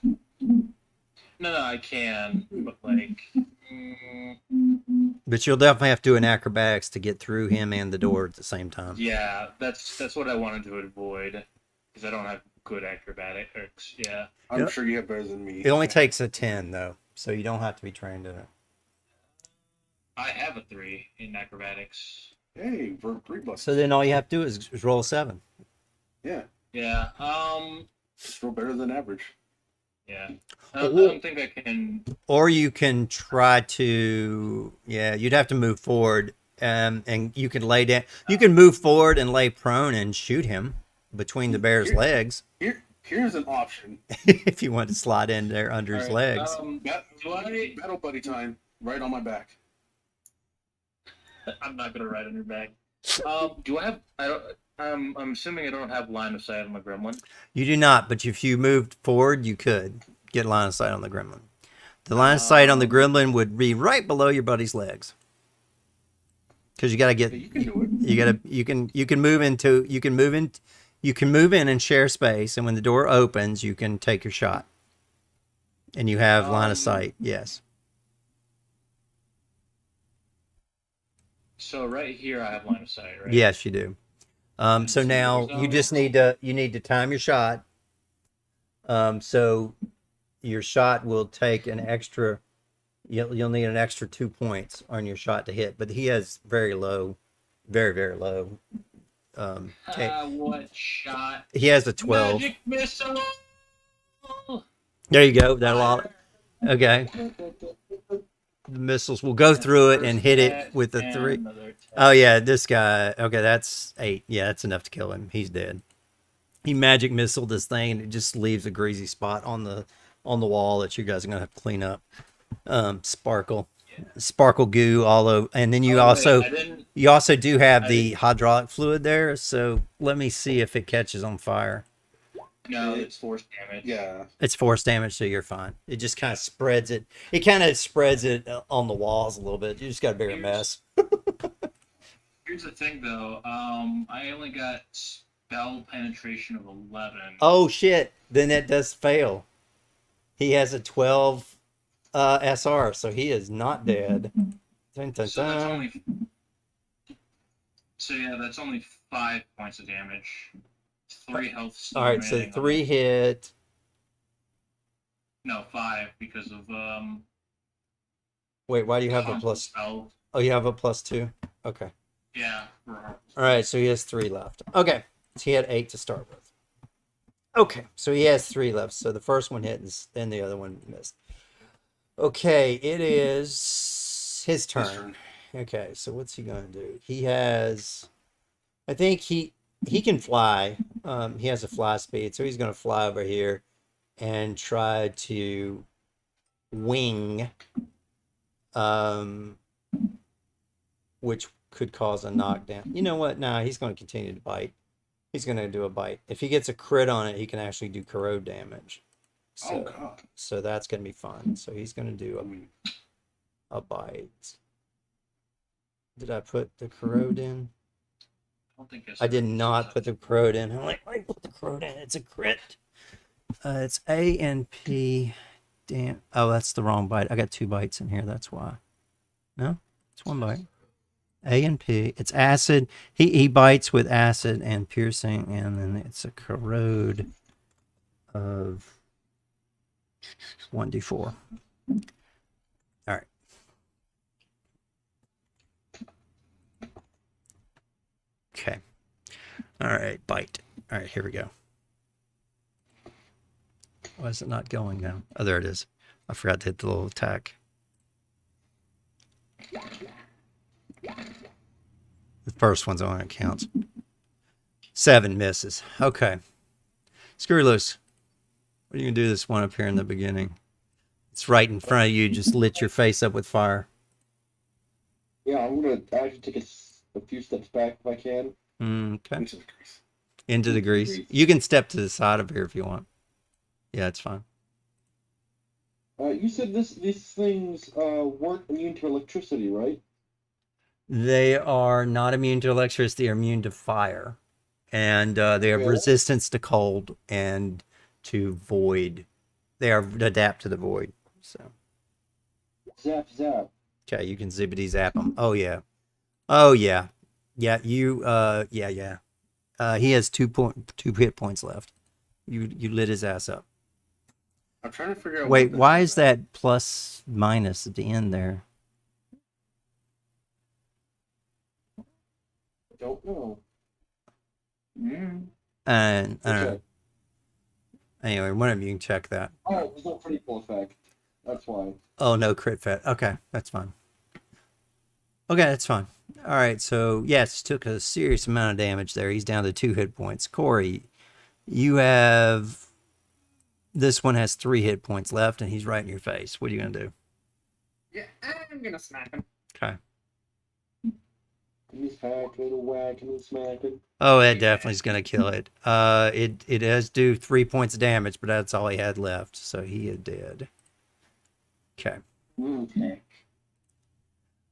No, I can, but like, But you'll definitely have to do an acrobatics to get through him and the door at the same time. yeah, that's what I wanted to avoid because I don't have good acrobatics. Yeah. I'm Yep. sure you have better than me. It only takes a 10 though, so you don't have to be trained in it. I have a 3 in acrobatics. Hey, for 3 bucks. So then all you have to do is roll a 7. Yeah, Yeah. still better than average. Yeah. I don't think I can. Or you can try to, yeah, you'd have to move forward, and you can lay down. You can move forward and lay prone and shoot him between the bear's legs Here's an option. if you want to slide in there under his All right, legs. do I? Battle buddy time. Right on my back. I'm not gonna ride on your back. Do I have? I don't. I'm assuming I don't have line of sight on the gremlin. You do not, but if you moved forward, you could get line of sight on the gremlin. The line of sight on the gremlin would be right below your buddy's legs. Because you got to get, Hey, you can do it. you can move in and share space, and when the door opens, you can take your shot, and you have line of sight. Yes. So right here, I have line of sight, right? Yes, you do. So So now there's you no- just need to time your shot. So your shot will take an extra. You'll need an extra 2 points on your shot to hit, but he has very low, very very low. Okay. What shot? He has a 12. Magic missile. There you go. That'll all. Okay. The missiles will go through it and hit it with the 3. Another 10. Oh yeah, this guy. Okay, that's 8. Yeah, that's enough to kill him. He's dead. He magic missiled this thing, and it just leaves a greasy spot on the wall that you guys are gonna have to clean up. Sparkle goo all over, and then you Oh, wait, also I didn't. you also do have I the hydraulic fluid there. So let me see if it catches on fire. No, it's force damage. Yeah. It's force damage, so you're fine. It just kind of spreads it. It kind of spreads it on the walls a little bit. You just got a bigger mess. Here's the thing, though. I only got spell penetration of 11. Oh shit! Then that does fail. He has a 12 SR, so he is not dead. Dun, dun, So that's dun. only. So yeah, that's only 5 points of damage. 3 health. still All right, so remaining. 3 hit. No, 5 because of Wait, why do you have a harmful plus? spell. Oh, you have a +2. Okay. Yeah. For harmful All right, so he has 3 left. Okay, so he had 8 to start with. Okay, so he has 3 left. So the first one hit and the other one missed. Okay, it is his turn. Okay, so what's he gonna do? He has, I think he can fly. He has a fly speed, so he's gonna fly over here and try to wing, which could cause a knockdown. You know what? Nah, he's gonna continue to bite. He's gonna do a bite. If he gets a crit on it, he can actually do corrode damage. So, Oh god. so that's gonna be fun. So he's gonna do I mean, a bite. Did I put the corrode in? I don't think I did not put the corrode in. I'm like, I put the corrode in. It's a crit. It's A and P. Damn. Oh, that's the wrong bite. I got 2 bites in here. That's why. No, it's one bite. A and P. It's acid. He bites with acid and piercing, and then it's a corrode of 1d4. All right. Okay. All right, bite. All right, here we go. Why is it not going now? Oh, there it is. I forgot to hit the little attack. The first one's on it counts. 7 misses. Okay. Screw loose. What are you gonna do to this one up here in the beginning? It's right in front of you. Just lit your face up with fire. Yeah, I'm gonna actually take a few steps back if I can. Okay. Into the grease. Into the grease. You can step to the side of here if you want. Yeah, it's fine. You said these things weren't immune to electricity, right? They are not immune to electricity. They're immune to fire, and they have Yeah. resistance to cold and to void. They are adapt to the void. So Zap, zap. okay, you can zippity zap them. Oh yeah, oh yeah, yeah. You yeah. He has 2 hit points left. You lit his ass up. I'm trying to figure out. Wait, what why the- is that plus minus at the end there? Don't know. Mm. And I don't know. Okay. Anyway, one of you can check that. Oh, there's no critical effect. That's why. Oh, no crit fet. Okay, that's fine. Okay, that's fine. All right, so yes, took a serious amount of damage there. He's down to 2 hit points. Corey, you have. This one has 3 hit points left, and he's right in your face. What are you gonna do? Yeah, I'm gonna smack him. Okay. He's hack, little whack, and smacking. Oh, that definitely is gonna kill it. It does do 3 points of damage, but that's all he had left, so he is dead. Okay. Okay.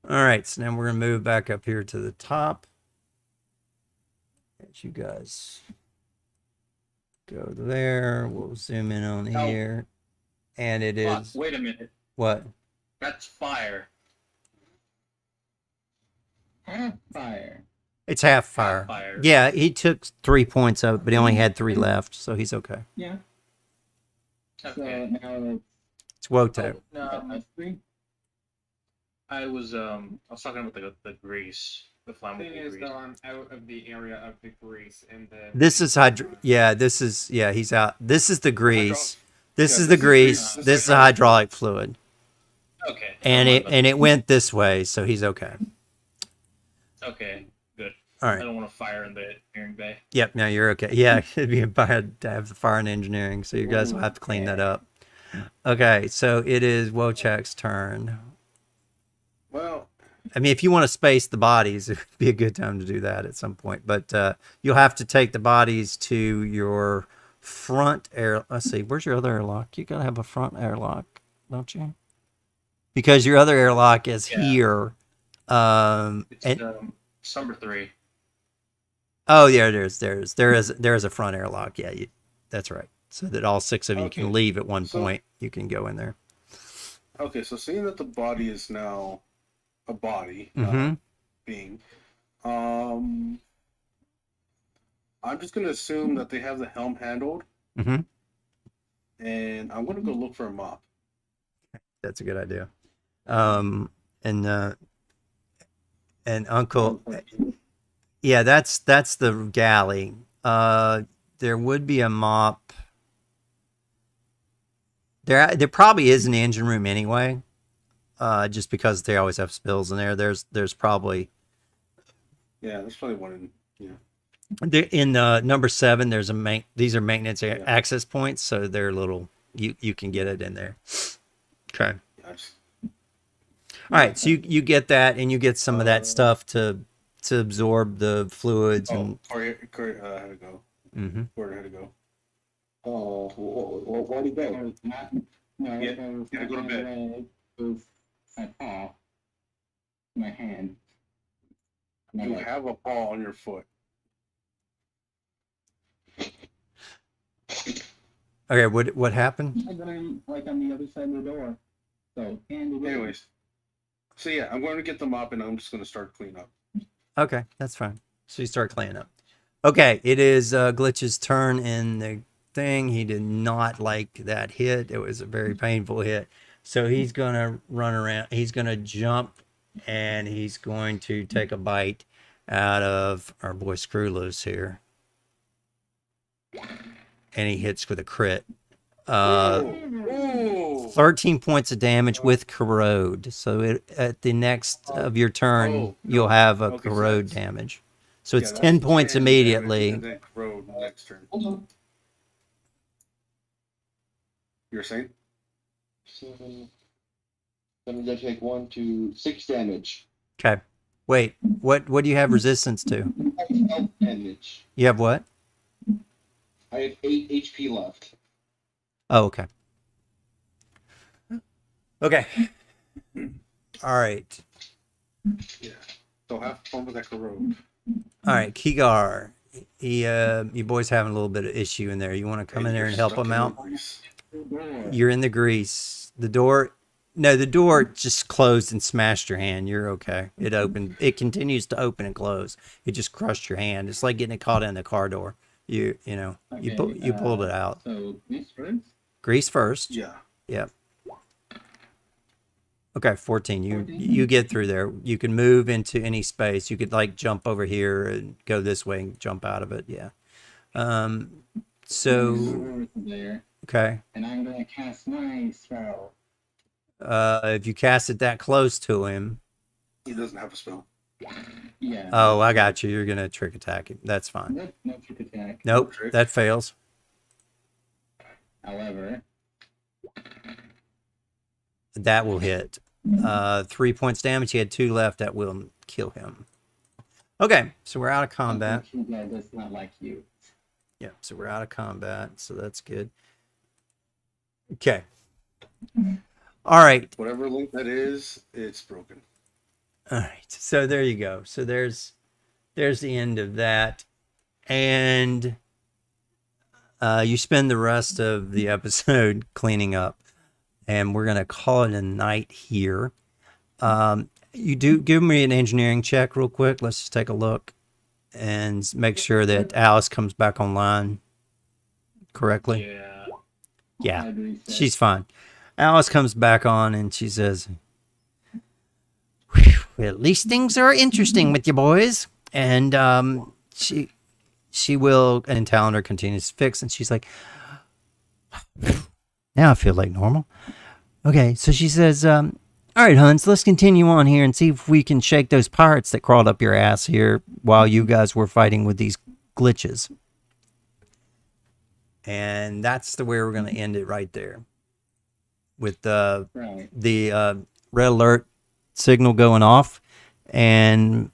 All right, so now we're gonna move back up here to the top. As you guys go there, we'll zoom in on Oh. here, and it Fuck, is wait a minute. what? That's fire. Half fire. It's half fire. Fire. Yeah, he took 3 points of it, but he only had 3 left, so he's okay. Yeah. Okay. So now It's Wotek. it's us 3. I was talking about the grease, the Thing flammable is, grease. though, I'm out of the area of the grease, and the This is yeah, he's out. This is the grease. This Yeah, is the this is grease. grease. This is the hydraulic fluid. Okay. And never mind it went this way, so he's okay. Okay, good. All I right. don't want to fire in the engineering bay. Yep, now you're okay. Yeah, it'd be bad to have the fire and engineering, so you guys will have to clean that up. Okay, so it is Wochek's turn. Well, I mean, if you want to space the bodies, it would be a good time to do that at some point. But you'll have to take the bodies to your front air. Let's see, where's your other airlock? You gotta have a front airlock, don't you? Because your other airlock is Yeah. here. It's And number 3. oh, yeah, there is a front airlock. Yeah, that's right. So that all 6 of you can Okay. leave at one So- point. You can go in there. okay, so seeing that the body is now a body, Mm-hmm. being, I'm just gonna assume that they have the helm handled, Mm-hmm. and I'm gonna go look for a mop. That's a good idea. And Uncle, yeah, that's the galley. There would be a mop. There probably is an engine room anyway. Just because they always have spills in there. There's probably Yeah, there's probably one in. in number 7. There's these are maintenance access points, so they're little. You can get it in there. Okay. Yeah, I just- All right, so you get that, and you get some of that stuff to absorb the fluids and. oh, Corey had to go. Mm-hmm. Corey had to go. Oh, why'd he go? No, Yeah, gotta gotta go to bed. Goes my paw, my hand. My You leg. have a paw on your foot. Okay, what happened? And then I'm like on the other side of the door. So, hand it in. Anyways, So yeah, I'm going to get them up, and I'm just going to start cleaning up. Okay, that's fine. So you start cleaning up. Okay, it is Glitch's turn in the thing. He did not like that hit. It was a very painful hit. So he's gonna run around. He's gonna jump, and he's going to take a bite out of our boy Screwloose here. And he hits with a crit. Ooh. 13 points of damage with corrode. So at the next of your turn, Oh, you'll have a okay, so corrode that's- damage. So it's Yeah, 10 that's points 10 damage, immediately. and then road next turn. Hold on. You're saying? 7. Then I'm gonna take 1 to 6 damage. Okay. Wait, what do you have resistance to? 12 damage. You have what? I have 8 HP left. Oh, okay. Okay. All right. Yeah. So have fun with that corrode. All right, Kigar. You boys having a little bit of issue in there. You want to come in there and help him out? You're in the grease. The door just closed and smashed your hand. You're okay. It opened. It continues to open and close. It just crushed your hand. It's like getting it caught in the car door. You pulled it out. So this first. Grease first. Yeah. Yep. Okay, 14. You get through there. You can move into any space. You could like jump over here and go this way and jump out of it. Yeah. So There, okay. and I'm gonna cast my spell. If you cast it that close to him, He doesn't have a spell. Yeah. oh, I got you. You're gonna trick attack him. That's fine. Nope, no trick attack. Nope, trick. that fails. However, That will hit. 3 points damage. He had 2 left. That will kill him. Okay, so we're out of combat. he does not like you. Yeah, so we're out of combat, so that's good. Okay. All right. Whatever link that is, it's broken. All right. So there you go. So there's the end of that. And you spend the rest of the episode cleaning up. And we're going to call it a night here. You do give me an engineering check real quick. Let's just take a look and make sure that Alice comes back online correctly. Yeah. Yeah. I agree, sir. She's fine. Alice comes back on and she says, "Whew, well, at least things are interesting with you boys." And she will, and Talender continues to fix, and she's like, "Now I feel like normal." Okay, so she says, "All right, Huns, let's continue on here and see if we can shake those pirates that crawled up your ass here while you guys were fighting with these glitches." And that's the way we're going to end it right there. With Right. the red alert signal going off, and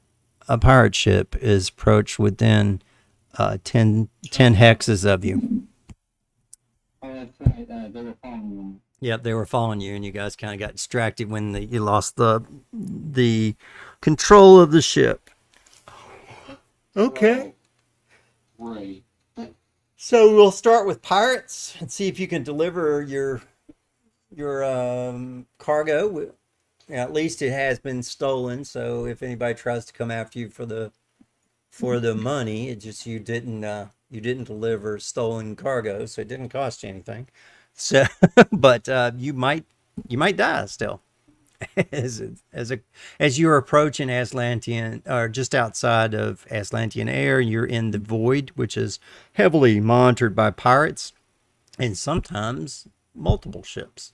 a pirate ship is approached within 10 hexes of you. Oh, that's right. They were following them. Yep, they were following you, and you guys kind of got distracted when you lost the control of the ship. Okay. Right. So we'll start with pirates and see if you can deliver your cargo. At least it has been stolen. So if anybody tries to come after you for the money, it just you didn't deliver stolen cargo, so it didn't cost you anything. So, but you might die still. As you're approaching Aslantean, or just outside of Aslantean air, you're in the void, which is heavily monitored by pirates, and sometimes multiple ships.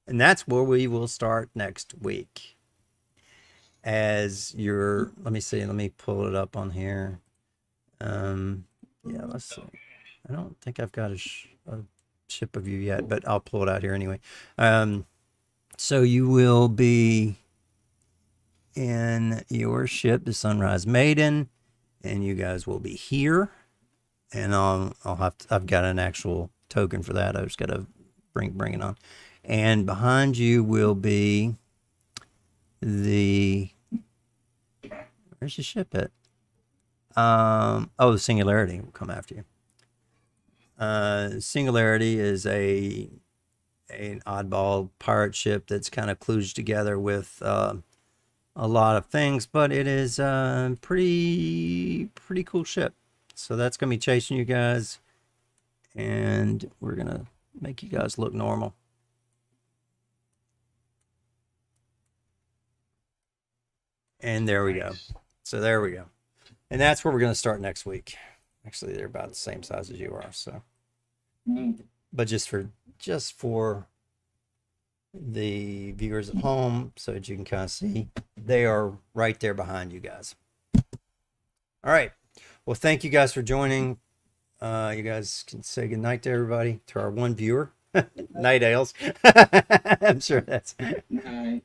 And that's where we will start next week. As you're, let me pull it up on here. Yeah, let's see. I don't think I've got a ship of you yet, but I'll pull it out here anyway. So you will be in your ship, the Sunrise Maiden, and you guys will be here. And I've got an actual token for that. I just got to bring it on. And behind you will be where's the ship at? The Singularity will come after you. Singularity is a an oddball pirate ship that's kind of kludged together with a lot of things, but it is a pretty cool ship. So that's gonna be chasing you guys, and we're gonna make you guys look normal. And there we go. Nice. So there we go. And that's where we're gonna start next week. Actually, they're about the same size as you are. So, but just for the viewers at home, so that you can kind of see, they are right there behind you guys. All right. Well, thank you guys for joining. You guys can say good night to everybody, to our one viewer. Night Ales. I'm sure that's. Alright.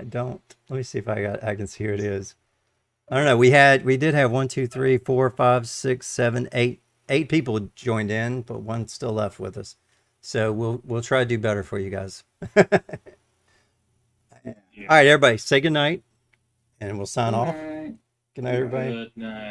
Don't. Let me see if I can see who it is. I don't know. We did have 1, 2, 3, 4, 5, 6, 7, 8 people joined in, but one's still left with us. So we'll try to do better for you guys. All right, everybody, say good night, and we'll sign off. Alright. Good night, everybody. Good night.